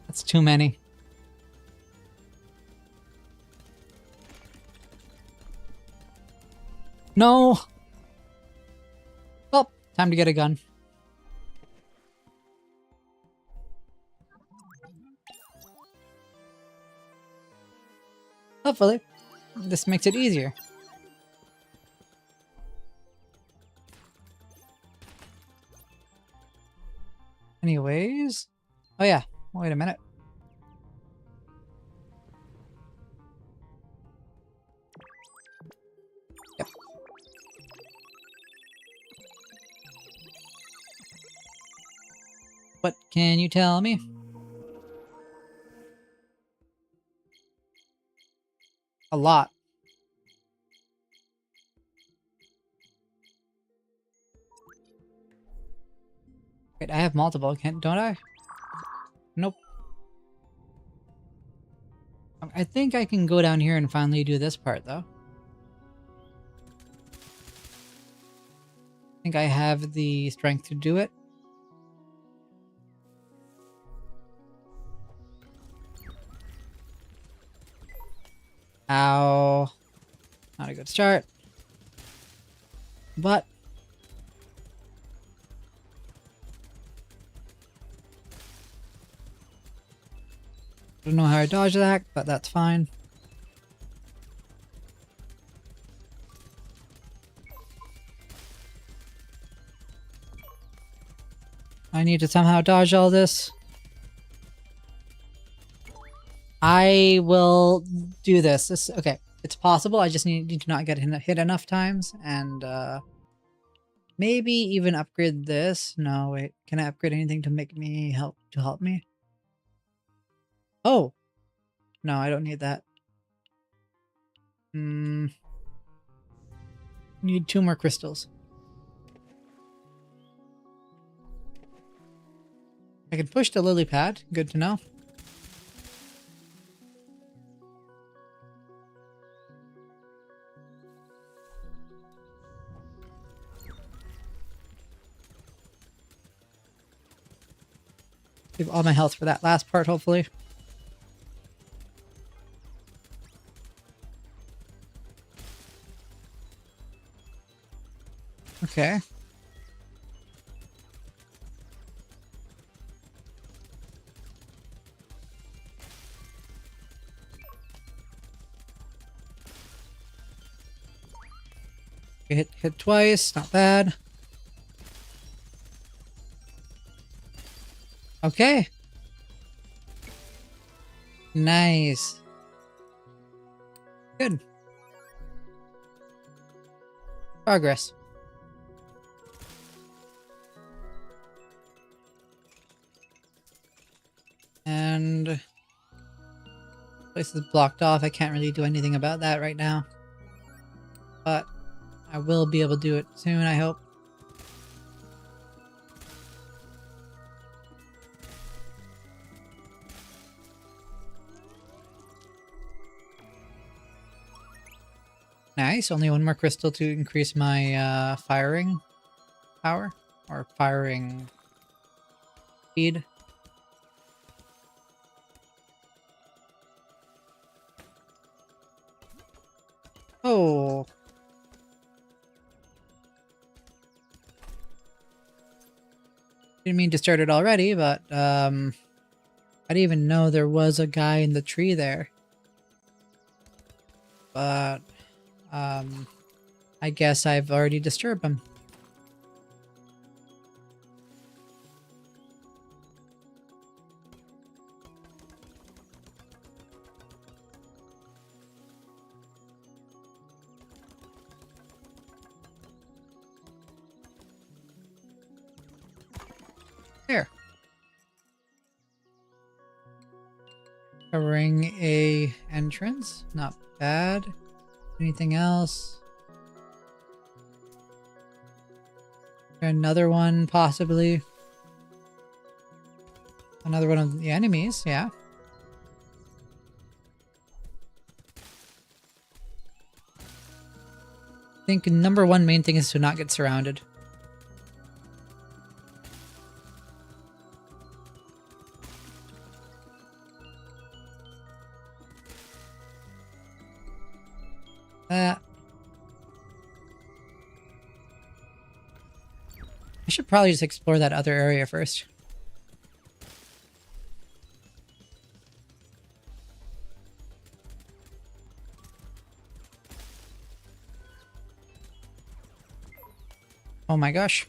Speaker 1: That's too many. No! Well, time to get a gun. Hopefully, this makes it easier. Anyways. Oh yeah, wait a minute. Yep. What can you tell me? A lot. Wait, I have multiple, don't I? Nope. I think I can go down here and finally do this part, though. I think I have the strength to do it. Ow. Not a good start. But I don't know how I dodge that, but that's fine. I need to somehow dodge all this. I will do this. Okay, it's possible. I just need to not get hit enough times, and maybe even upgrade this. No, wait. Can I upgrade anything to make me help me? Oh, no, I don't need that. Need 2 more crystals. I can push the lily pad. Good to know. Save all my health for that last part, hopefully. Okay. Hit twice, not bad. Okay. Nice. Good. Progress. And place is blocked off. I can't really do anything about that right now. But I will be able to do it soon, I hope. Nice. Only 1 more crystal to increase my firing power or firing speed. Oh. Didn't mean to start it already, but I didn't even know there was a guy in the tree there. But I guess I've already disturbed him. There. Covering a entrance. Not bad. Anything else? Another one, possibly. Another one of the enemies, yeah. think number one main thing is to not get surrounded. That. I should probably just explore that other area first. Oh my gosh.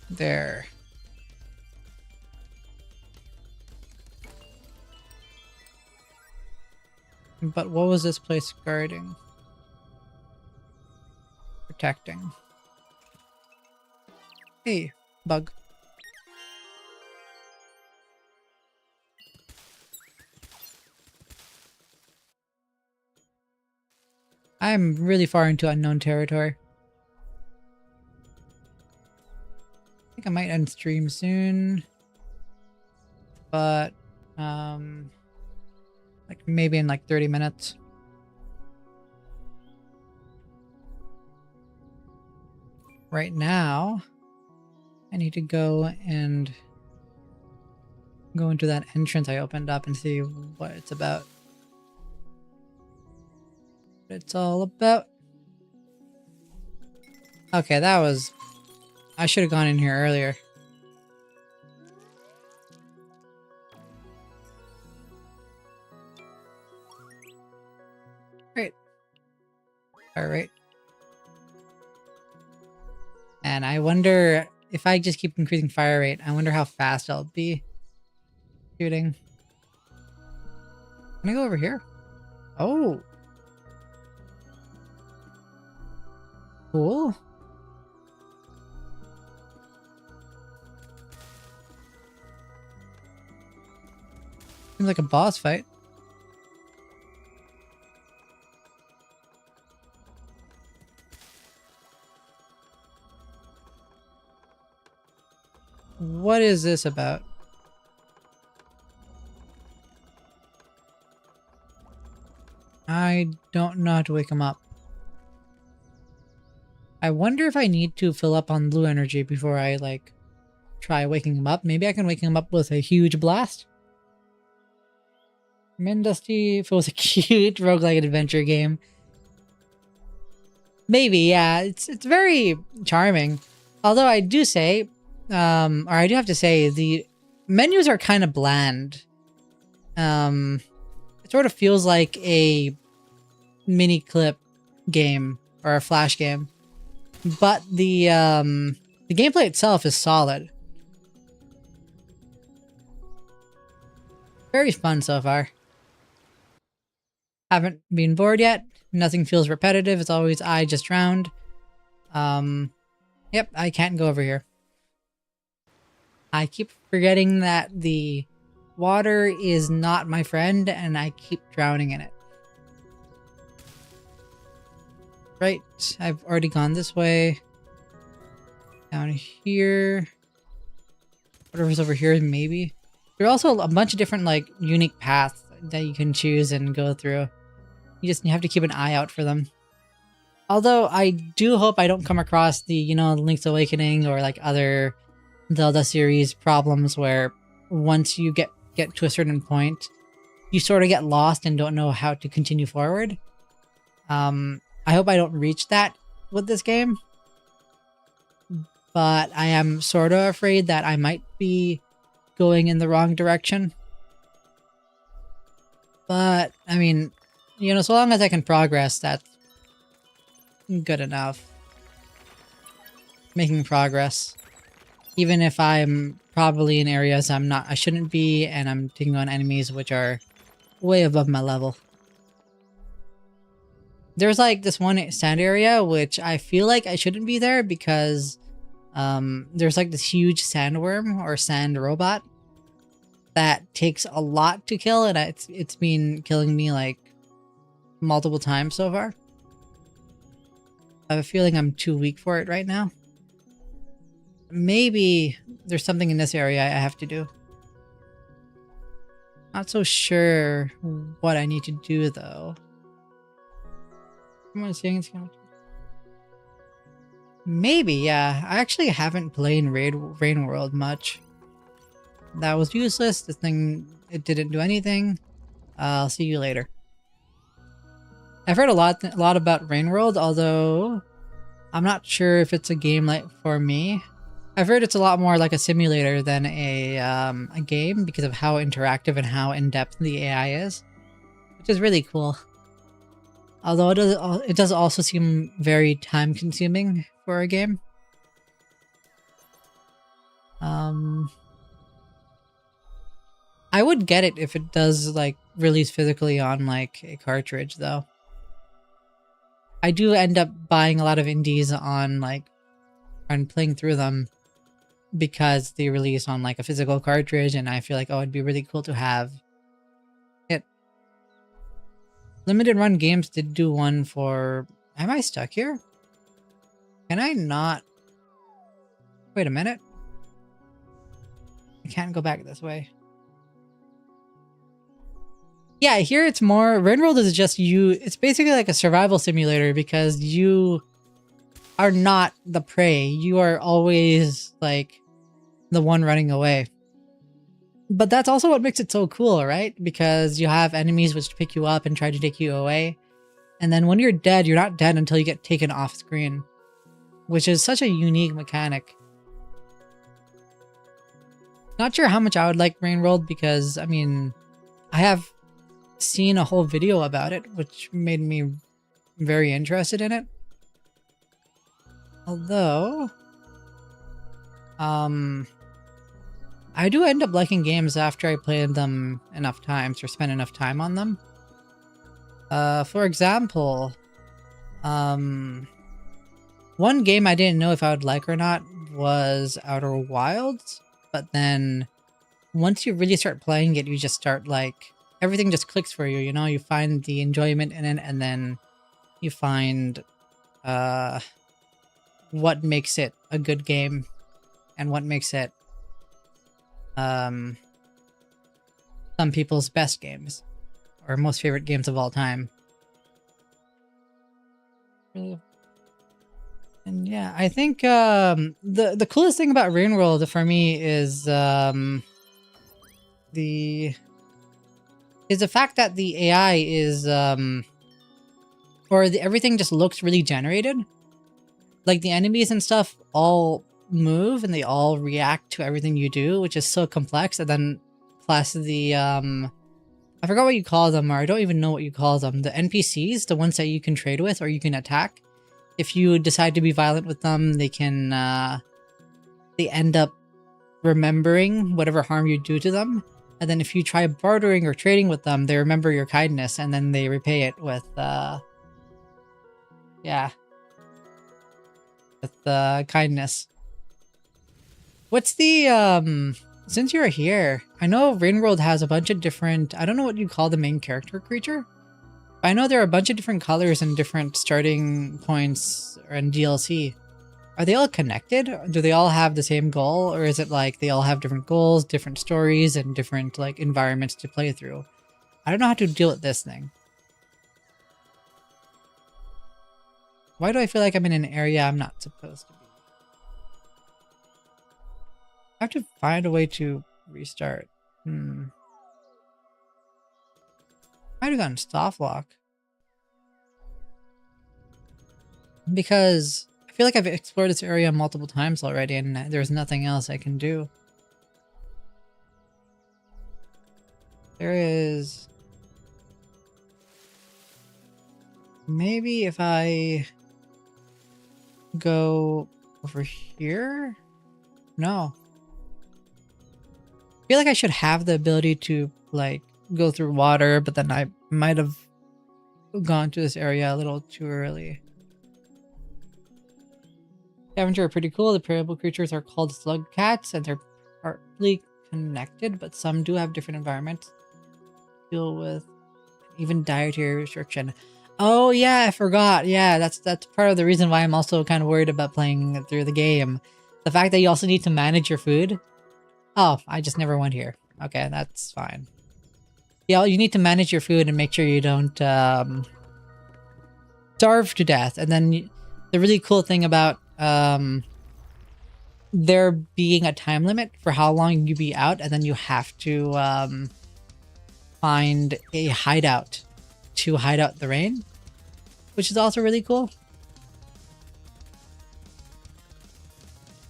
Speaker 1: There. But what was this place guarding? Protecting. Hey, bug. I'm really far into unknown territory. I think I might end stream soon. But, like maybe in like 30 minutes. Right now, I need to go and go into that entrance I opened up and see what it's about. What it's all about. Okay, that was... I should have gone in here earlier. Great. Alright. And I wonder if I just keep increasing fire rate, I wonder how fast I'll be shooting. Can I go over here? Oh. Cool. Seems like a boss fight. What is this about? I don't know how to wake him up. I wonder if I need to fill up on blue energy before I, like, try waking him up. Maybe I can wake him up with a huge blast? Dusty, if it was a cute roguelike adventure game. Maybe, yeah. It's very charming. Although I do say, or I do have to say, the menus are kind of bland. It sort of feels like a mini clip game or a flash game. But the gameplay itself is solid. Very fun so far. Haven't been bored yet. Nothing feels repetitive. It's always I just drowned. Yep, I can't go over here. I keep forgetting that the water is not my friend and I keep drowning in it. Right, I've already gone this way. Down here. Whatever's over here, maybe. There are also a bunch of different, like, unique paths that you can choose and go through. You have to keep an eye out for them. Although, I do hope I don't come across the, you know, Link's Awakening or, like, other Zelda series problems where once you get to a certain point, you sort of get lost and don't know how to continue forward. I hope I don't reach that with this game. But I am sort of afraid that I might be going in the wrong direction. But, I mean, you know, so long as I can progress, that's good enough. Making progress. Even if I'm probably in areas I shouldn't be, and I'm taking on enemies which are way above my level. There's like this one sand area which I feel like I shouldn't be there because there's like this huge sandworm or sand robot that takes a lot to kill, and it's been killing me like multiple times so far. I have a feeling I'm too weak for it right now. maybe there's something in this area I have to do. Not so sure what I need to do though. Am I saying it's gonna... Maybe, yeah. I actually haven't played Rain World much. That was useless. This thing, it didn't do anything. I'll see you later. I've heard a lot about Rain World, although I'm not sure if it's a game like for me. I've heard it's a lot more like a simulator than a game because of how interactive and how in-depth the AI is, which is really cool. Although it does also seem very time-consuming for a game. I would get it if it does like release physically on like a cartridge though. I do end up buying a lot of indies on like and playing through them because they release on like a physical cartridge, and I feel like, oh, it'd be really cool to have it. Limited run games did do one for... Am I stuck here? Can I not... Wait a minute. I can't go back this way. Yeah, here it's more... Rain World is just you... It's basically like a survival simulator because you are not the prey. You are always like the one running away. But that's also what makes it so cool, right? Because you have enemies which pick you up and try to take you away. And then when you're dead, you're not dead until you get taken off screen. Which is such a unique mechanic. Not sure how much I would like Rain World because, I mean, I have seen a whole video about it, which made me very interested in it. Although, I do end up liking games after I played them enough times or spend enough time on them. For example, one game I didn't know if I would like or not was Outer Wilds, but then once you really start playing it, you just start like, everything just clicks for you, you know? You find the enjoyment in it, and then you find what makes it a good game and what makes it some people's best games or most favorite games of all time. And yeah, I think the coolest thing about Rain World for me is the fact that the AI is everything just looks really generated. Like the enemies and stuff all move and they all react to everything you do, which is so complex. And then plus the I forgot what you call them, or I don't even know what you call them. The NPCs, the ones that you can trade with or you can attack. If you decide to be violent with them, they can they end up remembering whatever harm you do to them. And then if you try bartering or trading with them, they remember your kindness and then they repay it with kindness. What's the since you're here, I know Rain World has a bunch of different, I don't know what you call the main character creature, but I know there are a bunch of different colors and different starting points and DLC. Are they all connected? Do they all have the same goal, or is it like they all have different goals, different stories, and different like environments to play through? I don't know how to deal with this thing. Why do I feel like I'm in an area I'm not supposed to be? I have to find a way to restart. Might have gotten soft lock. Because I feel like I've explored this area multiple times already and there's nothing else I can do. There is... Maybe if I go over here? No. I feel like I should have the ability to like go through water, but then I might have gone to this area a little too early. Scavenger are pretty cool. The parable creatures are called slug cats and they're partly connected, but some do have different environments to deal with, even dietary restriction. Oh yeah, I forgot. Yeah, that's part of the reason why I'm also kind of worried about playing through the game. The fact that you also need to manage your food. Oh, I just never went here. Okay, that's fine. Yeah, you need to manage your food and make sure you don't starve to death. And then the really cool thing about there being a time limit for how long you be out, and then you have to find a hideout to hide out the rain, which is also really cool.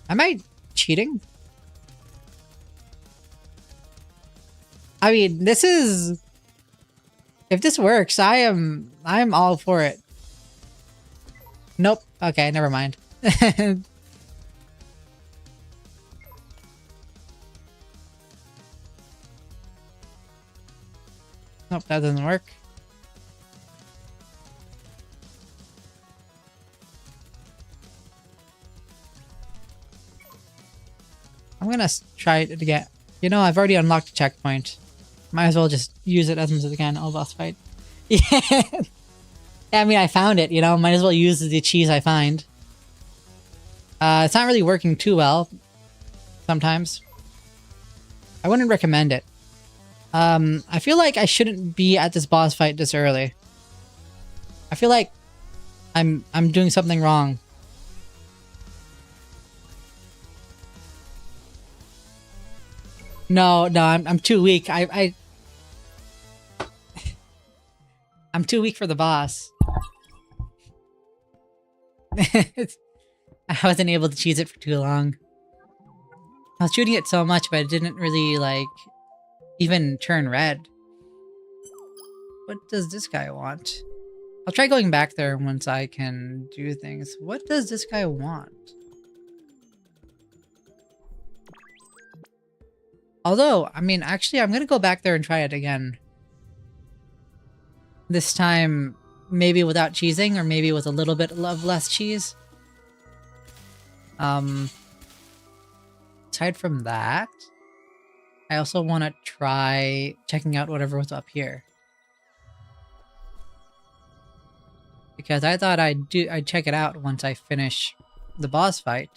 Speaker 1: Am I cheating? I mean, this is... If this works, I'm all for it. Nope. Okay, never mind. Nope, that doesn't work. I'm gonna try it again. You know, I've already unlocked a checkpoint. Might as well just use it as much as I can. Oh, boss fight. Yeah. I mean, I found it, you know. Might as well use the cheese I find. It's not really working too well. Sometimes. I wouldn't recommend it. I feel like I shouldn't be at this boss fight this early. I feel like I'm doing something wrong. No, I'm too weak. I'm too weak for the boss. I wasn't able to cheese it for too long. I was shooting it so much, but it didn't really, like, even turn red. What does this guy want? I'll try going back there once I can do things. What does this guy want? Although, I mean, actually, I'm gonna go back there and try it again. This time, maybe without cheesing, or maybe with a little bit of less cheese. Aside from that, I also want to try checking out whatever was up here. Because I thought I'd check it out once I finish the boss fight.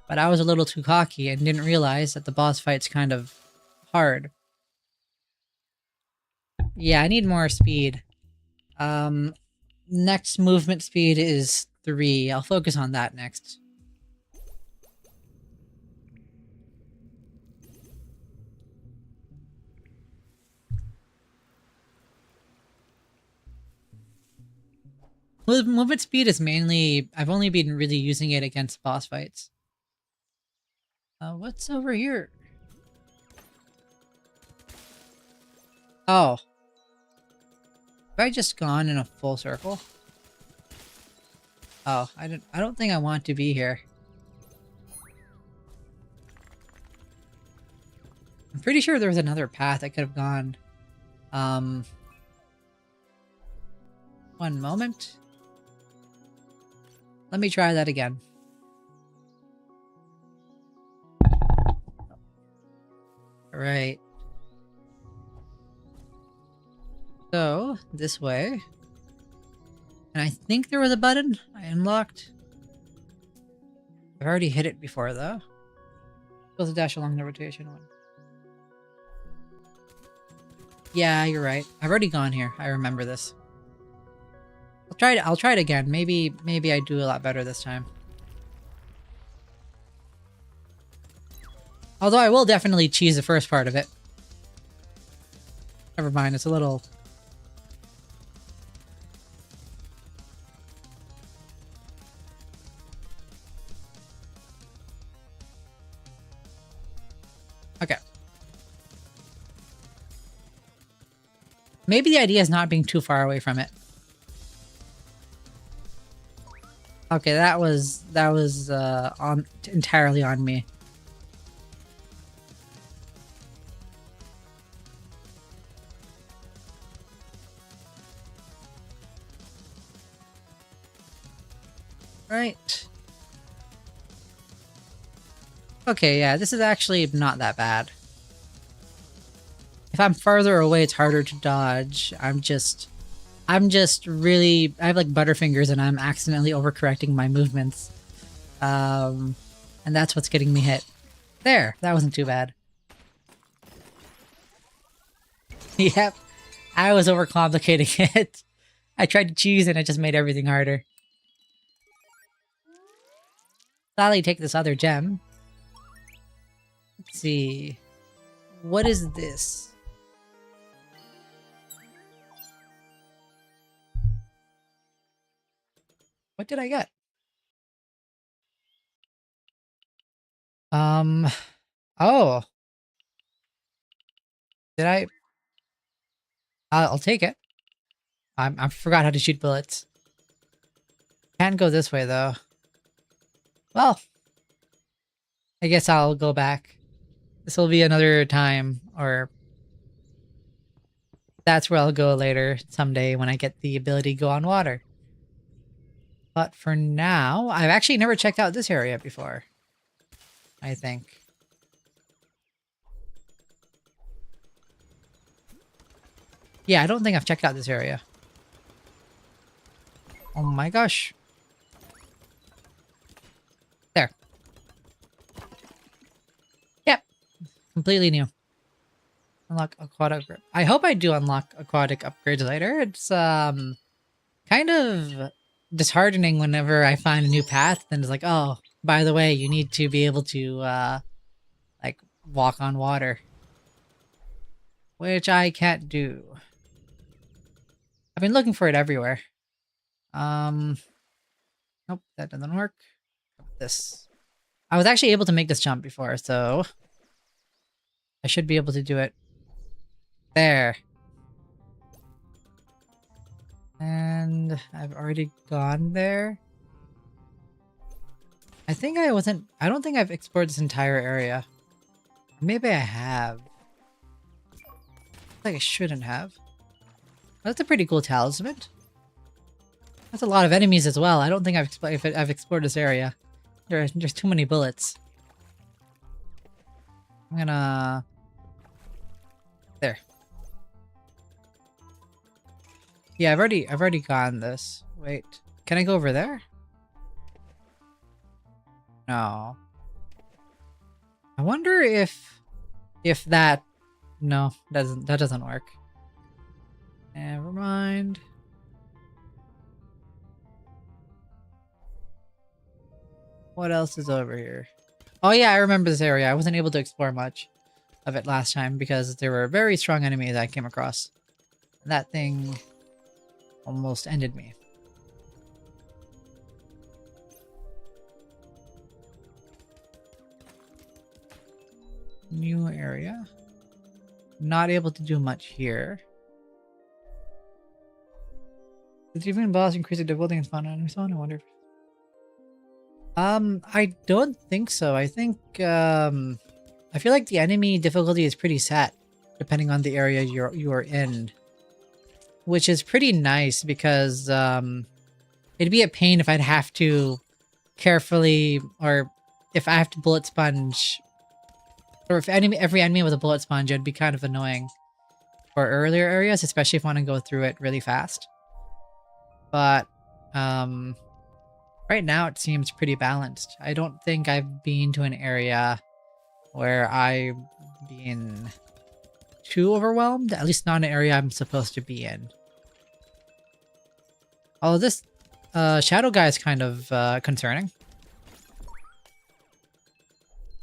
Speaker 1: But I was a little too cocky and didn't realize that the boss fight's kind of hard. Yeah, I need more speed. Next movement speed is 3. I'll focus on that next. Movement speed is mainly... I've only been really using it against boss fights. What's over here? Oh. Have I just gone in a full circle? Oh, I don't think I want to be here. I'm pretty sure there was another path I could have gone. One moment. Let me try that again. Alright. So, this way. And I think there was a button I unlocked. I've already hit it before, though. Supposed to dash along the rotation one. Yeah, you're right. I've already gone here. I remember this. I'll try it again. Maybe I do a lot better this time. Although I will definitely cheese the first part of it. Never mind, it's a little... Okay. Maybe the idea is not being too far away from it. Okay, that was entirely on me. Right. Okay, yeah, this is actually not that bad. If I'm farther away, it's harder to dodge. I'm just really... I have like butterfingers and I'm accidentally overcorrecting my movements. And that's what's getting me hit. There, that wasn't too bad. Yep, I was overcomplicating it. I tried to choose and it just made everything harder. Gladly take this other gem. Let's see. What is this? What did I get? Oh. Did I? I'll take it. I forgot how to shoot bullets. Can't go this way though. Well, I guess I'll go back. This will be another time, or that's where I'll go later someday when I get the ability to go on water. But for now, I've actually never checked out this area before, I think. Yeah, I don't think I've checked out this area. Oh my gosh. There. Yep. Completely new. Unlock aquatic. I hope I do unlock aquatic upgrades later. It's kind of disheartening whenever I find a new path and it's like, oh, by the way, you need to be able to like walk on water. Which I can't do. I've been looking for it everywhere. Nope, that doesn't work. This. I was actually able to make this jump before, so I should be able to do it. There. And I've already gone there. I think I don't think I've explored this entire area. Maybe I have. I think I shouldn't have. That's a pretty cool talisman. That's a lot of enemies as well. I don't think I've explored this area. There's too many bullets. I'm gonna... There. Yeah, I've already gone this. Wait, can I go over there? No. I wonder if that... No, that doesn't work. Never mind. What else is over here? Oh yeah, I remember this area. I wasn't able to explore much of it last time because there were very strong enemies I came across. That thing almost ended me. New area. Not able to do much here. Did even boss increase the difficulty and spawn enemies on? I wonder if... I don't think so. I think, I feel like the enemy difficulty is pretty set, depending on the area you're in. Which is pretty nice because, it'd be a pain if I'd have to carefully, or if I have to bullet sponge, or if every enemy with a bullet sponge, it'd be kind of annoying for earlier areas, especially if I want to go through it really fast. But, right now it seems pretty balanced. I don't think I've been to an area where I've been too overwhelmed, at least not an area I'm supposed to be in. Although this shadow guy is kind of concerning.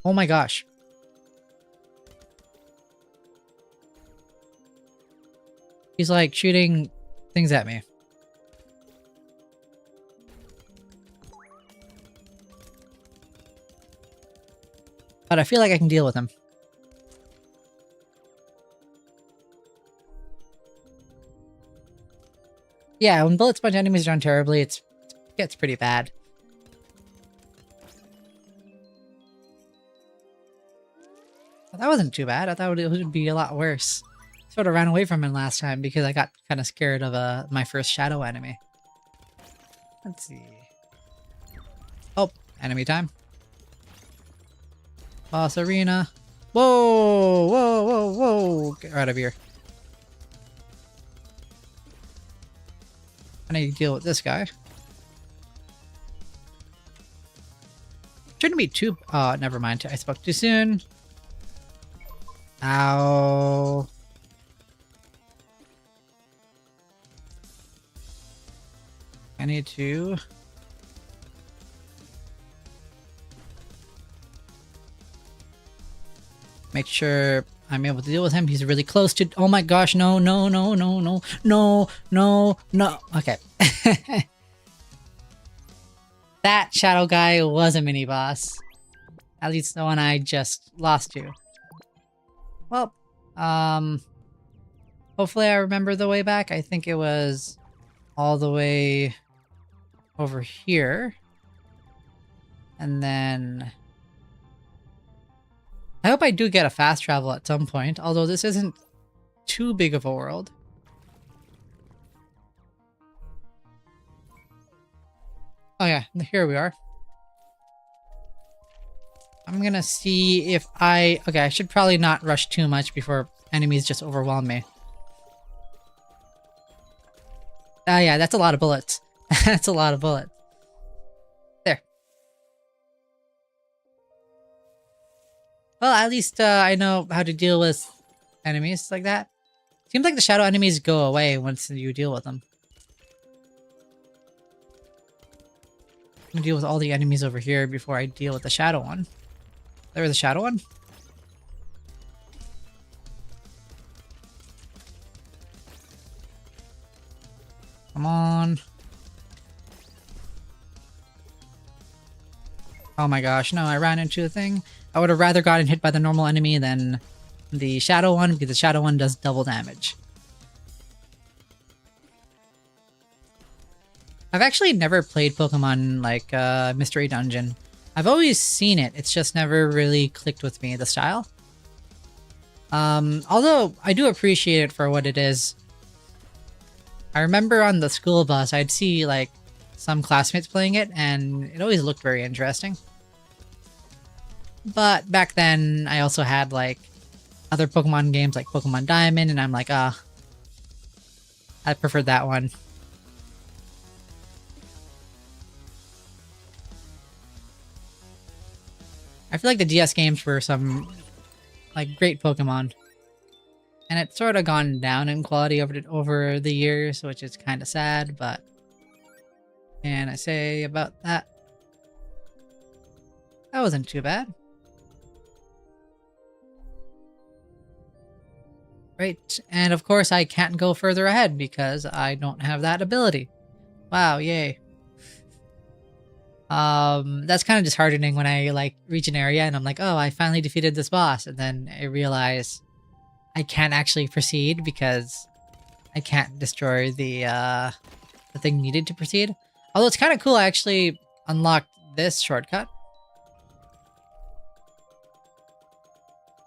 Speaker 1: Oh my gosh. He's like shooting things at me. But I feel like I can deal with him. Yeah, when bullet sponge enemies are done terribly, it gets pretty bad. Well, that wasn't too bad. I thought it would be a lot worse. Sort of ran away from him last time because I got kind of scared of my first shadow enemy. Let's see. Oh, enemy time. Boss arena. Whoa, whoa, whoa, whoa. Get out of here. I need to deal with this guy. Shouldn't be too... Oh, never mind. I spoke too soon. Ow. I need to... make sure I'm able to deal with him. He's really close to... Oh my gosh, no, no, no, no, no, no, no, no. Okay. That shadow guy was a mini boss. At least the one I just lost to. Well, hopefully I remember the way back. I think it was all the way over here. And then... I hope I do get a fast travel at some point, although this isn't too big of a world. Oh yeah, here we are. I'm gonna see if I... Okay, I should probably not rush too much before enemies just overwhelm me. Ah yeah, that's a lot of bullets. That's a lot of bullets. There. Well, at least I know how to deal with enemies like that. Seems like the shadow enemies go away once you deal with them. I'm gonna deal with all the enemies over here before I deal with the shadow one. There, the shadow one? Come on. Oh my gosh, no, I ran into a thing. I would have rather gotten hit by the normal enemy than the shadow one, because the shadow one does double damage. I've actually never played Pokemon like Mystery Dungeon. I've always seen it, it's just never really clicked with me, the style. Although I do appreciate it for what it is. I remember on the school bus, I'd see like some classmates playing it, and it always looked very interesting. But back then, I also had like other Pokemon games like Pokemon Diamond, and I'm like, I preferred that one. I feel like the DS games were some like great Pokemon. And it's sort of gone down in quality over the years, which is kind of sad, but what can I say about that? That wasn't too bad. Right, and of course I can't go further ahead because I don't have that ability. Wow, yay. That's kind of disheartening when I like reach an area and I'm like, oh, I finally defeated this boss, and then I realize I can't actually proceed because I can't destroy the thing needed to proceed. Although it's kind of cool, I actually unlocked this shortcut.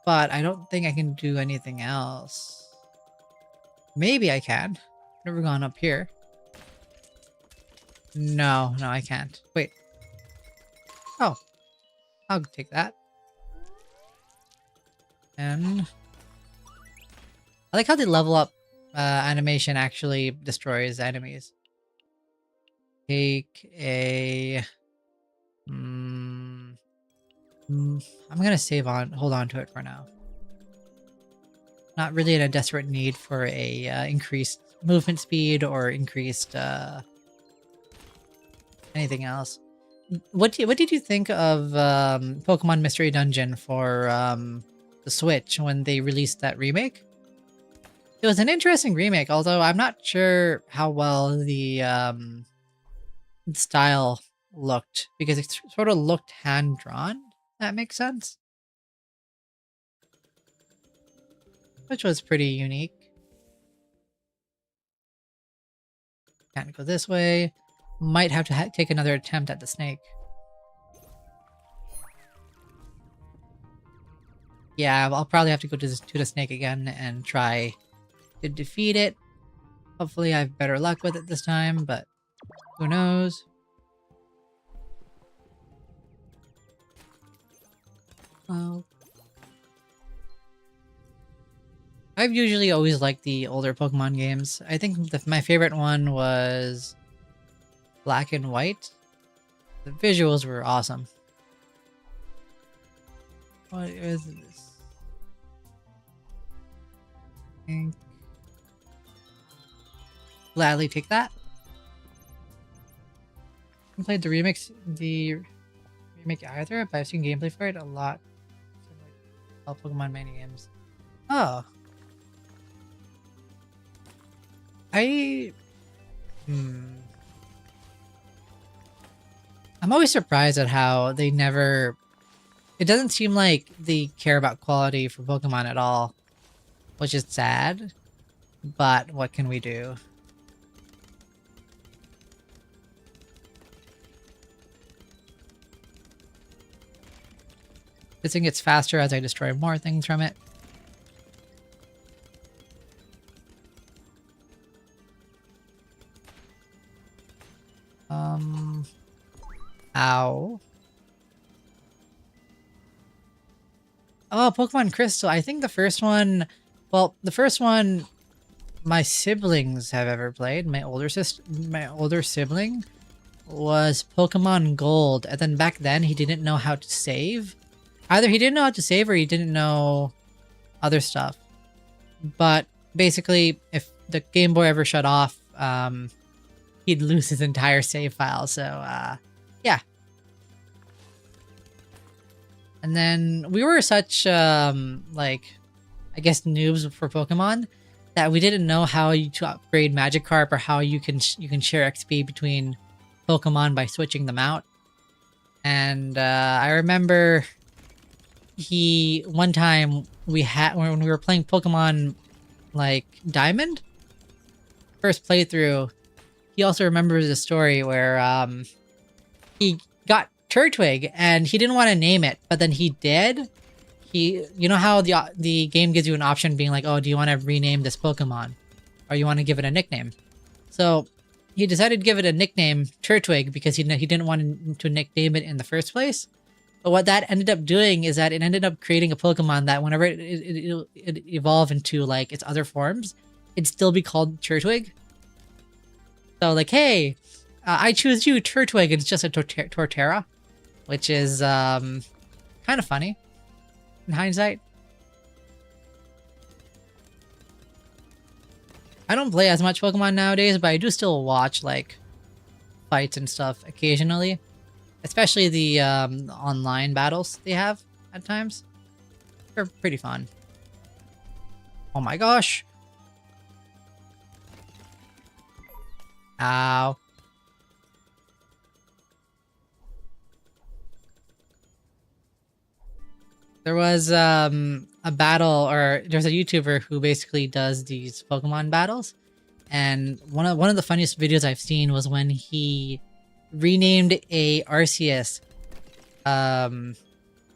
Speaker 1: But I don't think I can do anything else. Maybe I can. Never gone up here. No, no, I can't. Wait. Oh. I'll take that. And I like how the level up animation actually destroys enemies. Take a... I'm gonna hold on to it for now. Not really in a desperate need for a increased movement speed or increased anything else. What did you think of Pokemon Mystery Dungeon for the Switch when they released that remake? It was an interesting remake, although I'm not sure how well the style looked, because it sort of looked hand-drawn. That makes sense. Which was pretty unique. Can't go this way. Might have to take another attempt at the snake. Yeah, I'll probably have to go to the snake again and try to defeat it. Hopefully I have better luck with it this time, but who knows? Well, I've usually always liked the older Pokemon games. I think my favorite one was Black and White. The visuals were awesome. What is this? I gladly take that. I played the remake either, but I've seen gameplay for it a lot. So like all Pokemon mini games. Oh. I'm always surprised at how they never... It doesn't seem like they care about quality for Pokemon at all, which is sad, but what can we do? This thing gets faster as I destroy more things from it. Ow. Oh, Pokemon Crystal. I think the first one... Well, the first one my siblings have ever played, my older sibling, was Pokemon Gold. And then back then, he didn't know how to save. Either he didn't know how to save or he didn't know other stuff. But basically, if the Game Boy ever shut off, he'd lose his entire save file. So, yeah. And then we were such, like, I guess noobs for Pokemon that we didn't know how to upgrade Magikarp or how you can share XP between Pokemon by switching them out. And I remember one time when we were playing Pokemon like Diamond, first playthrough, he also remembers a story where he got Turtwig and he didn't want to name it, but then he did. You know how the game gives you an option being like, oh, do you want to rename this Pokemon, or you want to give it a nickname? So he decided to give it a nickname, Turtwig, because he didn't want to nickname it in the first place. But what that ended up doing is that it ended up creating a Pokemon that whenever it evolved into like its other forms, it'd still be called Turtwig. So like, hey, I choose you, Turtwig, and it's just a Torterra, which is kind of funny in hindsight. I don't play as much Pokemon nowadays, but I do still watch like fights and stuff occasionally. Especially the online battles they have at times. They're pretty fun. Oh my gosh. Ow. There was a battle, or there's a YouTuber who basically does these Pokemon battles. And one of the funniest videos I've seen was when he renamed a Arceus.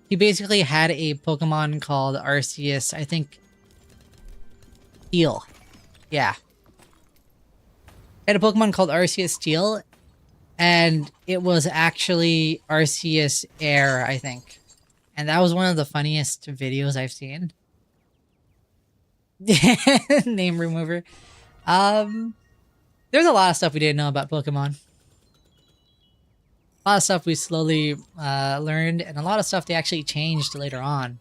Speaker 1: He basically had a Pokemon called Arceus, I think, Steel. Yeah. He had a Pokemon called Arceus Steel, and it was actually Arceus Air, I think. And that was one of the funniest videos I've seen. Name remover. There's a lot of stuff we didn't know about Pokemon. A lot of stuff we slowly learned, and a lot of stuff they actually changed later on.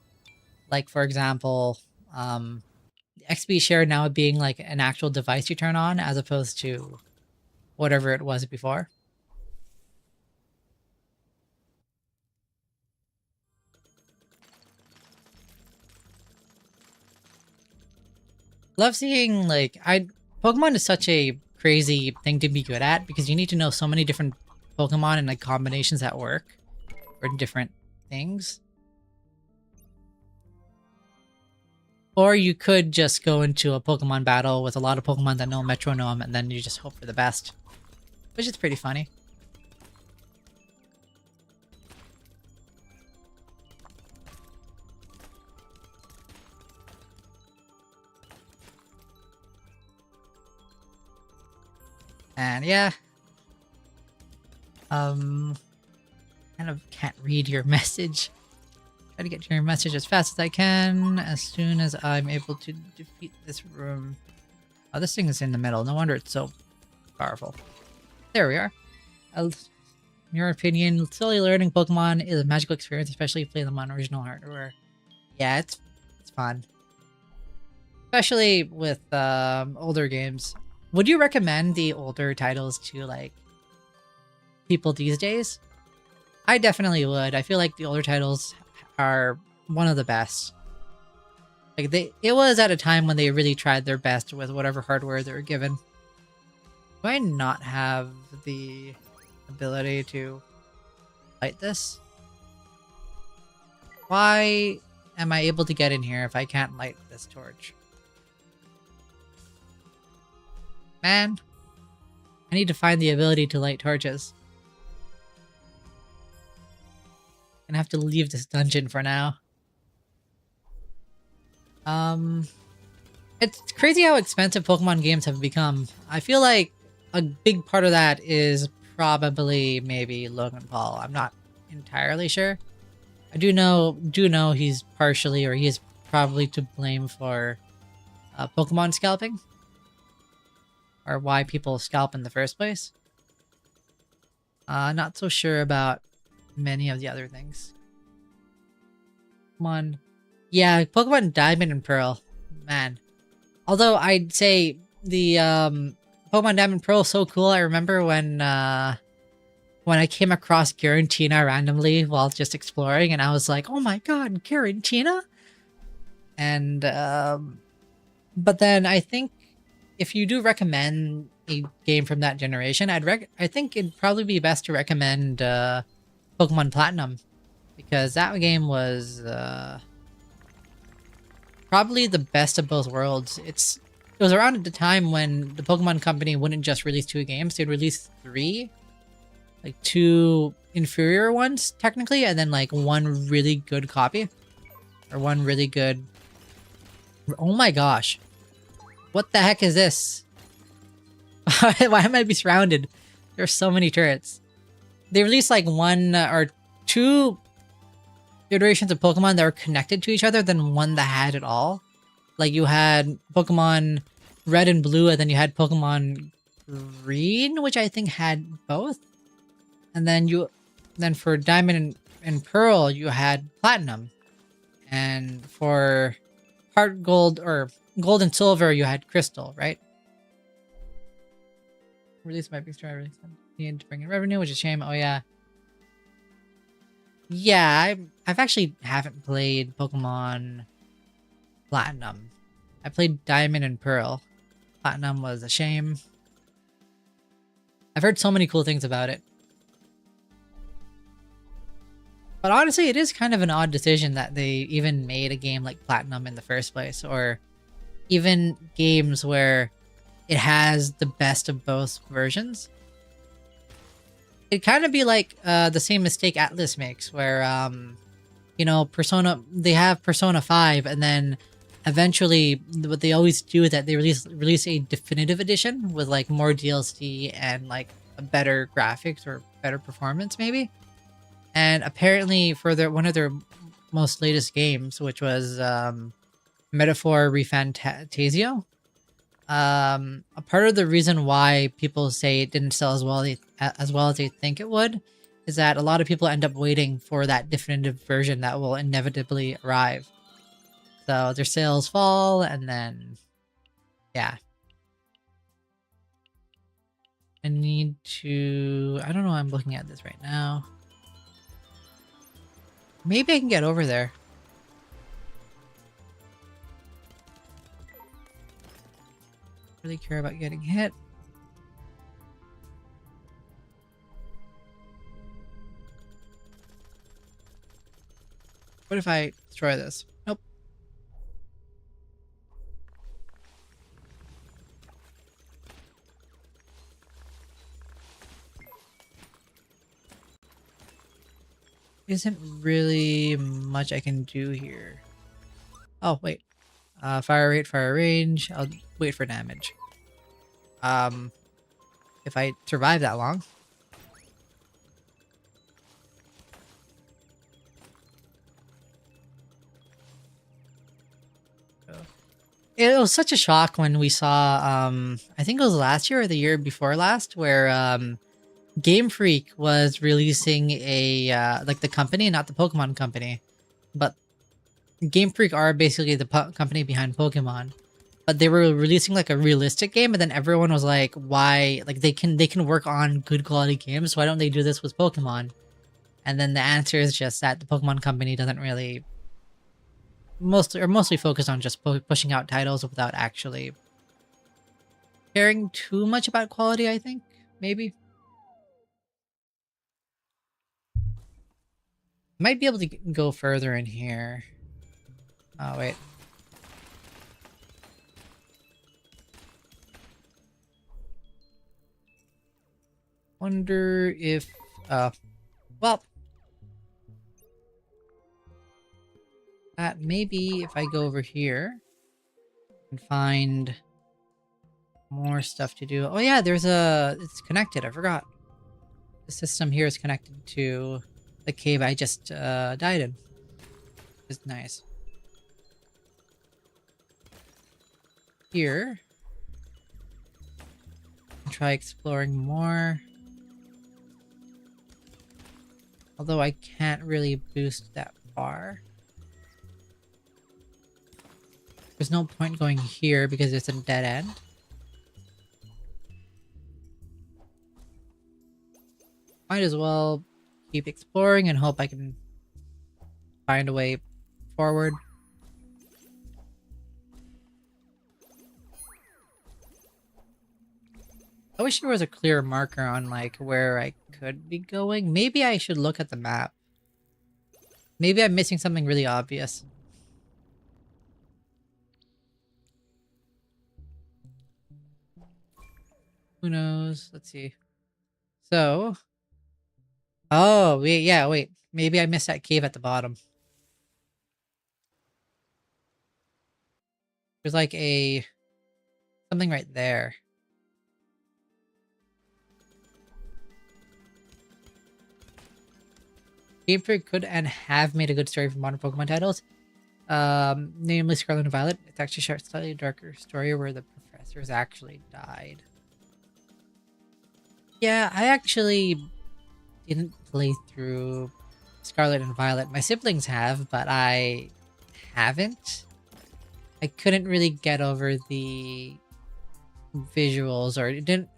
Speaker 1: Like, for example, XP share now being like an actual device you turn on as opposed to whatever it was before. Love seeing like Pokemon is such a crazy thing to be good at because you need to know so many different Pokemon and like combinations that work for different things. Or you could just go into a Pokemon battle with a lot of Pokemon that know Metronome and then you just hope for the best. Which is pretty funny. And yeah. Kind of can't read your message. Try to get to your message as fast as I can, as soon as I'm able to defeat this room. Oh, this thing is in the middle. No wonder it's so powerful. There we are. In your opinion, slowly learning Pokemon is a magical experience, especially if you play them on original hardware. Yeah, it's fun. Especially with older games. Would you recommend the older titles to like people these days? I definitely would. I feel like the older titles are one of the best. Like it was at a time when they really tried their best with whatever hardware they were given. Do I not have the ability to light this? Why am I able to get in here if I can't light this torch? Man, I need to find the ability to light torches. I'm gonna have to leave this dungeon for now. It's crazy how expensive Pokemon games have become. I feel like a big part of that is probably maybe Logan Paul. I'm not entirely sure. I do know he's partially, or he is probably to blame for Pokemon scalping, or why people scalp in the first place. Not so sure about many of the other things. Pokemon, yeah, Pokemon Diamond and Pearl, man. Although I'd say the Pokemon Diamond and Pearl is so cool. I remember when I came across Garantina randomly while just exploring, and I was like, "Oh my god, Garantina!" And but then I think if you do recommend a game from that generation, I think it'd probably be best to recommend Pokemon Platinum, because that game was probably the best of both worlds. It was around at the time when the Pokemon Company wouldn't just release 2 games; they'd release 3, like 2 inferior ones technically, and then like 1 really good copy, or 1 really good. Oh my gosh, what the heck is this? Why am I be surrounded? There's so many turrets. They released like 1 or 2 iterations of Pokemon that were connected to each other than one that had it all. Like you had Pokemon Red and Blue, and then you had Pokemon Green, which I think had both. And then for Diamond and Pearl, you had Platinum. And for Heart Gold or Gold and Silver, you had Crystal, right? Release my big star release. Need to bring in revenue, which is a shame. Oh yeah. Yeah, I've actually haven't played Pokemon Platinum. I played Diamond and Pearl. Platinum was a shame. I've heard so many cool things about it. But honestly, it is kind of an odd decision that they even made a game like Platinum in the first place, or even games where it has the best of both versions. It'd kind of be like the same mistake Atlas makes, where you know, they have Persona 5, and then eventually what they always do is that they release a definitive edition with like more DLC and like a better graphics or better performance maybe. And apparently for one of their most latest games, which was Metaphor Refantasio, a part of the reason why people say it didn't sell as well as they think it would is that a lot of people end up waiting for that definitive version that will inevitably arrive. So their sales fall, and then yeah. I need to, I don't know, I'm looking at this right now. Maybe I can get over there. Really care about getting hit. What if I destroy this? Nope. Isn't really much I can do here. Oh, wait. Fire rate, fire range. I'll wait for damage. If I survive that long. It was such a shock when we saw, I think it was last year or the year before last, where Game Freak was releasing a, like the company, not the Pokemon company, but Game Freak are basically the company behind Pokemon, but they were releasing like a realistic game, and then everyone was like, "Why? Like they can work on good quality games. Why don't they do this with Pokemon?" And then the answer is just that the Pokemon company doesn't really mostly focused on just pushing out titles without actually caring too much about quality. I think maybe might be able to go further in here. Oh wait. Wonder if well, maybe if I go over here and find more stuff to do. Oh yeah, it's connected. I forgot. The system here is connected to the cave I just died in. It's nice. Here, try exploring more. Although I can't really boost that far. There's no point going here because it's a dead end. Might as well keep exploring and hope I can find a way forward. I wish there was a clear marker on like where I could be going. Maybe I should look at the map. Maybe I'm missing something really obvious. Who knows? Let's see. So, oh wait, yeah, wait. Maybe I missed that cave at the bottom. There's like something right there. Game Freak could and have made a good story for modern Pokemon titles. Namely Scarlet and Violet. It's actually a slightly darker story where the professors actually died. Yeah, I actually didn't play through Scarlet and Violet. My siblings have, but I haven't. I couldn't really get over the visuals, or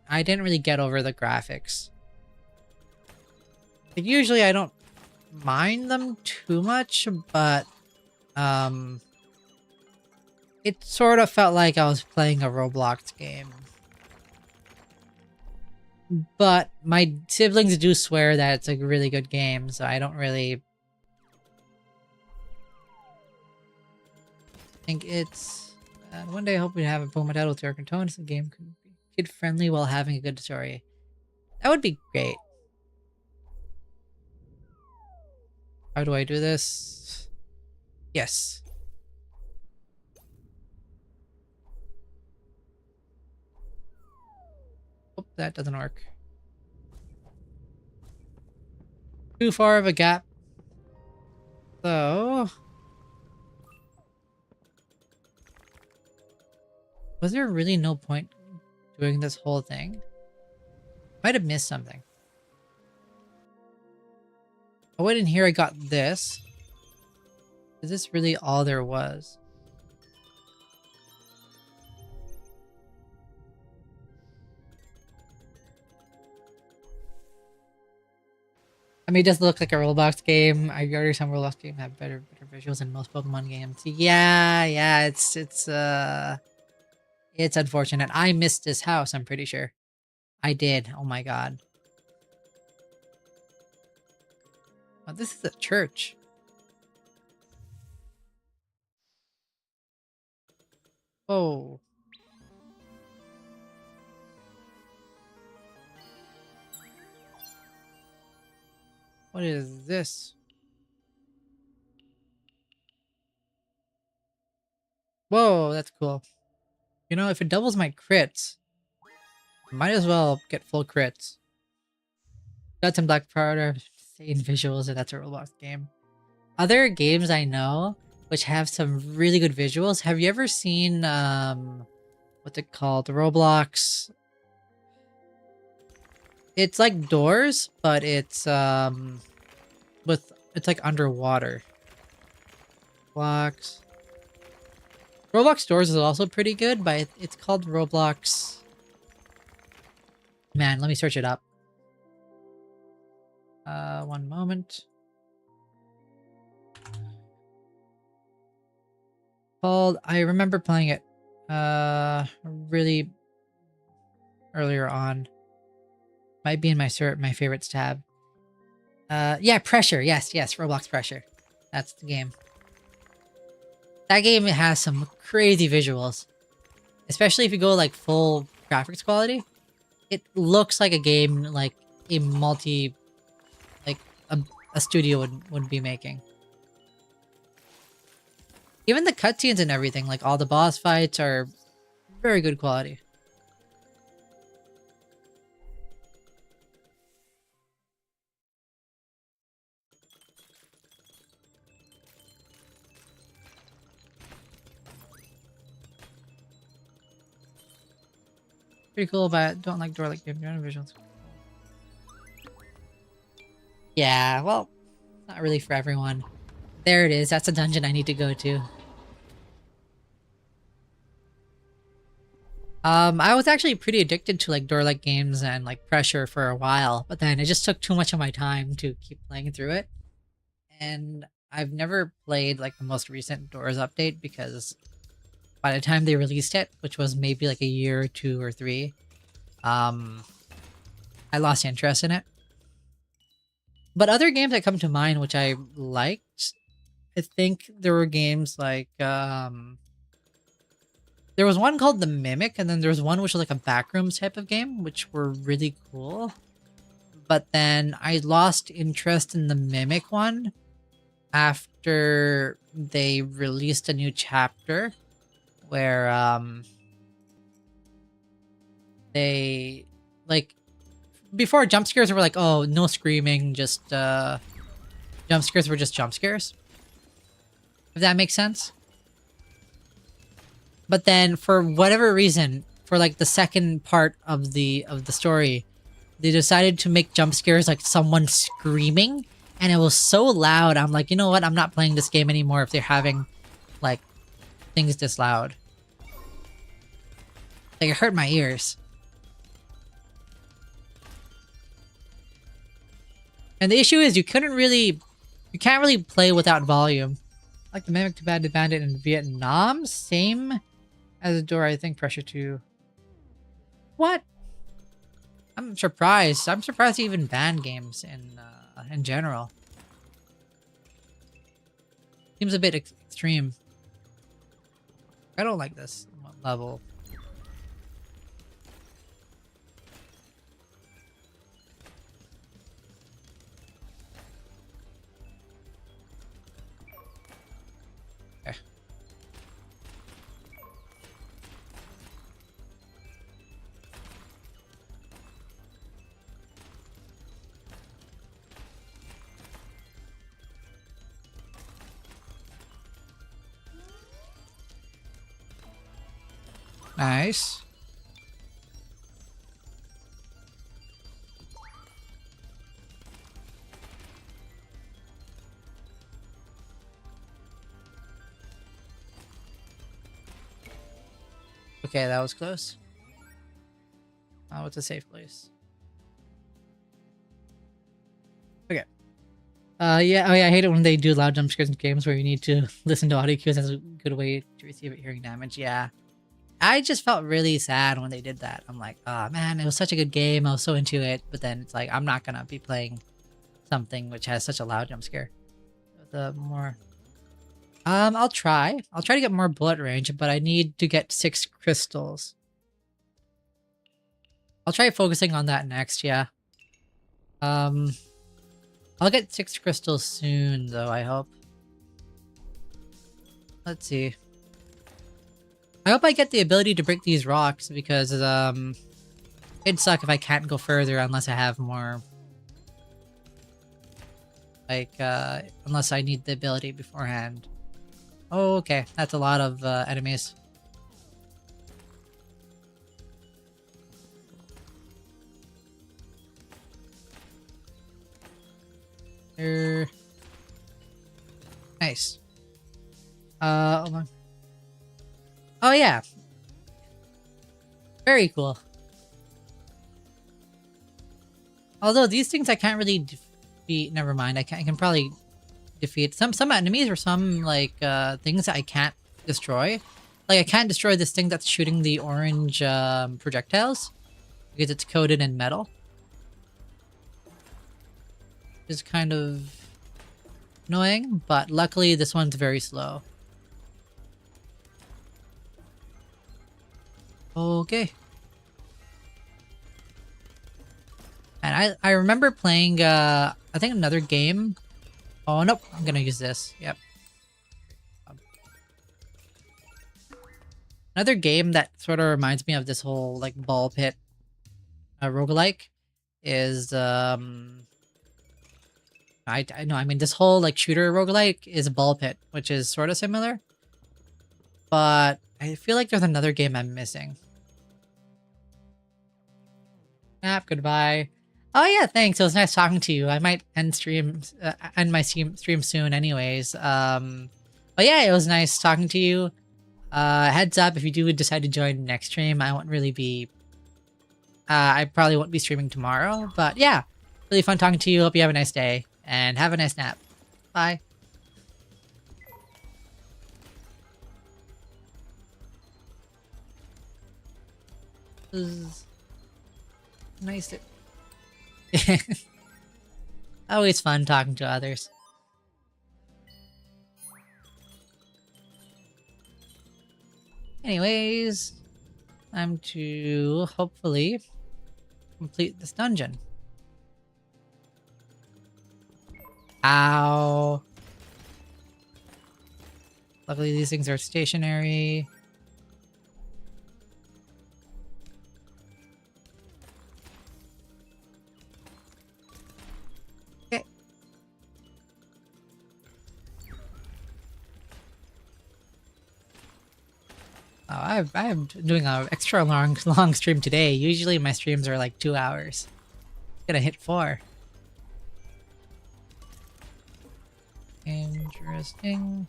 Speaker 1: I didn't really get over the graphics. Like, usually I don't mind them too much, but it sort of felt like I was playing a Roblox game. But my siblings do swear that it's a really good game, so I don't really think it's... one day I hope we have a Pokemon title with Dark and Tone so the game could be kid-friendly while having a good story. That would be great. How do I do this? Yes. Oh, that doesn't work. Too far of a gap. So... was there really no point doing this whole thing? Might have missed something. I went in here, I got this. Is this really all there was? I mean, it does look like a Roblox game. I already some Roblox games have better visuals than most Pokemon games. Yeah, it's unfortunate. I missed this house, I'm pretty sure. I did. Oh my god. Oh, this is a church. Oh. What is this? Whoa, that's cool. You know, if it doubles my crits, might as well get full crits. Got some Black Powder, insane visuals, and that's a Roblox game. Other games I know which have some really good visuals. Have you ever seen what's it called? Roblox. It's like Doors, but it's it's like underwater. Roblox. Roblox Stores is also pretty good, but it's called Roblox. Man, let me search it up. One moment. Called. I remember playing it. Really earlier on. Might be in my favorites tab. Yeah, Pressure. Yes, Roblox Pressure. That's the game. That game has some crazy visuals. Especially if you go like full graphics quality. It looks like a game like a like a studio would be making. Even the cutscenes and everything, like all the boss fights are very good quality. Pretty cool, but don't like door like game visuals. Yeah, well, not really for everyone. There it is. That's a dungeon I need to go to. I was actually pretty addicted to like door-like games and like Pressure for a while, but then it just took too much of my time to keep playing through it. And I've never played like the most recent Doors update because by the time they released it, which was maybe like a year or 2 or 3, I lost interest in it. But other games that come to mind which I liked, I think there were games like there was one called The Mimic, and then there was one which was like a backrooms type of game, which were really cool. But then I lost interest in the Mimic one after they released a new chapter where they like before jump scares were like, oh, no screaming, just jump scares were just jump scares. If that makes sense. But then for whatever reason, for like the second part of the story, they decided to make jump scares like someone screaming, and it was so loud. I'm like, you know what? I'm not playing this game anymore if they're having like things this loud. Like it hurt my ears. And the issue is you can't really play without volume. Like the Mimic to Bad Bandit in Vietnam, same as a door, I think. Pressure 2. What? I'm surprised. I'm surprised they even ban games in general. Seems a bit extreme. I don't like this level. Okay. Nice. Okay, that was close. Oh, it's a safe place. Okay. Yeah, oh yeah, I hate it when they do loud jump scares in games where you need to listen to audio cues as a good way to receive it hearing damage. Yeah. I just felt really sad when they did that. I'm like, oh man, it was such a good game. I was so into it. But then it's like, I'm not gonna be playing something which has such a loud jump scare. The more... I'll try. I'll try to get more bullet range, but I need to get 6 crystals. I'll try focusing on that next, yeah. I'll get 6 crystals soon, though, I hope. Let's see. I hope I get the ability to break these rocks, because, it'd suck if I can't go further unless I have more... Like, unless I need the ability beforehand. Oh, okay. That's a lot of, enemies. Nice. Hold on. Oh yeah, very cool. Although these things I can't really defeat. Never mind. I can probably defeat some enemies or some like things that I can't destroy. Like I can't destroy this thing that's shooting the orange projectiles because it's coated in metal. It's kind of annoying, but luckily this one's very slow. Okay. And I remember playing I think another game. Oh nope, I'm gonna use this. Yep. Another game that sort of reminds me of this whole like ball pit roguelike is I know, I mean this whole like shooter roguelike is a ball pit, which is sort of similar. But I feel like there's another game I'm missing. Snap, goodbye. Oh yeah, thanks. It was nice talking to you. I might end my stream soon anyways. But yeah, it was nice talking to you. Heads up, if you do decide to join the next stream, I won't really be I probably won't be streaming tomorrow, but yeah, really fun talking to you. Hope you have a nice day and have a nice nap. Bye. This is nice to... Always fun talking to others. Anyways, time to hopefully complete this dungeon. Ow. Luckily these things are stationary. Okay. Oh, I'm doing an extra long stream today. Usually my streams are like 2 hours. Gonna hit 4. Interesting.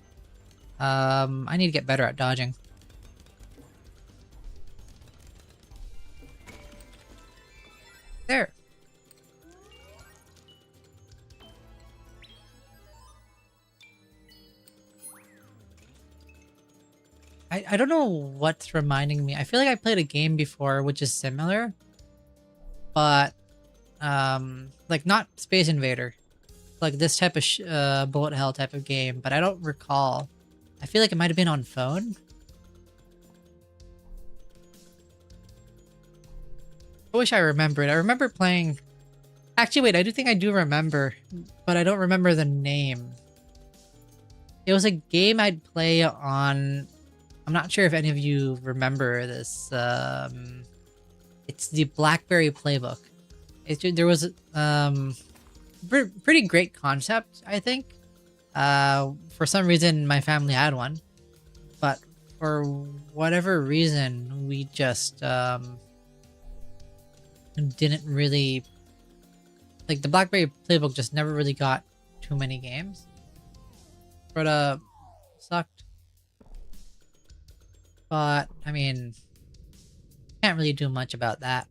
Speaker 1: I need to get better at dodging. There. I don't know what's reminding me. I feel like I played a game before which is similar, but like not Space Invader, like this type of bullet hell type of game, but I don't recall. I feel like it might have been on phone. I wish I remembered. I remember playing... Actually, wait, I do think I do remember, but I don't remember the name. It was a game I'd play on... I'm not sure if any of you remember this. It's the BlackBerry Playbook. There was pretty great concept, I think. For some reason, my family had one, but for whatever reason, we just didn't really like the BlackBerry Playbook. Just never really got too many games. Sorta sucked. But I mean, can't really do much about that.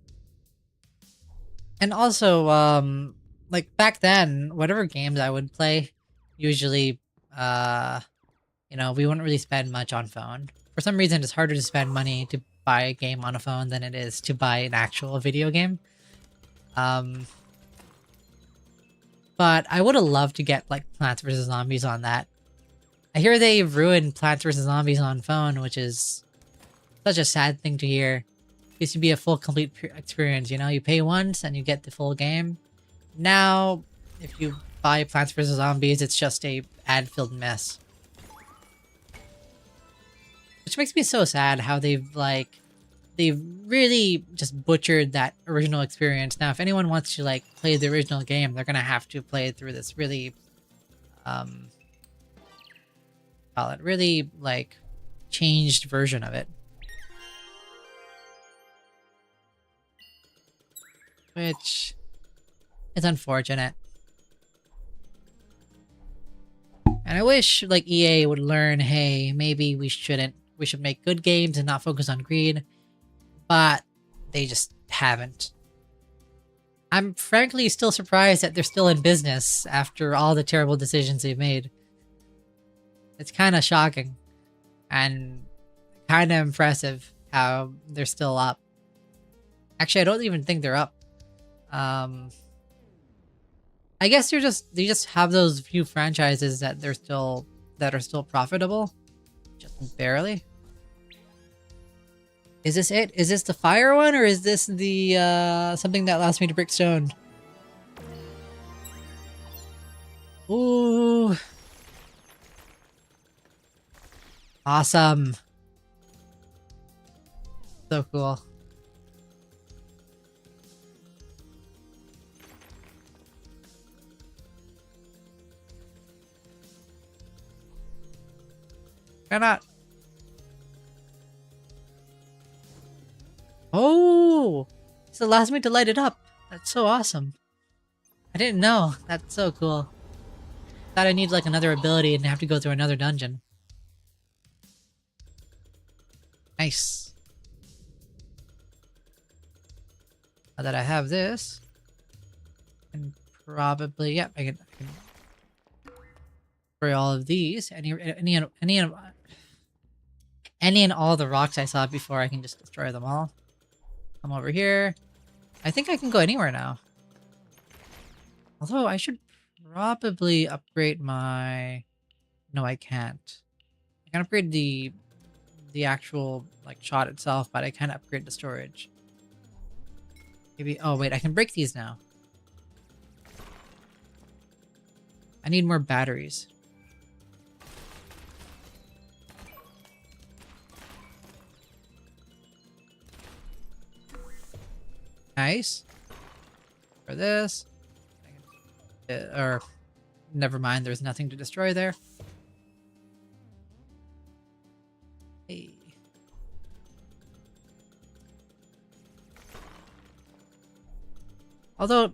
Speaker 1: And also, like back then, whatever games I would play, usually, you know, we wouldn't really spend much on phone. For some reason, it's harder to spend money to buy a game on a phone than it is to buy an actual video game. But I would have loved to get like Plants vs Zombies on that. I hear they ruined Plants vs Zombies on phone, which is such a sad thing to hear. It used to be a full, complete experience, you know? You pay once and you get the full game. Now, if you buy Plants vs Zombies, it's just a ad-filled mess. Which makes me so sad how they've really just butchered that original experience. Now, if anyone wants to like play the original game, they're gonna have to play it through this really, really like changed version of it. Which is unfortunate. And I wish like EA would learn, hey, maybe we should make good games and not focus on greed, but they just haven't. I'm frankly still surprised that they're still in business after all the terrible decisions they've made. It's kind of shocking and kind of impressive how they're still up. Actually, I don't even think they're up. I guess they just have those few franchises that are still profitable, just barely. Is this it? Is this the fire one, or is this the something that allows me to break stone? Ooh, awesome! So cool. Why not? Oh! So it allows me to light it up. That's so awesome. I didn't know. That's so cool. Thought I need like another ability and have to go through another dungeon. Nice. Now that I have this, and probably, yep, I can destroy all of these. Any and all the rocks I saw before, I can just destroy them all. Come over here. I think I can go anywhere now. Although I should probably upgrade my... No, I can't. I can upgrade the actual like shot itself, but I can't upgrade the storage. Maybe... Oh, wait, I can break these now. I need more batteries. Nice. For this. Or... Never mind, there's nothing to destroy there. Hey. Although,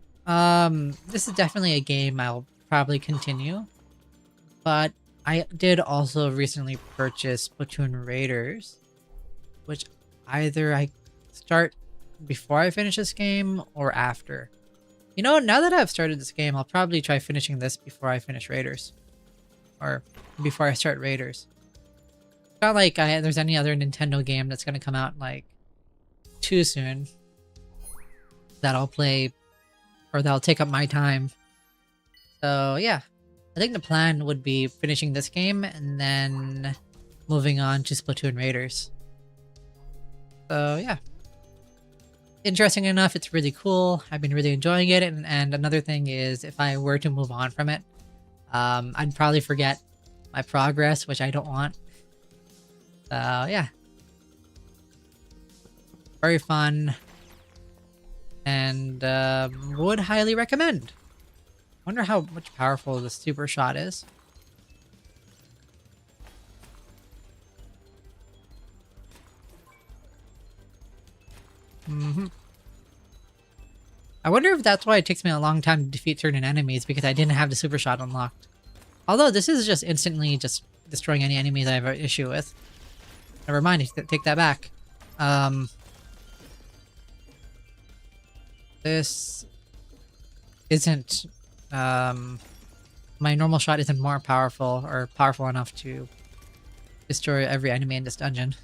Speaker 1: this is definitely a game I'll probably continue. But I did also recently purchase Splatoon Raiders, which either I start before I finish this game or after. You know, now that I've started this game, I'll probably try finishing this before I finish Raiders. Or before I start Raiders. It's not like there's any other Nintendo game that's going to come out like too soon that I'll play or that'll take up my time. So yeah, I think the plan would be finishing this game and then moving on to Splatoon Raiders. So yeah. Interesting enough, it's really cool. I've been really enjoying it, and another thing is if I were to move on from it, I'd probably forget my progress, which I don't want. So yeah. Very fun. And would highly recommend. Wonder how much powerful the super shot is. I wonder if that's why it takes me a long time to defeat certain enemies, because I didn't have the super shot unlocked. Although this is just instantly just destroying any enemies I have an issue with. Never mind, take that back. This isn't my normal shot isn't more powerful or powerful enough to destroy every enemy in this dungeon.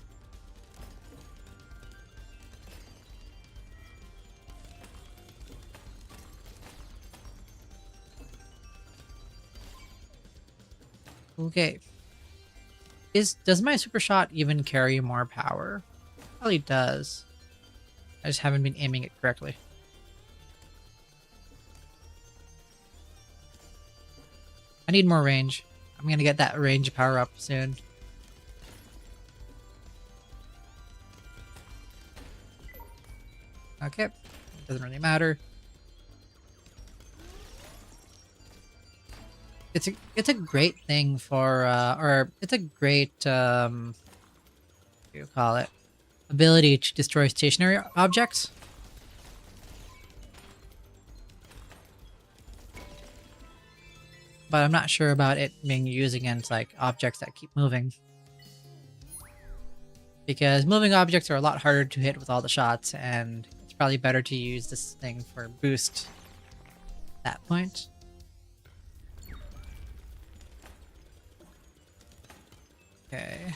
Speaker 1: Okay. Does my super shot even carry more power? Probably does. I just haven't been aiming it correctly. I need more range. I'm gonna get that range power up soon. Okay. Doesn't really matter. It's a great thing for or it's a great what do you call it? Ability to destroy stationary objects. but I'm not sure about it being used against like objects that keep moving. Because moving objects are a lot harder to hit with all the shots, and it's probably better to use this thing for boost at that point. Okay.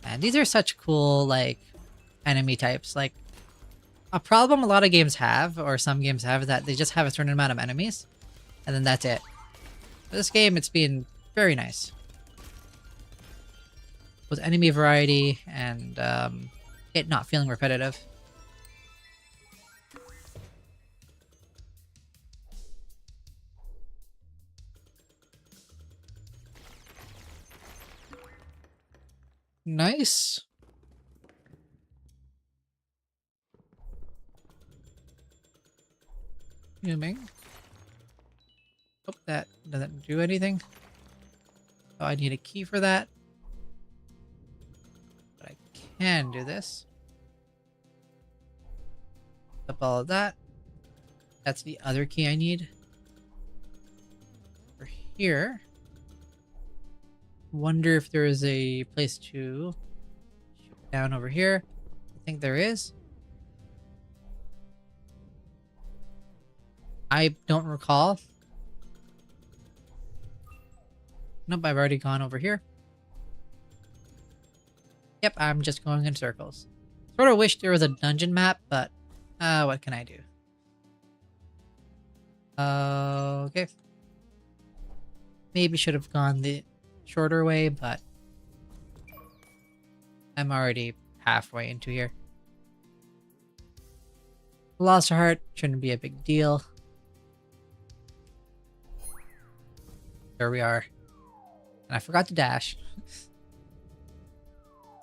Speaker 1: And these are such cool, like, enemy types. Like, a problem a lot of games have, or some games have, is that they just have a certain amount of enemies, and then that's it. For this game, it's been very nice. With enemy variety, and it not feeling repetitive. Nice. Zooming. Oh, that doesn't do anything. Oh, I need a key for that. But I can do this. Up all of that. That's the other key I need. For here. Wonder if there is a place to shoot down over here. I think there is. I don't recall. Nope, I've already gone over here. Yep, I'm just going in circles. Sort of wish there was a dungeon map, but what can I do? Okay. Maybe should have gone the shorter way, but I'm already halfway into here. Lost a heart, shouldn't be a big deal. There we are. And I forgot to dash.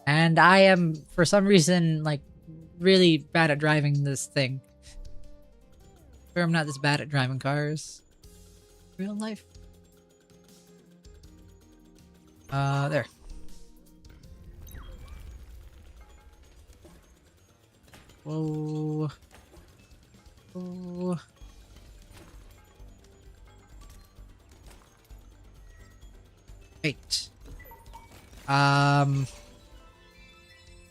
Speaker 1: And I am, for some reason, like, really bad at driving this thing. Sure, I'm not this bad at driving cars. Real life. There. Whoa. Whoa. Wait.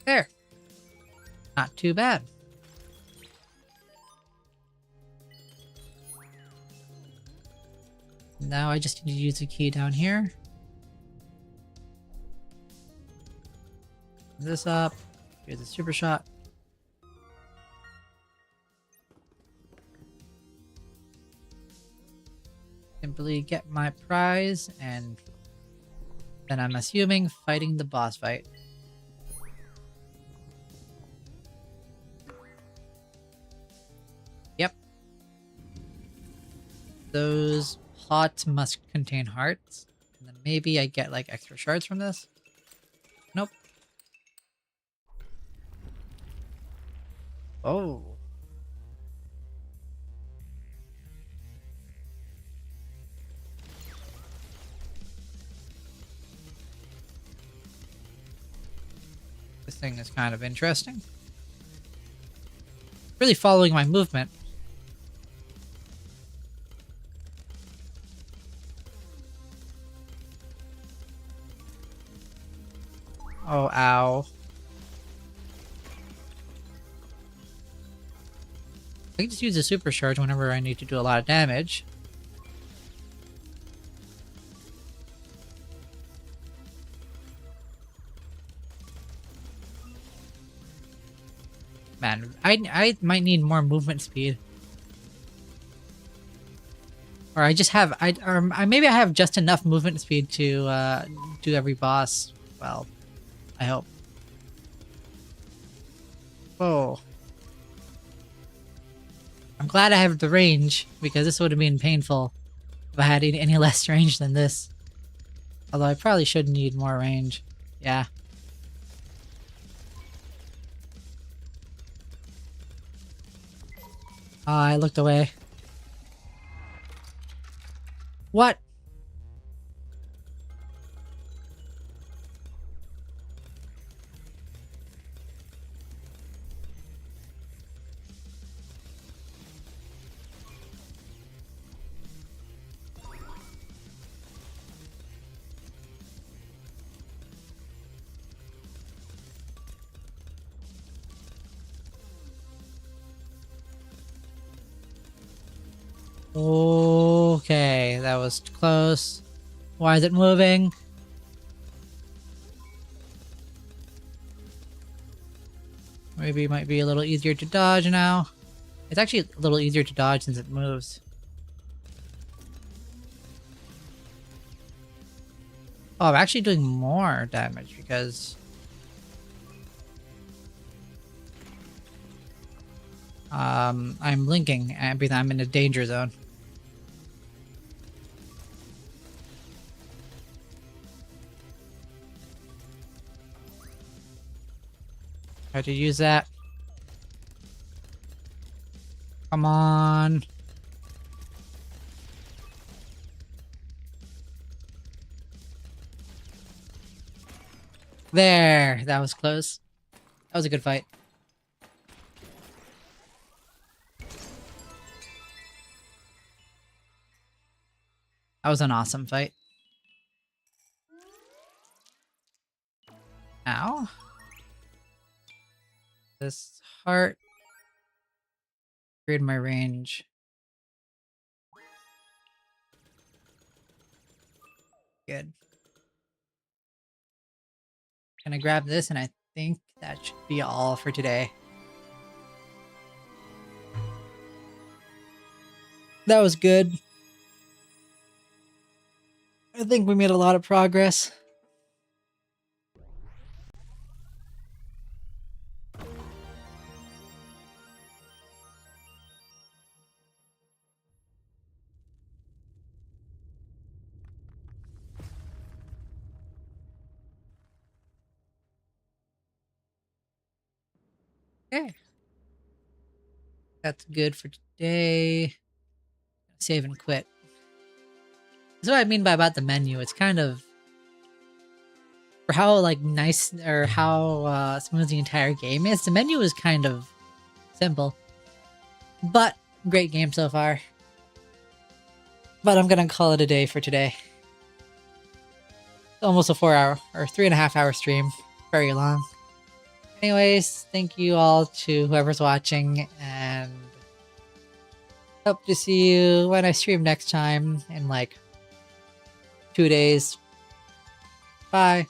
Speaker 1: There. Not too bad. Now I just need to use the key down here. This up. Here's the super shot. Simply get my prize, and then I'm assuming fighting the boss fight. Yep. Those pots must contain hearts. And then maybe I get like extra shards from this. Nope. Oh. This thing is kind of interesting. Really following my movement. Oh, ow. I can just use a supercharge whenever I need to do a lot of damage. Man, I might need more movement speed. Or I just have maybe I have just enough movement speed to do every boss. Well, I hope. Oh. I'm glad I have the range, because this would have been painful if I had any less range than this. Although I probably should need more range. Yeah. I looked away. What? Okay, that was close. Why is it moving? Maybe it might be a little easier to dodge now. It's actually a little easier to dodge since it moves. Oh, I'm actually doing more damage because I'm blinking and because I'm in a danger zone. Try to use that. Come on. There, that was close. That was a good fight. That was an awesome fight. Ow. This heart cleared my range. Good. Gonna grab this, and I think that should be all for today. That was good. I think we made a lot of progress. Okay. That's good for today. Save and quit. That's what I mean by about the menu. It's kind of for how like nice or how smooth the entire game is. The menu is kind of simple, but great game so far. But I'm gonna call it a day for today. Almost a 4-hour or 3.5-hour stream. Very long. Anyways, thank you all to whoever's watching, and hope to see you when I stream next time in like 2 days. Bye.